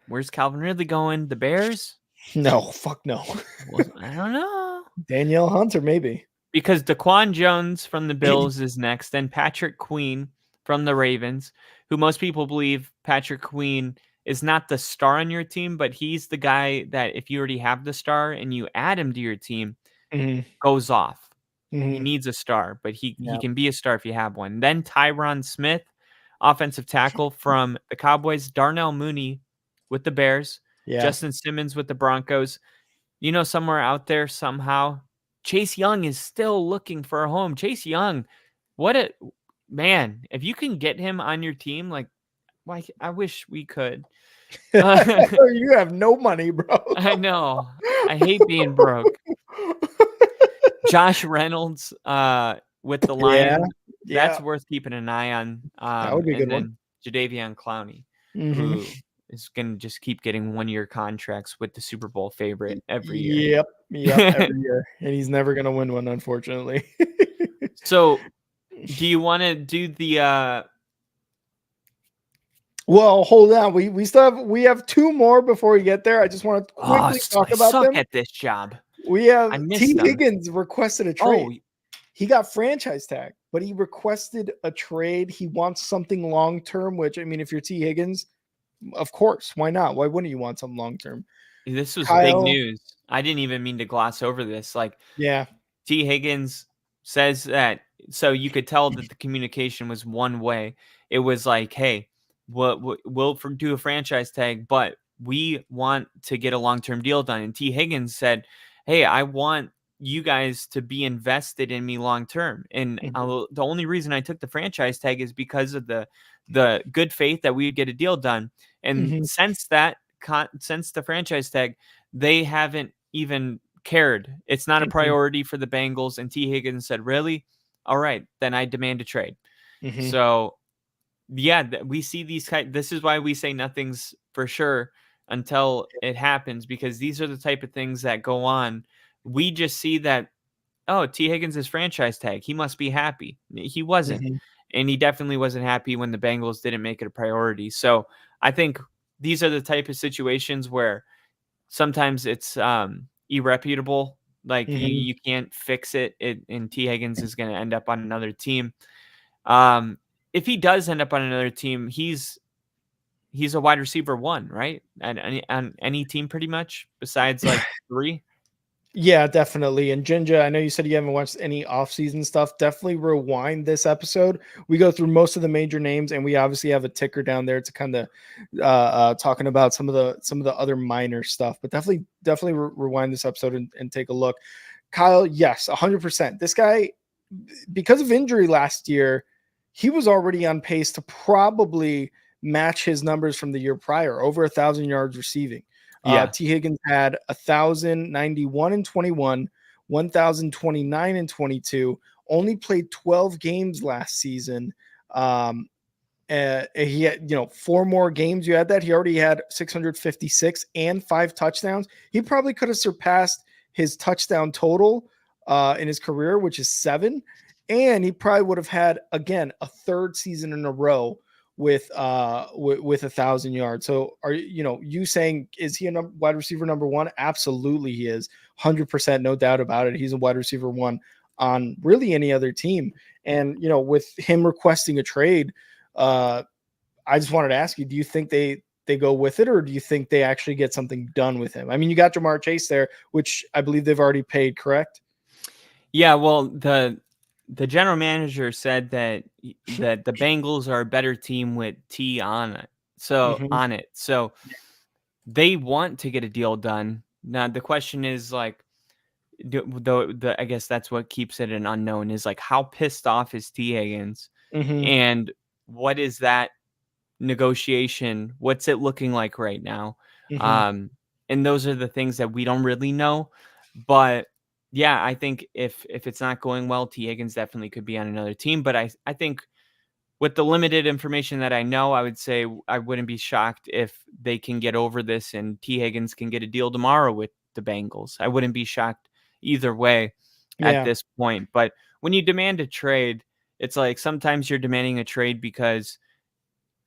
Where's Calvin Ridley going? The Bears? No, fuck no. Well, I don't know. Danielle Hunter, maybe. Because Daquan Jones from the Bills is next, and Patrick Queen from the Ravens, who most people believe Patrick Queen is not the star on your team, but he's the guy that if you already have the star and you add him to your team, goes off. He needs a star, but he can be a star if you have one. Then Tyron Smith, offensive tackle from the Cowboys. Darnell Mooney with the Bears. Justin Simmons with the Broncos. Somewhere out there somehow, Chase Young is still looking for a home. Chase Young, man, if you can get him on your team, like, I wish we could. You have no money, bro. I know. I hate being broke. Josh Reynolds with the Lions. That's worth keeping an eye on. That would be a good one. Jadeveon Clowney, who is going to just keep getting one-year contracts with the Super Bowl favorite every year. Yep, every year. And he's never going to win one, unfortunately. So, do you want to do the Well, hold on. We have two more before we get there. I just want to quickly talk about them. At this job. We have T. Higgins requested a trade. Oh. He got franchise tag, but he requested a trade. He wants something long term, which, I mean, if you're T. Higgins, of course, why not? Why wouldn't you want something long term? This was big news. I didn't even mean to gloss over this. T. Higgins says that, so you could tell that the communication was one way. It was like, hey, we'll do a franchise tag, but we want to get a long-term deal done. And T. Higgins said, hey, I want you guys to be invested in me long-term. And the only reason I took the franchise tag is because of the good faith that we would get a deal done. And since the franchise tag, they haven't even cared. It's not a priority for the Bengals. And T. Higgins said, really? All right, then I demand a trade. So we see these this is why we say nothing's for sure until it happens, because these are the type of things that go on. We just see that, T. Higgins is franchise tag. He must be happy. He wasn't. And he definitely wasn't happy when the Bengals didn't make it a priority. So I think these are the type of situations where sometimes it's irreputable. Like you can't fix it, and T. Higgins is going to end up on another team. If he does end up on another team, he's a wide receiver 1, right? On any team pretty much besides like 3. Yeah, definitely. And Jinja, I know you said you haven't watched any off-season stuff. Definitely rewind this episode. We go through most of the major names, and we obviously have a ticker down there to kind of talking about some of the other minor stuff. But definitely rewind this episode and take a look. Kyle, yes, 100%. This guy, because of injury last year, he was already on pace to probably match his numbers from the year prior, over 1,000 yards receiving. T. Higgins had 1,091 in 21, 1,029 in 22, only played 12 games last season. He had, 4 more games. You had that. He already had 656 and 5 touchdowns. He probably could have surpassed his touchdown total in his career, which is 7. And he probably would have had, again, a 3rd season in a row with 1,000 yards. So are you saying, is he a wide receiver number 1? Absolutely he is. 100%, no doubt about it. He's a wide receiver 1 on really any other team. And with him requesting a trade, I just wanted to ask you, do you think they go with it, or do you think they actually get something done with him? I mean, you got Jamar Chase there, which I believe they've already paid, correct? Yeah, well, the general manager said that the Bengals are a better team with T on it. So they want to get a deal done. Now the question is like, I guess that's what keeps it an unknown, is like, how pissed off is T. Higgins, and what is that negotiation? What's it looking like right now? And those are the things that we don't really know, but Yeah, I think if it's not going well, T. Higgins definitely could be on another team. But I think with the limited information that I know, I would say I wouldn't be shocked if they can get over this and T. Higgins can get a deal tomorrow with the Bengals. I wouldn't be shocked either way at Yeah. this point. But when you demand a trade, it's like sometimes you're demanding a trade because,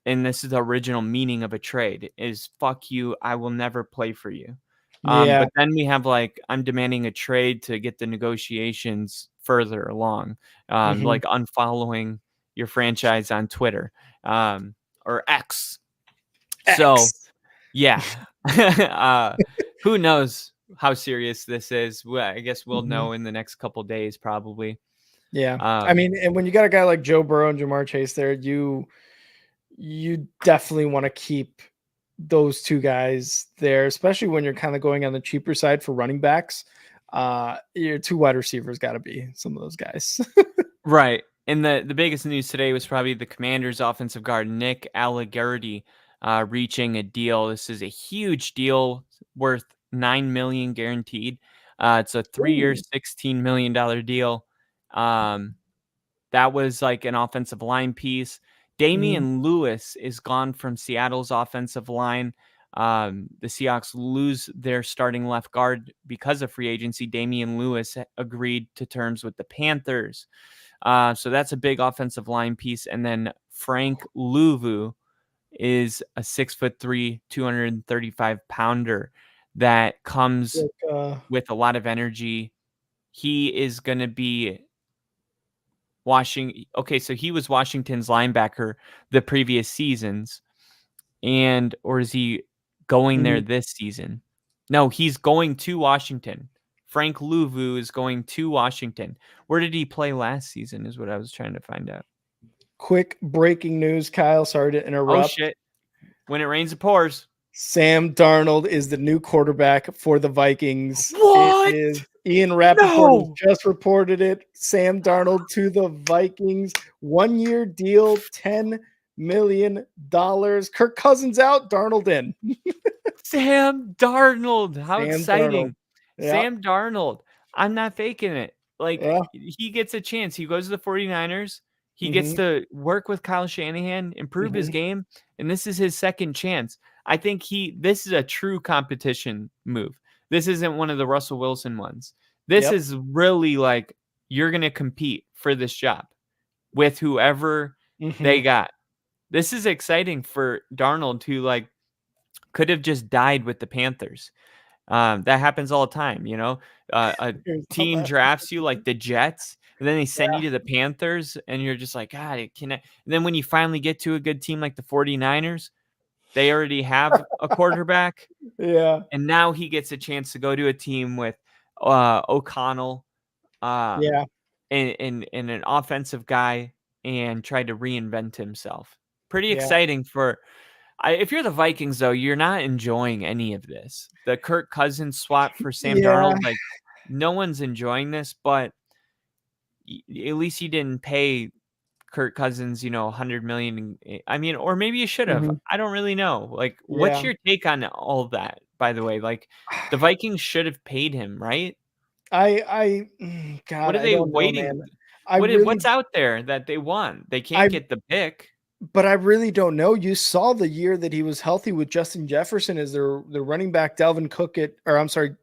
and this is the original meaning of a trade, is fuck you, I will never play for you. Yeah. But then we have like, I'm demanding a trade to get the negotiations further along, Mhm. like unfollowing your franchise on Twitter, or X. So X. yeah, uh, who knows how serious this is? Well, I guess we'll Mhm. know in the next couple days, probably. Yeah. I Um, mean, and when you got a guy like Joe Burrow and Jamar Chase there, you definitely want to keep those 2 guys there, especially when you're kind of going on the cheaper side for running backs. Your 2 wide receivers got to be some of those guys. Right. And the biggest news today was probably the Commanders' offensive guard, Nick Allegretti, reaching a deal. This is a huge deal worth $9 million guaranteed. It's a 3-year, Ooh. $16 million deal. That was like an offensive line piece. Mhm. Damian Lewis is gone from Seattle's offensive line. The Seahawks lose their starting left guard because of free agency. Damian Lewis agreed to terms with the Panthers. So that's a big offensive line piece. And then Frank Louvu is a 6'3", 235-pounder that comes Like, with a lot of energy. He is going to be so he was Washington's linebacker the previous seasons, or is he going there mhm. this season? No, he's going to Washington. Frank Louvu is going to Washington. Where did he play last season is what I was trying to find out. Quick breaking news, Kyle. Sorry to Oh, interrupt. shit. When it rains, it pours. Sam Darnold is the new quarterback for the Vikings. It What? is Ian Rappaport has No. just reported it. Sam Darnold to the Vikings. 1-year deal, $10 million. Kirk Cousins out, Darnold in. Sam Darnold. How Sam Darnold. exciting. Yeah. Sam Darnold. I'm not faking it. Like, Yeah. he gets a chance. He goes to the 49ers. He gets Mm-hmm. to work with Kyle Shanahan, improve his Mm-hmm. game, and this is his second chance. I think this is a true competition move. This isn't one of the Russell Wilson ones. This Yep. is really like, you're going to compete for this job with whoever Mm-hmm. they got. This is exciting for Darnold, who like could have just died with the Panthers. That happens all the time, you know. A Here's the team last. drafts you like the Jets, and then they send you to the Panthers, and you're just like, God, it can. And then when you finally get to a good team like the 49ers, they already have a quarterback, Yeah. and now he gets a chance to go to a team with O'Connell, um, Yeah. and an offensive guy, and try to reinvent himself. Pretty Yeah. exciting for. If you're the Vikings, though, you're not enjoying any of this. The Kirk Cousins swap for Sam Yeah. Darnold, like, no one's enjoying this, but at least you didn't pay Kirk Cousins, $100 million. I mean, or maybe you should have. Mm-hmm. I don't really know. Like, what's Yeah. your take on all of that, by the way? Like, the Vikings should have paid him, right? God, What are I they don't know, waiting? man. I really What's out there that they want? They can't I get the pick. But I really don't know. You saw the year that he was healthy with Justin Jefferson as their running back, Dalvin Cook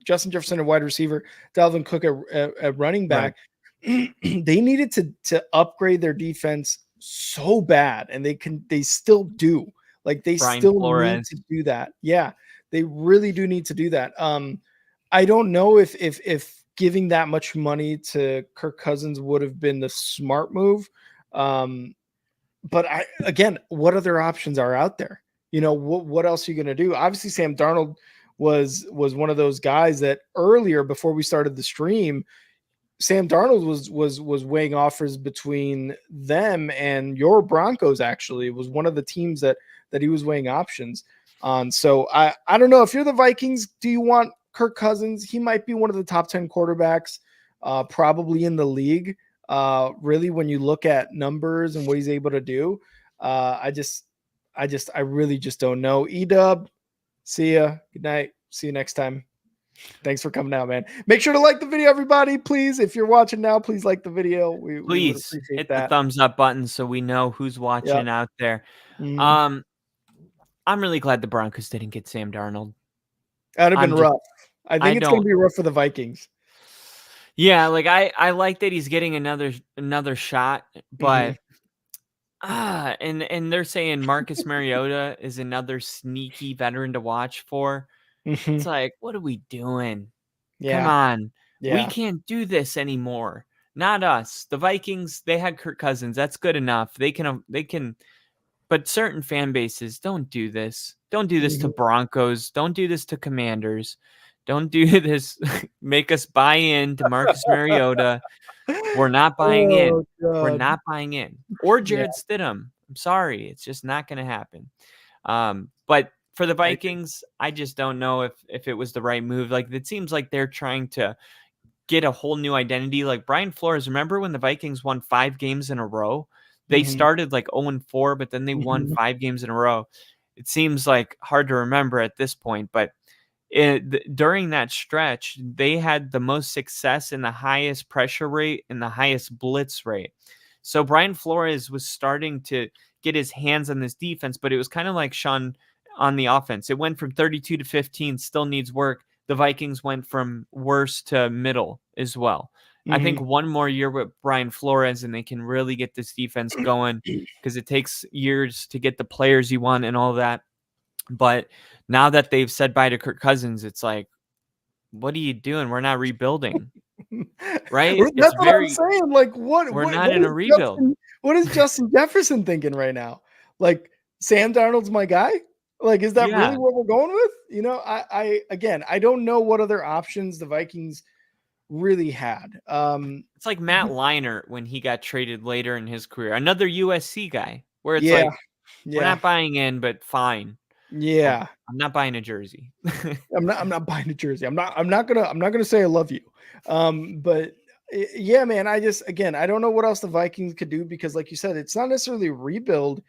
Justin Jefferson at wide receiver, Dalvin Cook at running Right. back. They needed to upgrade their defense so bad, and they still do. Like they Brian still need Flores. to do that. Yeah, they really do need to do that. I don't know if giving that much money to Kirk Cousins would have been the smart move. But again, what other options are out there? What else are you going to do? Obviously, Sam Darnold was one of those guys that earlier before we started the stream, Sam Darnold was weighing offers between them and your Broncos. Actually, was one of the teams that he was weighing options on. So I don't know if you're the Vikings. Do you want Kirk Cousins? He might be one of the top 10 quarterbacks, probably in the league. Really, when you look at numbers and what he's able to do, I really just don't know. Edub, see ya. Good night. See you next time. Thanks for coming out, man. Make sure to like the video, everybody. Please, if you're watching now, please like the video. We would Please appreciate hit that. the thumbs up button so we know who's watching out there. I'm really glad the Broncos didn't get Sam Darnold. That'd have been rough. I think it's going to be rough for the Vikings. Yeah, like I like that he's getting another shot, but and they're saying Marcus Mariota is another sneaky veteran to watch for. It's like, what are we doing? Come on. We can't do this anymore. Not us. The Vikings, they had Kirk Cousins. That's good enough. They can, but certain fan bases don't do this. Don't do this to Broncos. Don't do this to Commanders. Don't do this. Make us buy in to Marcus Mariota. We're not buying in. We're not buying in. Or Jared Stidham. I'm sorry. It's just not going to happen. But for the Vikings, I just don't know if it was the right move. Like, it seems like they're trying to get a whole new identity. Like Brian Flores, remember when the Vikings won 5 games in a row? They started like 0-4, but then they won 5 games in a row. It seems like hard to remember at this point, but during that stretch, they had the most success and the highest pressure rate and the highest blitz rate. So Brian Flores was starting to get his hands on this defense, but it was kind of like Sean on the offense. It went from 32 to 15, still needs work. The Vikings went from worse to middle as well. I think one more year with Brian Flores and they can really get this defense going, because it takes years to get the players you want and all that. But now that they've said bye to Kirk Cousins, it's like, what are you doing? We're not rebuilding. Right? That's what I'm saying. Like, we're not in a rebuild. What is Justin Jefferson thinking right now? Like, Sam Darnold's my guy? Like, is that really what we're going with? You know, I don't know what other options the Vikings really had. It's like Matt Leinart when he got traded later in his career, another USC guy, where it's like, we're not buying in, but fine. Yeah, I'm not buying a jersey. I'm not buying a jersey. I'm not gonna say I love you. But yeah, man, I don't know what else the Vikings could do, because like you said, it's not necessarily a rebuild.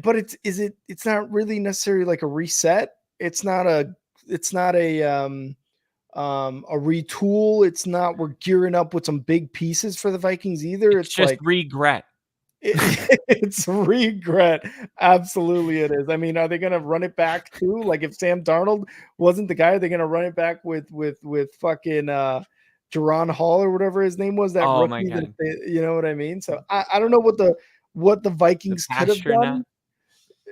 But it's not really necessarily like a reset. It's not a retool. It's not, we're gearing up with some big pieces for the Vikings either. It's just like regret. It's regret. Absolutely it is. I mean, are they going to run it back too? Like, if Sam Darnold wasn't the guy, they're going to run it back with fucking Jaron Hall or whatever his name was, that rookie that you know what I mean? So I don't know what the Vikings could have done.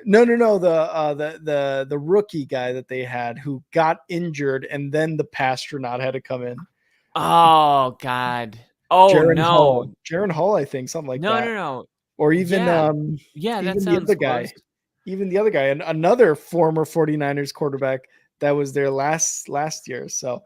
No, the rookie guy that they had who got injured, and then the Pastronaut had to come in. Oh God. Oh, Jaron Hall, I think, something like that. No. Or even that sounds close. Even the other guy, and another former 49ers quarterback that was there last year. So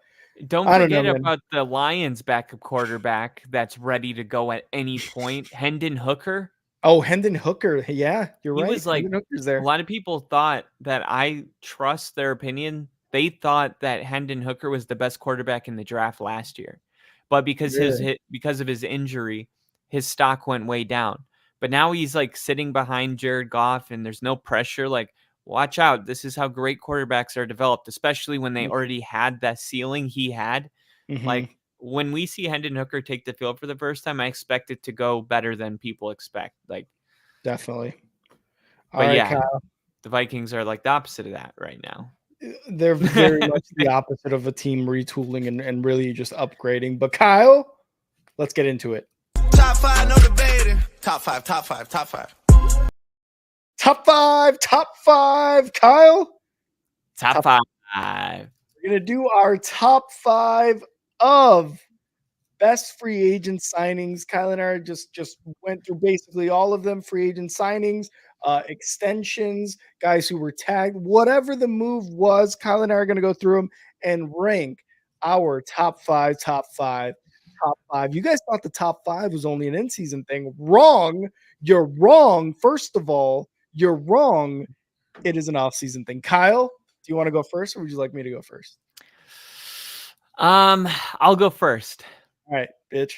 don't forget about the Lions backup quarterback that's ready to go at any point, Hendon Hooker. Oh, Hendon Hooker. Yeah, you're right. He was like, a lot of people thought that, I trust their opinion. They thought that Hendon Hooker was the best quarterback in the draft last year, but because of his injury, his stock went way down. But now he's like sitting behind Jared Goff, and there's no pressure. Like, watch out. This is how great quarterbacks are developed, especially when they already had that ceiling he had. Like, when we see Hendon Hooker take the field for the first time, I expect it to go better than people expect. Like, definitely. But Kyle, the Vikings are like the opposite of that right now. They're very much the opposite of a team retooling and really just upgrading. But Kyle, let's get into it. Top 5, no debating. Top 5. Top 5, Kyle. Top 5. We're going to do our top 5 of best free agent signings. Kyle and I just went through basically all of them. Free agent signings, extensions, guys who were tagged, whatever the move was. Kyle and I are going to go through them and rank our top 5. You guys thought the top 5 was only an in-season thing. Wrong. You're wrong. First of all, you're wrong. It is an off-season thing. Kyle, do you want to go first, or would you like me to go first? I'll go first. All right, bitch.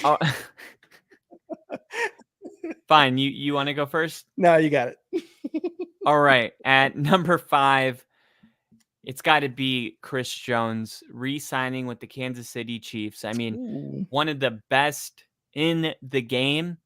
Oh. Fine. You want to go first? No, you got it. All right. At number 5, It's got to be Chris Jones re-signing with the Kansas City Chiefs. I mean, Ooh. one of the best in the game.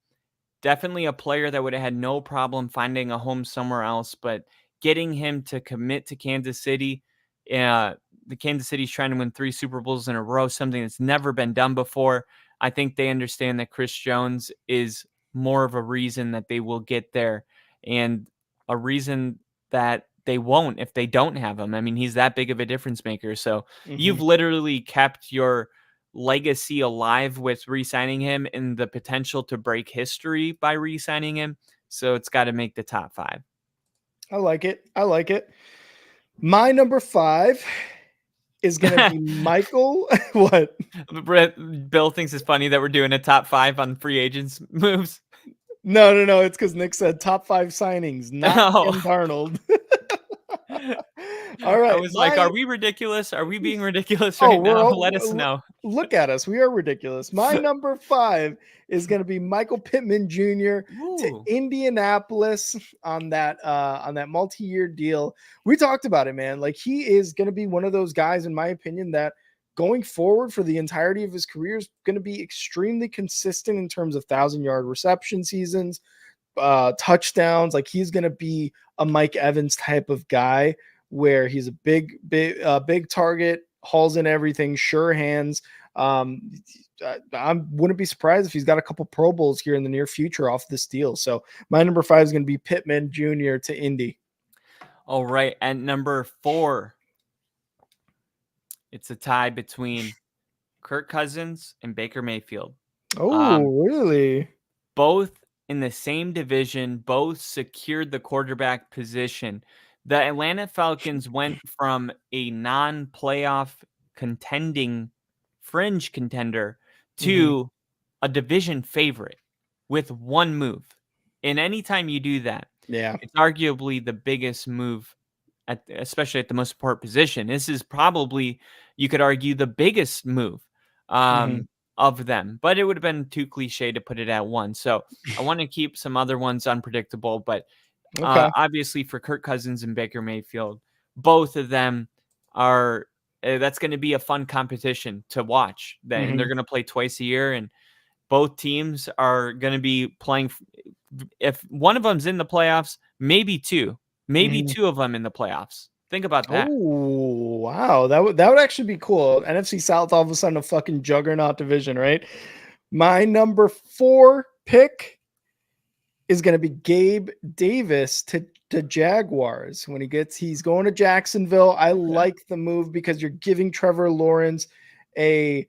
Definitely a player that would have had no problem finding a home somewhere else, but getting him to commit to Kansas City, the Kansas City's trying to win 3 Super Bowls in a row, something that's never been done before. I think they understand that Chris Jones is more of a reason that they will get there and a reason that they won't if they don't have him. I mean, he's that big of a difference maker. So you've literally kept your legacy alive with re-signing him and the potential to break history by re-signing him. So it's got to make the top 5. I like it. I like it. My number 5 is going to be Michael. What? Bill thinks it's funny that we're doing a top 5 on free agents moves. No. It's because Nick said top 5 signings, not Ken Darnold. All right. I was like, are we ridiculous? Are we being ridiculous Oh, right now? Let us know. Look at us. We are ridiculous. My number 5 is going to be Michael Pittman Jr. to Indianapolis on that multi-year deal. We talked about it, man. Like, he is going to be one of those guys, in my opinion, that going forward for the entirety of his career is going to be extremely consistent in terms of 1,000-yard reception seasons, touchdowns. Like, he's going to be a Mike Evans type of guy where he's a big target, hauls in everything, sure hands. I wouldn't be surprised if he's got a couple Pro Bowls here in the near future off this deal. So my number 5 is going to be Pittman Jr. to Indy. All right. At number 4, it's a tie between Kirk Cousins and Baker Mayfield. Oh, really? Both in the same division, both secured the quarterback position. The Atlanta Falcons went from a non-playoff contending fringe contender to a division favorite with one move. And anytime you do that, it's arguably the biggest move, especially at the most important position. This is probably, you could argue, the biggest move of them, but it would have been too cliche to put it at one. So I want to keep some other ones unpredictable, but obviously for Kirk Cousins and Baker Mayfield, both of them are, that's going to be a fun competition to watch. And they're going to play twice a year, and both teams are going to be playing. If one of them's in the playoffs, maybe two of them in the playoffs. Think about that. Oh, wow. That would actually be cool. NFC South, all of a sudden, a fucking juggernaut division, right? My number 4 pick is going to be Gabe Davis to Jaguars. When he's going to Jacksonville. I like the move because you're giving Trevor Lawrence a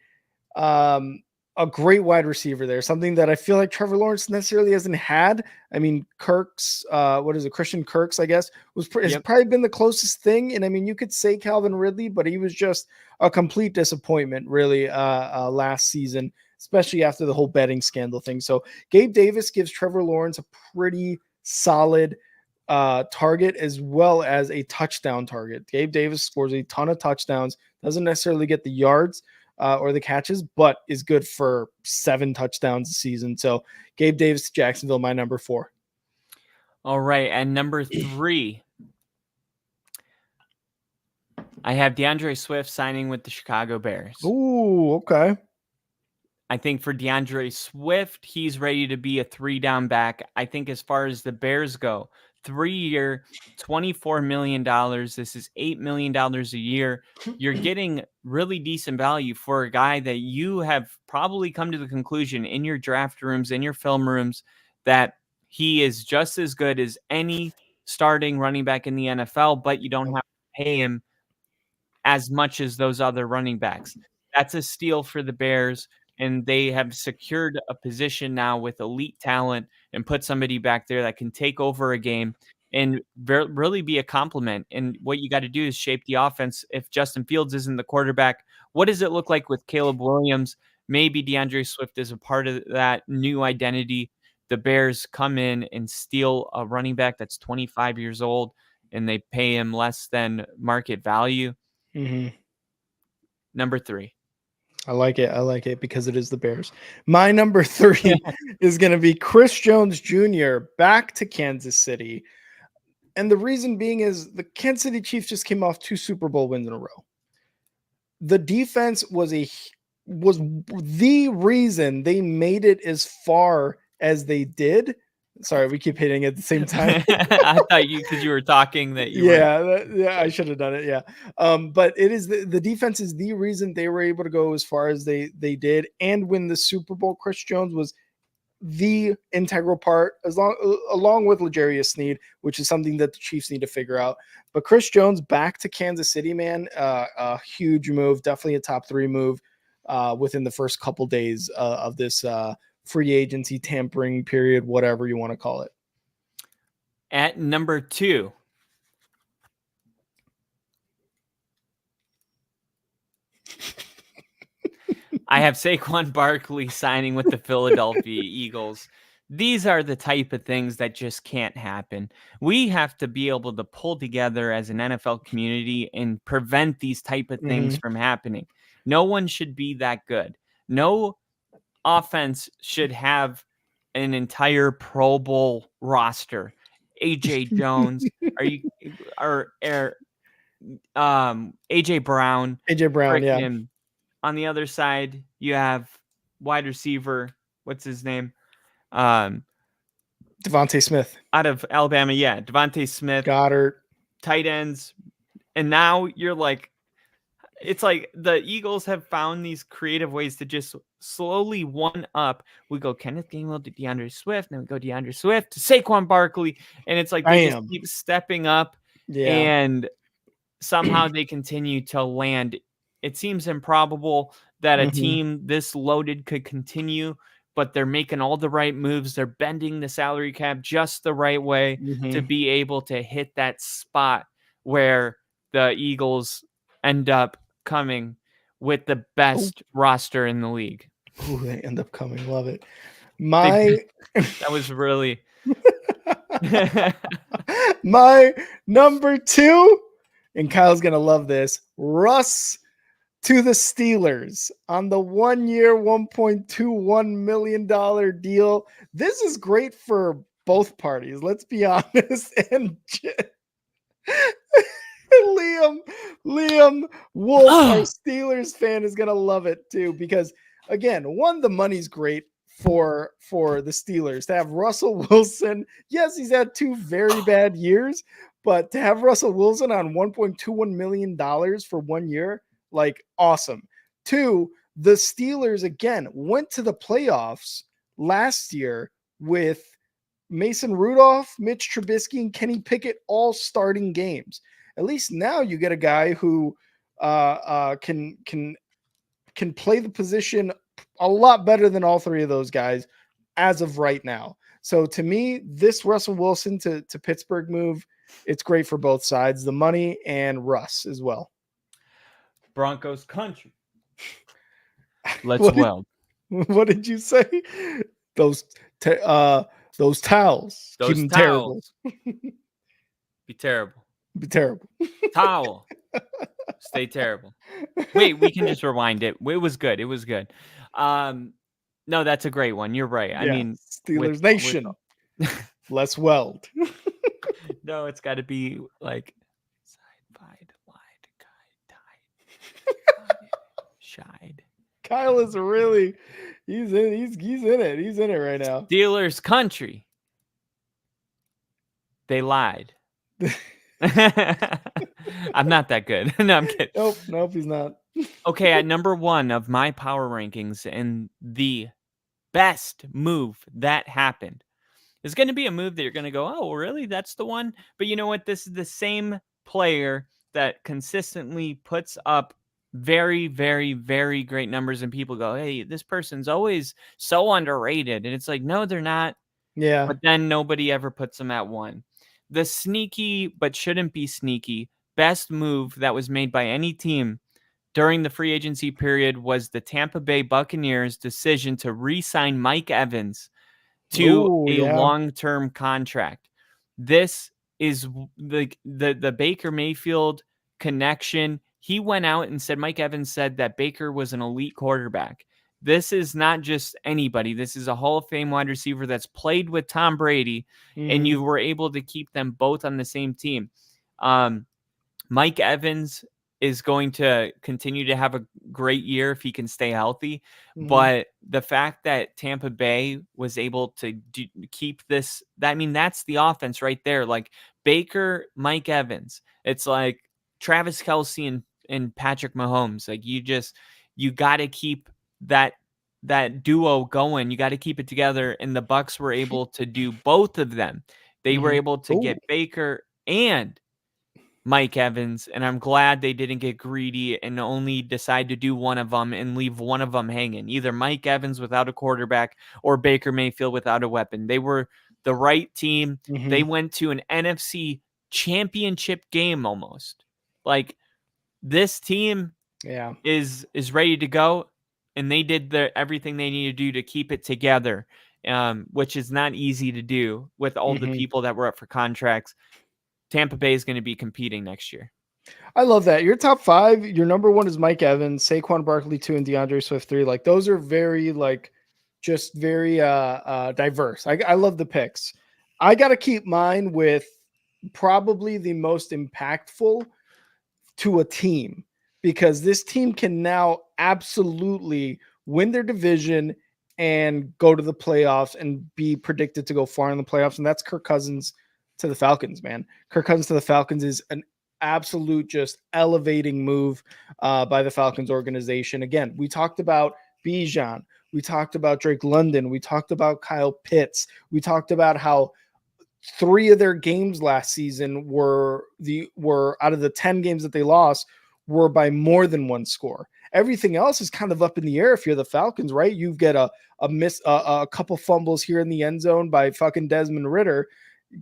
great wide receiver there, something that I feel like Trevor Lawrence necessarily hasn't had. I mean, Christian Kirk's, I guess, has probably been the closest thing. And I mean, you could say Calvin Ridley, but he was just a complete disappointment, really, last season, especially after the whole betting scandal thing. So Gabe Davis gives Trevor Lawrence a pretty solid target as well as a touchdown target. Gabe Davis scores a ton of touchdowns, doesn't necessarily get the yards or the catches, but is good for 7 touchdowns a season. So Gabe Davis to Jacksonville, my number 4. All right. And number 3, I have DeAndre Swift signing with the Chicago Bears. Ooh, okay. I think for DeAndre Swift, he's ready to be a 3-down back. I think as far as the Bears go, 3-year, $24 million. This is $8 million a year. You're getting really decent value for a guy that you have probably come to the conclusion in your draft rooms, in your film rooms, that he is just as good as any starting running back in the NFL, but you don't have to pay him as much as those other running backs. That's a steal for the Bears. And they have secured a position now with elite talent and put somebody back there that can take over a game and really be a compliment. And what you got to do is shape the offense. If Justin Fields isn't the quarterback, what does it look like with Caleb Williams? Maybe DeAndre Swift is a part of that new identity. The Bears come in and steal a running back that's 25 years old, and they pay him less than market value. Number 3. I like it because it is the Bears. My number 3 is going to be Chris Jones Jr. back to Kansas City. And the reason being is the Kansas City Chiefs just came off 2 Super Bowl wins in a row. The defense was the reason they made it as far as they did. Sorry, we keep hitting at the same time. I thought because you were talking that you were. Yeah, I should have done it. Yeah. But it is the defense is the reason they were able to go as far as they did and win the Super Bowl. Chris Jones was the integral part along with L'Jarius Sneed, which is something that the Chiefs need to figure out. But Chris Jones back to Kansas City, man, a huge move, definitely a top 3 move within the first couple days of this free agency tampering period, whatever you want to call it. At number 2, I have Saquon Barkley signing with the Philadelphia Eagles. These are the type of things that just can't happen. We have to be able to pull together as an NFL community and prevent these type of things from happening. No one should be that good. No offense should have an entire Pro Bowl roster. AJ Jones, AJ Brown. Yeah. On the other side, you have wide receiver. What's his name? Devontae Smith out of Alabama. Yeah, Devontae Smith. Goddard. Tight ends. And now you're like, it's like the Eagles have found these creative ways to just slowly one up. We go Kenneth Gainwell to DeAndre Swift, then we go DeAndre Swift to Saquon Barkley, and it's like they just keep stepping up, and somehow they continue to land. It seems improbable that a team this loaded could continue, but they're making all the right moves. They're bending the salary cap just the right way to be able to hit that spot where the Eagles end up coming with the best roster in the league. Oh, they end up coming. Love it. That was really my number 2, and Kyle's gonna love this. Russ to the Steelers on the 1-year, $1.21 million deal. This is great for both parties. Let's be honest. And Liam Wolf, our Steelers fan, is gonna love it too, because again, the money's great for the Steelers to have Russell Wilson. Yes, he's had 2 very bad years, but to have Russell Wilson on $1.21 million for 1 year, like, awesome. 2, the Steelers again went to the playoffs last year with Mason Rudolph, Mitch Trubisky, and Kenny Pickett all starting games. At least now you get a guy who can play the position a lot better than all 3 of those guys as of right now. So to me, this Russell Wilson to Pittsburgh move, it's great for both sides, the money and Russ as well. Broncos country. Let's weld. What did you say? Those towels. Those keep them towels. Be terrible. Be terrible. Towel. Stay terrible. Wait, we can just rewind it. It was good. It was good. No, that's a great one. You're right. Yeah, I mean, Steelers Nation. Let's weld. No, it's got to be like side, wide, tight, shied. Kyle is really, he's in it. He's in it right now. Steelers country. They lied. I'm not that good. No, I'm kidding. Nope, he's not. Okay, at number 1 of my power rankings and the best move that happened is going to be a move that you're going to go, oh, really? That's the one? But you know what? This is the same player that consistently puts up very, very, very great numbers, and people go, hey, this person's always so underrated. And it's like, no, they're not. Yeah. But then nobody ever puts them at 1. The sneaky, but shouldn't be sneaky, best move that was made by any team during the free agency period was the Tampa Bay Buccaneers' decision to re-sign Mike Evans to a long-term contract. This is the Baker Mayfield connection. He went out and said, Mike Evans said that Baker was an elite quarterback. this is not just anybody. This is a Hall of Fame wide receiver that's played with Tom Brady, and you were able to keep them both on the same team. Mike Evans is going to continue to have a great year if he can stay healthy. But the fact that Tampa Bay was able to keep this, that's the offense right there. Like Baker, Mike Evans. It's like Travis Kelce and Patrick Mahomes. Like you got to keep that duo going. You got to keep it together. And the Bucs were able to do both of them. They were able to get Baker and Mike Evans, and I'm glad they didn't get greedy and only decide to do one of them and leave one of them hanging. Either Mike Evans without a quarterback or Baker Mayfield without a weapon. They were the right team. They went to an NFC championship game almost. Like this team is ready to go, and they did everything they needed to do to keep it together, which is not easy to do with all the people that were up for contracts. Tampa Bay is going to be competing next year. I love that. Your top 5, your number 1 is Mike Evans, Saquon Barkley 2, and DeAndre Swift 3. Like those are very just very diverse. I love the picks. I got to keep mine with probably the most impactful to a team, because this team can now absolutely win their division and go to the playoffs and be predicted to go far in the playoffs. And that's Kirk Cousins to the Falcons, man. Kirk Cousins to the Falcons is an absolute just elevating move by the Falcons organization. Again, we talked about Bijan. We talked about Drake London. We talked about Kyle Pitts. We talked about how 3 of their games last season were out of the 10 games that they lost were by more than 1 score. Everything else is kind of up in the air if you're the Falcons, right? You've got a couple fumbles here in the end zone by fucking Desmond Ridder.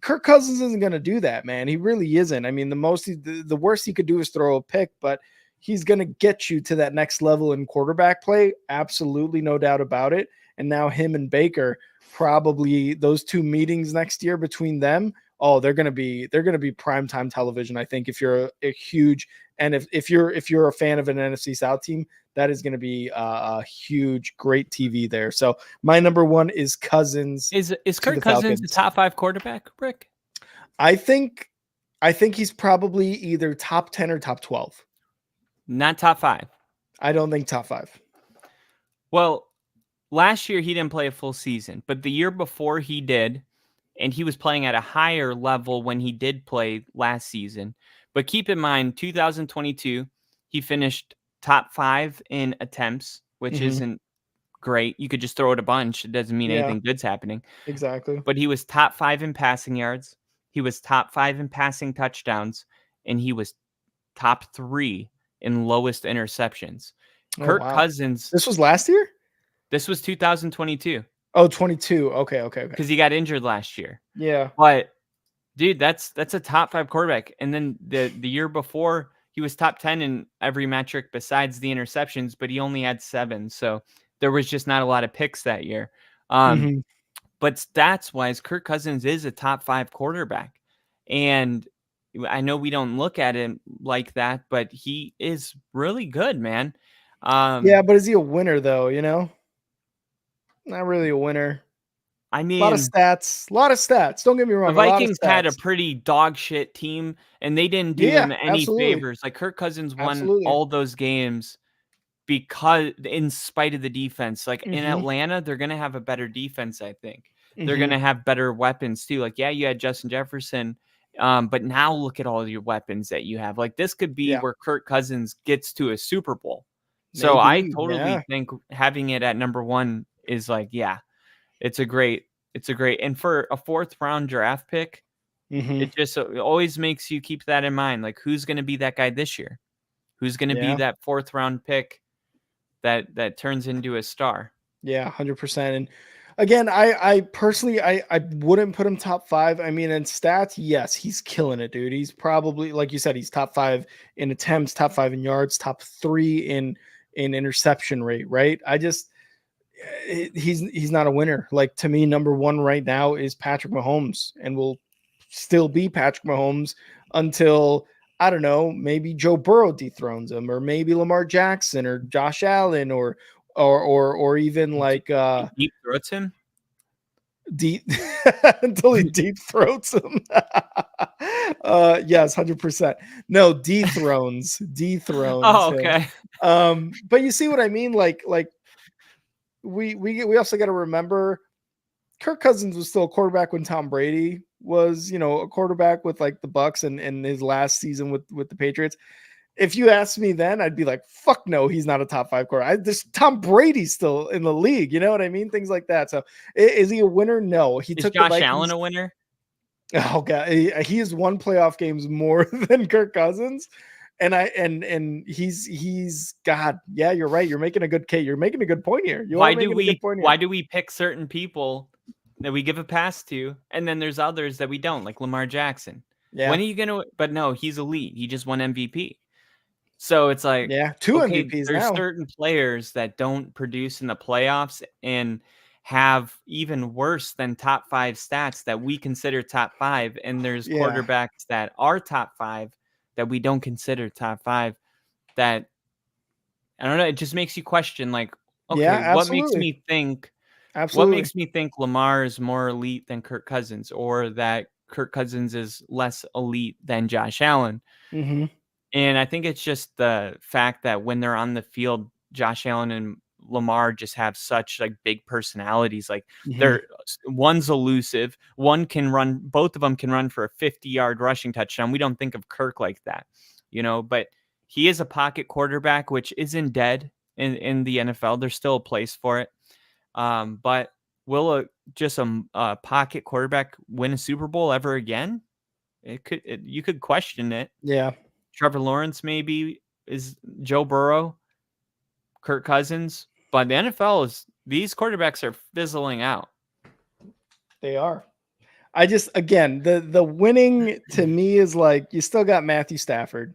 Kirk Cousins isn't going to do that, man. He really isn't. I mean, the worst he could do is throw a pick, but he's going to get you to that next level in quarterback play. Absolutely, no doubt about it. And now him and Baker, probably those 2 meetings next year between them, they're going to be primetime television. I think if you're a huge, and if you're a fan of an NFC South team, that is going to be a huge, great TV there. So my number 1 is Cousins. Is Kirk Cousins the top 5 quarterback, Rick? I think he's probably either top 10 or top 12. Not top 5. I don't think top 5. Well, last year he didn't play a full season, but the year before he did, and he was playing at a higher level when he did play last season. But keep in mind, 2022, he finished top 5 in attempts, which isn't great. You could just throw it a bunch. It doesn't mean anything good's happening. Exactly. But he was top 5 in passing yards. He was top 5 in passing touchdowns, and he was top 3 in lowest interceptions. Kirk Cousins. This was last year? This was 2022. Oh, 22. Okay. Because he got injured last year. Yeah. But dude, that's a top 5 quarterback. And then the year before, he was top 10 in every metric besides the interceptions, but he only had 7. So there was just not a lot of picks that year. But stats wise, Kirk Cousins is a top 5 quarterback. And I know we don't look at him like that, but he is really good, man. Yeah, but is he a winner though? Not really a winner. I mean, a lot of stats. Don't get me wrong. The Vikings had a pretty dog shit team, and they didn't do them any favors. Like Kirk Cousins won all those games because, in spite of the defense, like in Atlanta, they're going to have a better defense. I think they're going to have better weapons too. Like, yeah, you had Justin Jefferson, but now look at all your weapons that you have. Like this could be where Kirk Cousins gets to a Super Bowl. So I totally think having it at number 1 is like, it's a great, and for a 4th round draft pick, it always makes you keep that in mind. Like, who's going to be that guy this year? Who's going to be that 4th round pick that turns into a star? Yeah, 100%. And again, I personally, I wouldn't put him top 5. I mean, in stats, yes, he's killing it, dude. He's probably, like you said, he's top 5 in attempts, top 5 in yards, top 3 in interception rate, right? He's not a winner. Like, to me, number 1 right now is Patrick Mahomes, and will still be Patrick Mahomes until, I don't know, maybe Joe Burrow dethrones him, or maybe Lamar Jackson or Josh Allen or or even like deep throats him. Deep until he deep throats him. Yes, 100%. No, dethrones Oh, him. okay. But you see what I mean? Like we also got to remember Kirk Cousins was still a quarterback when Tom Brady was, a quarterback with like the Bucks and his last season with the Patriots. If you asked me then, I'd be like, fuck no, he's not a top 5 quarterback. This Tom Brady's still in the league. You know what I mean? Things like that. So is he a winner? No. He Is took Josh the Vikings. Allen a winner? Oh god, he has won playoff games more than Kirk Cousins. And he's God. Yeah, you're right. You're making a good case. You're making a good point here. Why do we pick certain people that we give a pass to, and then there's others that we don't, like Lamar Jackson? Yeah. When are you gonna? But no, he's elite. He just won MVP. So it's like, 2 okay, MVPs there's now. certain players that don't produce in the playoffs and have even worse than top 5 stats that we consider top 5, and there's quarterbacks that are top 5 that we don't consider top 5. That, I don't know, it just makes you question, like, okay, what makes me think Lamar is more elite than Kirk Cousins, or that Kirk Cousins is less elite than Josh Allen? Mm-hmm. And I think it's just the fact that when they're on the field, Josh Allen and Lamar just have such like big personalities. Like they're one's elusive, both of them can run for a 50-yard rushing touchdown. We don't think of Kirk like that, but he is a pocket quarterback, which isn't dead in the NFL. There's still a place for it. But will a pocket quarterback win a Super Bowl ever again? You could question it. Yeah. Trevor Lawrence maybe, is Joe Burrow, Kirk Cousins, but the NFL these quarterbacks are fizzling out. They are. I just, again, the winning to me is like, you still got Matthew Stafford.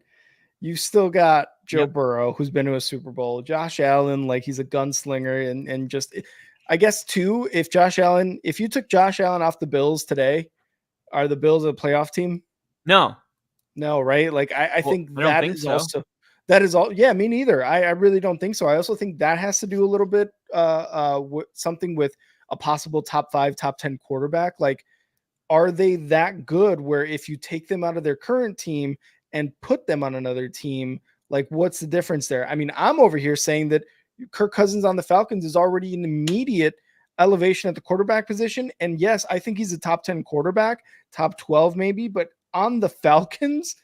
You still got Joe Burrow, who's been to a Super Bowl. Josh Allen, like he's a gunslinger, and just, I guess too, if you took Josh Allen off the Bills today, are the Bills a playoff team? No, right? Like I think that is so. Also that is all. Yeah, me neither. I really don't think so. I also think that has to do a little bit something with a possible top 5, top 10 quarterback. Like, are they that good where if you take them out of their current team and put them on another team, like what's the difference there? I mean, I'm over here saying that Kirk Cousins on the Falcons is already an immediate elevation at the quarterback position. And yes, I think he's a top 10 quarterback, top 12 maybe, but on the Falcons,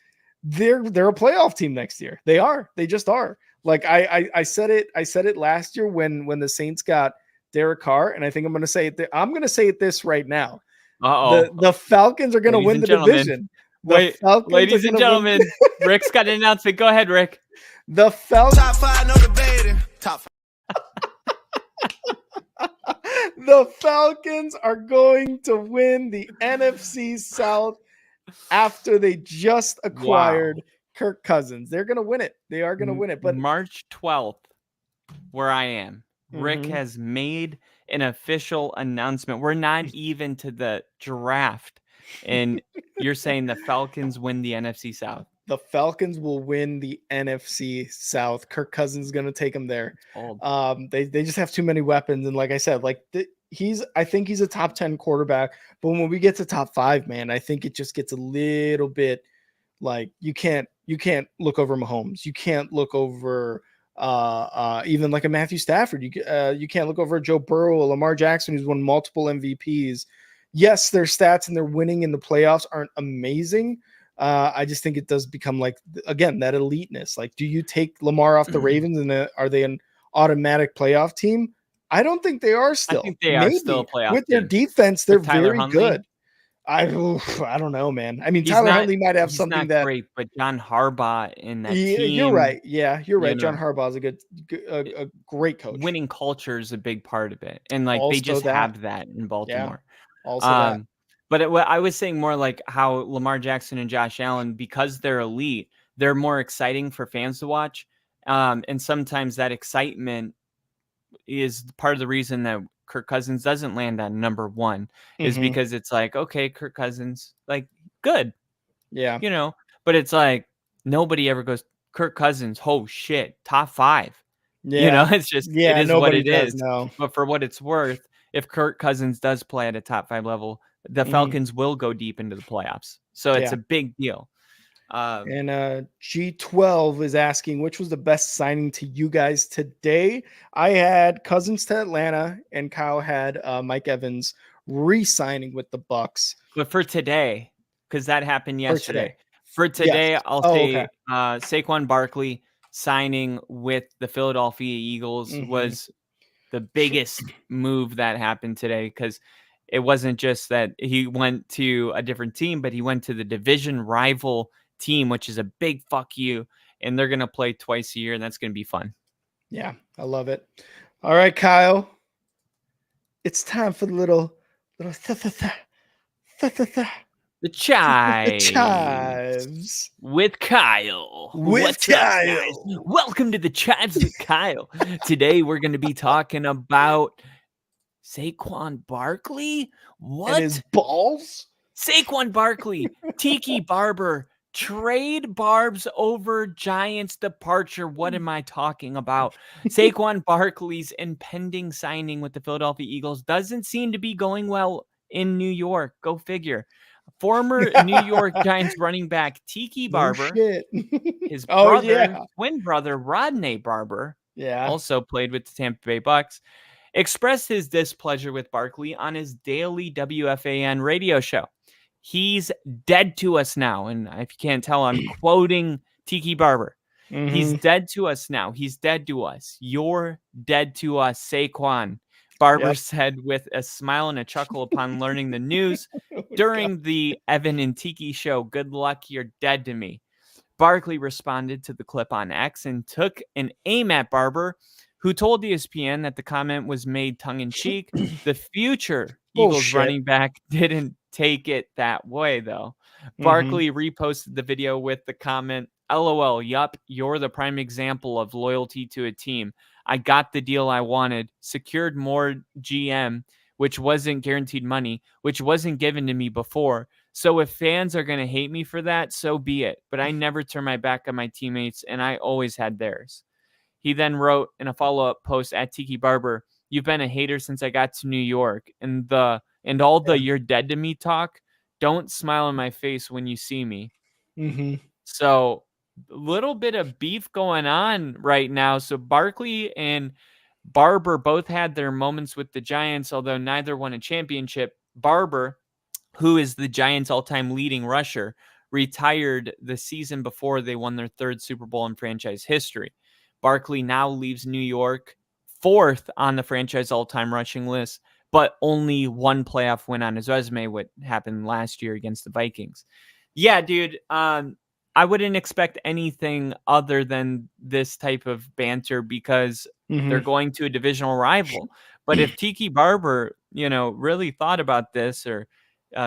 they're a playoff team next year. They just are. Like I said it last year when the Saints got Derek Carr, and I think I'm going to say it. I'm going to say it this right now. The Falcons are going to win the division. Ladies and gentlemen, Rick's got an announcement. Go ahead, Rick. The Falcons. Top 5, no debating. Top 5. The Falcons are going to win the NFC South after they just acquired Kirk Cousins. They're going to win it. They are going to win it. But March 12th, where I am, Rick has made an official announcement. We're not even to the draft, and you're saying the Falcons win the NFC South. The Falcons will win the NFC South. Kirk Cousins is going to take them there. They just have too many weapons, and like I said, I think he's a top 10 quarterback. But when we get to top 5, man, I think it just gets a little bit like you can't look over Mahomes. You can't look over even like a Matthew Stafford. You can't look over Joe Burrow or Lamar Jackson, who's won multiple MVPs. Yes, their stats and their winning in the playoffs aren't amazing. I just think it does become like, again, that eliteness. Like, do you take Lamar off the Ravens and are they an automatic playoff team? I don't think they are still. I think they are still a playoff with team. Their defense. They're very Huntley? Good. I don't know, man. I mean, Tyler Huntley might have something that great, but John Harbaugh in that team. You're right. Yeah, you're right. John Harbaugh is a great coach. Winning culture is a big part of it, and like also they just have that in Baltimore. Yeah, also that. But I was saying more like how Lamar Jackson and Josh Allen, because they're elite, they're more exciting for fans to watch. And sometimes that excitement is part of the reason that Kirk Cousins doesn't land on number 1 is because it's like, okay, Kirk Cousins, like good. Yeah. But it's like nobody ever goes, Kirk Cousins, oh shit, top 5. Yeah. It's just, Yeah, it is what nobody it does is. know. But for what it's worth, if Kirk Cousins does play at a top 5 level, the Mhm. Falcons will go deep into the playoffs. So it's Yeah. a big deal. And G12 is asking, which was the best signing to you guys today? I had Cousins to Atlanta, and Kyle had Mike Evans re-signing with the Bucks But for today, because that happened for yesterday. today. For Yes. today, I'll Oh, okay. say Saquon Barkley signing with the Philadelphia Eagles Mhm. was the biggest move that happened today, because it wasn't just that he went to a different team, but he went to the division rival team, which is a big fuck you. And they're going to play twice a year, and that's going to be fun. Yeah, I love it. All right, Kyle. It's time for the little The the Chives chives with Kyle. with What's up, guys? Kyle Welcome to the Chives with Kyle. Today we're going to be talking about Saquon Barkley. and his What? balls. Saquon Barkley, Tiki Barber, trade Barb's over Giants departure. What am I talking about? Saquon Barkley's impending signing with the Philadelphia Eagles doesn't seem to be going well in New York. Go figure. Former New York Giants running back Tiki No Barber, shit. his Oh brother, yeah. twin brother Rodney Barber, Yeah. also played with the Tampa Bay Bucks, expressed his displeasure with Barkley on his daily WFAN radio show. He's dead to us now. And if you can't tell, I'm quoting Tiki Barber. He's Mhm. dead to us now. He's dead to us. You're dead to us, Saquon. Barber Yep. said with a smile and a chuckle upon learning the news Oh my God. during the Evan and Tiki show. Good luck, you're dead to me. Barkley responded to the clip on X and took an aim at Barber, who told ESPN that the comment was made tongue-in-cheek. The future Eagles Bullshit. running back didn't take it that way, though. Mhm. Barkley reposted the video with the comment, LOL, yup, you're the prime example of loyalty to a team. I got the deal I wanted, secured more GM, which wasn't guaranteed money, which wasn't given to me before. So if fans are going to hate me for that, so be it. But I never turn my back on my teammates, and I always had theirs. He then wrote in a follow-up post at Tiki Barber, "You've been a hater since I got to New York, and all the Yeah. you're dead to me talk. Don't smile in my face when you see me." Mhm. So a little bit of beef going on right now. So Barkley and Barber both had their moments with the Giants, although neither won a championship. Barber, who is the Giants' all-time leading rusher, retired the season before they won their third Super Bowl in franchise history. Barkley now leaves New York fourth on the franchise all-time rushing list, but only one playoff win on his resume, what happened last year against the Vikings. Yeah, dude, I wouldn't expect anything other than this type of banter because they're Mhm. going to a divisional rival. But if Tiki Barber, really thought about this or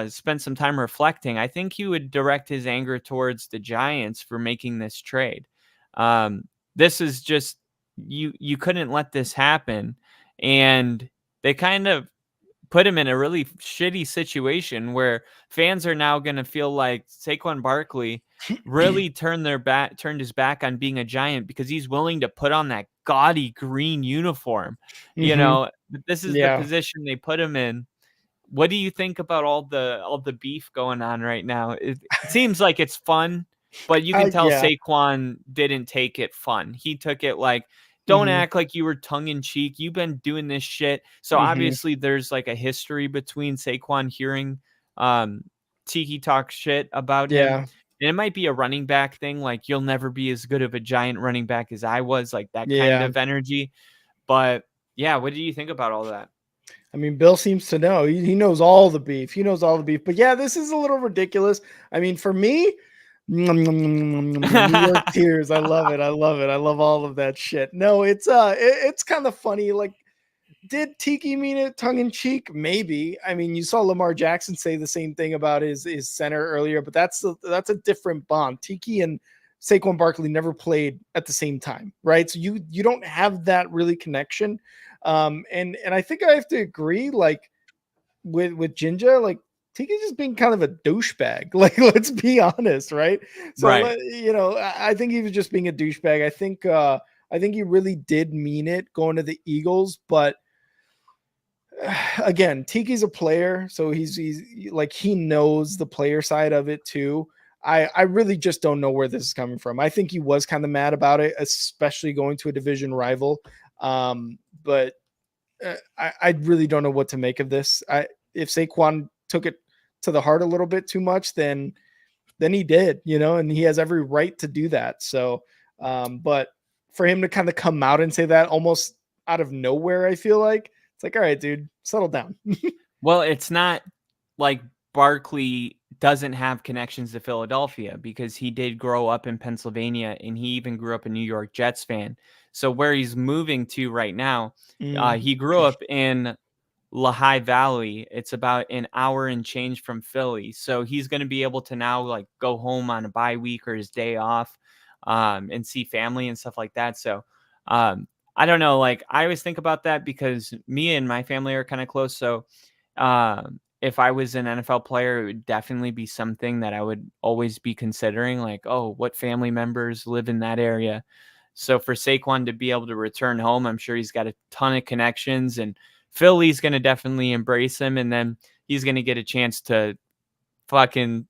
spent some time reflecting, I think he would direct his anger towards the Giants for making this trade. This is just you couldn't let this happen, and they kind of put him in a really shitty situation where fans are now going to feel like Saquon Barkley really turned his back on being a Giant because he's willing to put on that gaudy green uniform. Mhm. This is the Yeah. position they put him in. What do you think about all the beef going on right now? It seems like it's fun, but you can tell Yeah. Saquon didn't take it fun. He took it like, don't Mhm. act like you were tongue in cheek. You've been doing this shit. So Mhm. obviously there's like a history between Saquon hearing um Tiki talk shit about him. Yeah. And it might be a running back thing, like you'll never be as good of a Giant running back as I was, like that kind Yeah. of energy. But yeah, what do you think about all that? I mean, Bill seems to know. He knows all the beef. He knows all the beef. But yeah, this is a little ridiculous. I mean, for me, New York tears. I love it. I love it. I love all of that shit. No, it's kind of funny. Like, did Tiki mean it tongue in cheek? Maybe. I mean, you saw Lamar Jackson say the same thing about his center earlier, but that's a different bond. Tiki and Saquon Barkley never played at the same time, right? So you don't have that really connection. And I think I have to agree, like with Jinja, like Tiki's just being kind of a douchebag. Like, let's be honest, right? So Right. I think he was just being a douchebag. I think I think he really did mean it going to the Eagles, but again, Tiki's a player, so he's like, he knows the player side of it too. I really just don't know where this is coming from. I think he was kind of mad about it, especially going to a division rival. But I really don't know what to make of this. If Saquon took it to the heart a little bit too much, then he did, and he has every right to do that. So, but for him to kind of come out and say that almost out of nowhere, I feel like it's like, all right, dude, settle down. Well, it's not like Barkley doesn't have connections to Philadelphia, because he did grow up in Pennsylvania, and he even grew up a New York Jets fan. So where he's moving to right now, he grew up in Lehigh Valley. It's about an hour and change from Philly. So he's going to be able to now like go home on a bye week or his day off, and see family and stuff like that. So, I don't know. Like, I always think about that because me and my family are kind of close. So, if I was an NFL player, it would definitely be something that I would always be considering, like, oh, what family members live in that area. So for Saquon to be able to return home, I'm sure he's got a ton of connections, and Philly's going to definitely embrace him. And then he's going to get a chance to fucking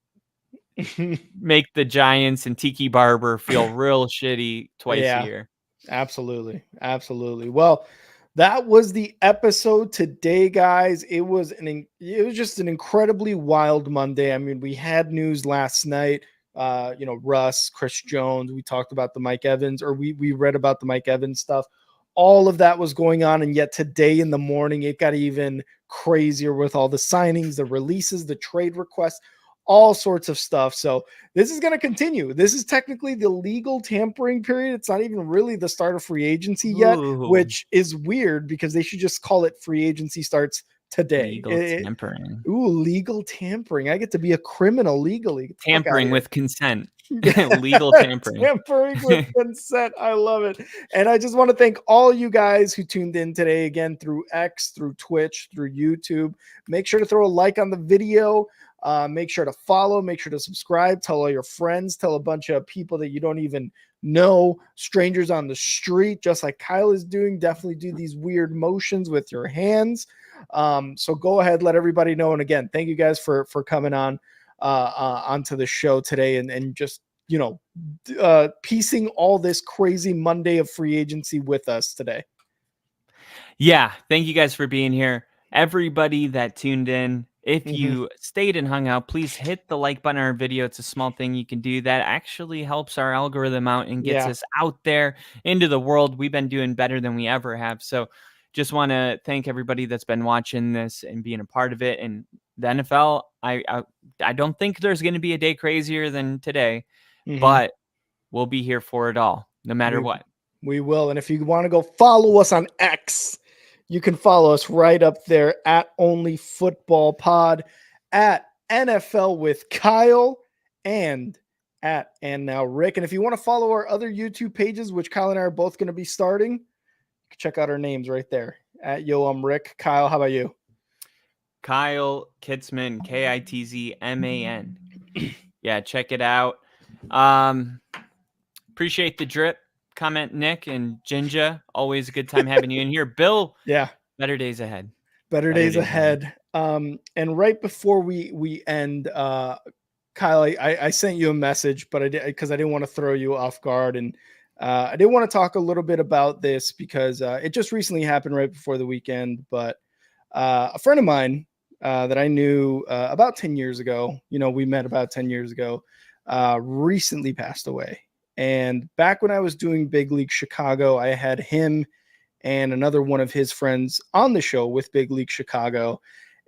make the Giants and Tiki Barber feel real shitty twice a Yeah. year. Absolutely. Absolutely. Well, that was the episode today, guys. It was just an incredibly wild Monday. I mean, we had news last night. Russ, Chris Jones. We talked about the Mike Evans, or we read about the Mike Evans stuff. All of that was going on, and yet today in the morning, it got even crazier with all the signings, the releases, the trade requests, all sorts of stuff. So this is going to continue. This is technically the legal tampering period. It's not even really the start of free agency yet, Ooh. which is weird because they should just call it free agency starts today. Legal tampering. Legal tampering. I get to be a criminal legally. Tampering with consent. Legal tampering. Tampering with consent. I love it. And I just want to thank all you guys who tuned in today, again, through X, through Twitch, through YouTube. Make sure to throw a like on the video. Make sure to follow, make sure to subscribe, tell all your friends, tell a bunch of people that you don't even know, strangers on the street, just like Kyle is doing. Definitely do these weird motions with your hands. So go ahead, let everybody know. And again, thank you guys for coming on onto the show today and just, piecing all this crazy Monday of free agency with us today. Yeah. Thank you guys for being here. Everybody that tuned in, if you stayed and hung out, please hit the like button on our video. It's a small thing you can do that actually helps our algorithm out and gets us out there into the world. We've been doing better than we ever have. So just want to thank everybody that's been watching this and being a part of it. And the NFL, I don't think there's going to be a day crazier than today, but we'll be here for it all, no matter what. We will. And if you want to go follow us on X, you can follow us right up there at Only Football Pod, at NFL with Kyle, and at And Now Rick. And if you want to follow our other YouTube pages, which Kyle and I are both going to be starting, you can check out our names right there. At Yo, I'm Rick. Kyle, how about you? Kyle Kitzman, Kitzman. Yeah, check it out. Appreciate the drip. Comment, Nick and Jinja. Always a good time having you in here. Bill, better days ahead. Better days ahead. And right before we end, Kyle, I sent you a message, but I did because I didn't want to throw you off guard, and I did want to talk a little bit about this because it just recently happened right before the weekend. But a friend of mine that I knew about 10 years ago, we met about 10 years ago, recently passed away. And back when I was doing Big League Chicago, I had him and another one of his friends on the show with Big League Chicago.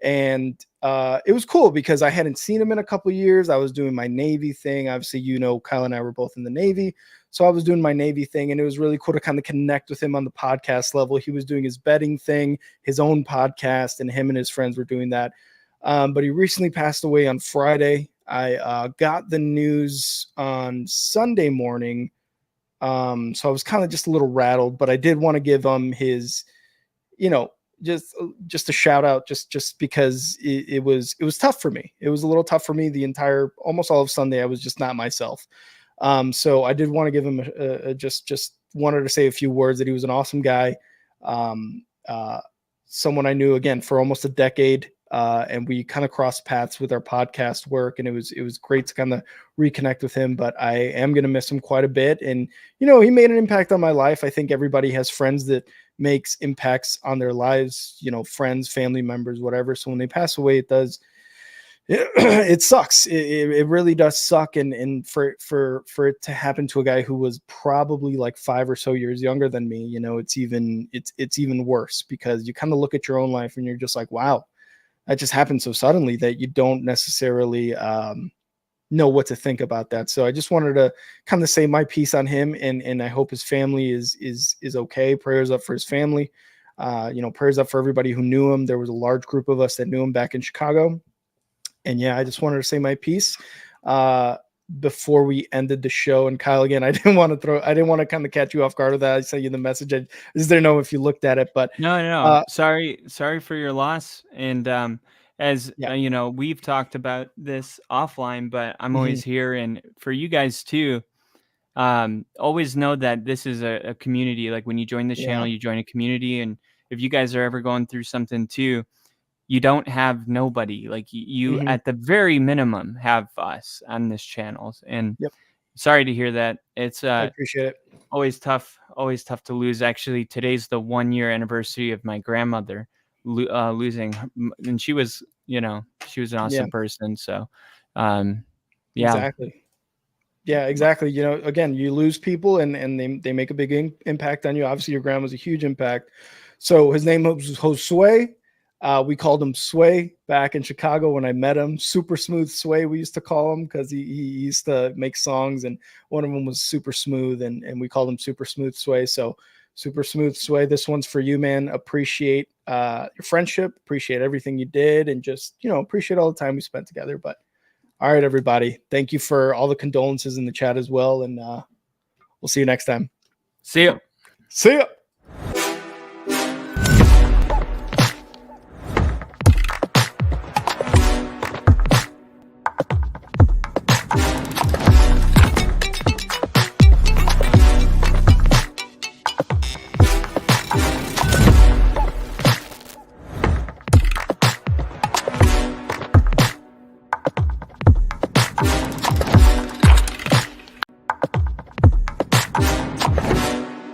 And it was cool because I hadn't seen him in a couple of years. I was doing my Navy thing. Obviously, Kyle and I were both in the Navy. So I was doing my Navy thing, and it was really cool to kind of connect with him on the podcast level. He was doing his betting thing, his own podcast, and him and his friends were doing that. But he recently passed away on Friday. I got the news on Sunday morning. So I was kind of just a little rattled, but I did want to give him his, just a shout out, just because it was tough for me. It was a little tough for me almost all of Sunday. I was just not myself. So I did want to give him just wanted to say a few words that he was an awesome guy. Someone I knew again for almost a decade. And we kind of crossed paths with our podcast work, and it was great to kind of reconnect with him. But I am going to miss him quite a bit. And, he made an impact on my life. I think everybody has friends that makes impacts on their lives, friends, family members, whatever. So when they pass away, it sucks. It really does suck. And for it to happen to a guy who was probably like 5 or so years younger than me, it's even worse, because you kind of look at your own life and you're just like, wow, that just happened so suddenly that you don't necessarily know what to think about that. So I just wanted to kind of say my piece on him, and I hope his family is okay. Prayers up for his family. Prayers up for everybody who knew him. There was a large group of us that knew him back in Chicago. And yeah, I just wanted to say my piece before we ended the show. And Kyle, again, I didn't want to kind of catch you off guard with that. I sent you the message. I just didn't know if you looked at it, but no. Sorry for your loss. And as yeah. we've talked about this offline, but I'm always here. And for you guys too, always know that this is a community. Like when you join this channel, you join a community. And if you guys are ever going through something too, you don't have nobody. Like you at the very minimum have us on this channel. And sorry to hear that. It's I appreciate it. always tough to lose. Actually, today's the 1-year anniversary of my grandmother losing, and she was an awesome person. So Exactly. Yeah, exactly. Again, you lose people and they make a big impact on you. Obviously your grandma's a huge impact. So his name was Josue. We called him Sway back in Chicago when I met him. Super Smooth Sway, we used to call him, because he used to make songs, and one of them was Super Smooth, and we called him Super Smooth Sway. So Super Smooth Sway, this one's for you, man. Appreciate your friendship, appreciate everything you did, and just, appreciate all the time we spent together. But all right, everybody, thank you for all the condolences in the chat as well, and we'll see you next time. See ya.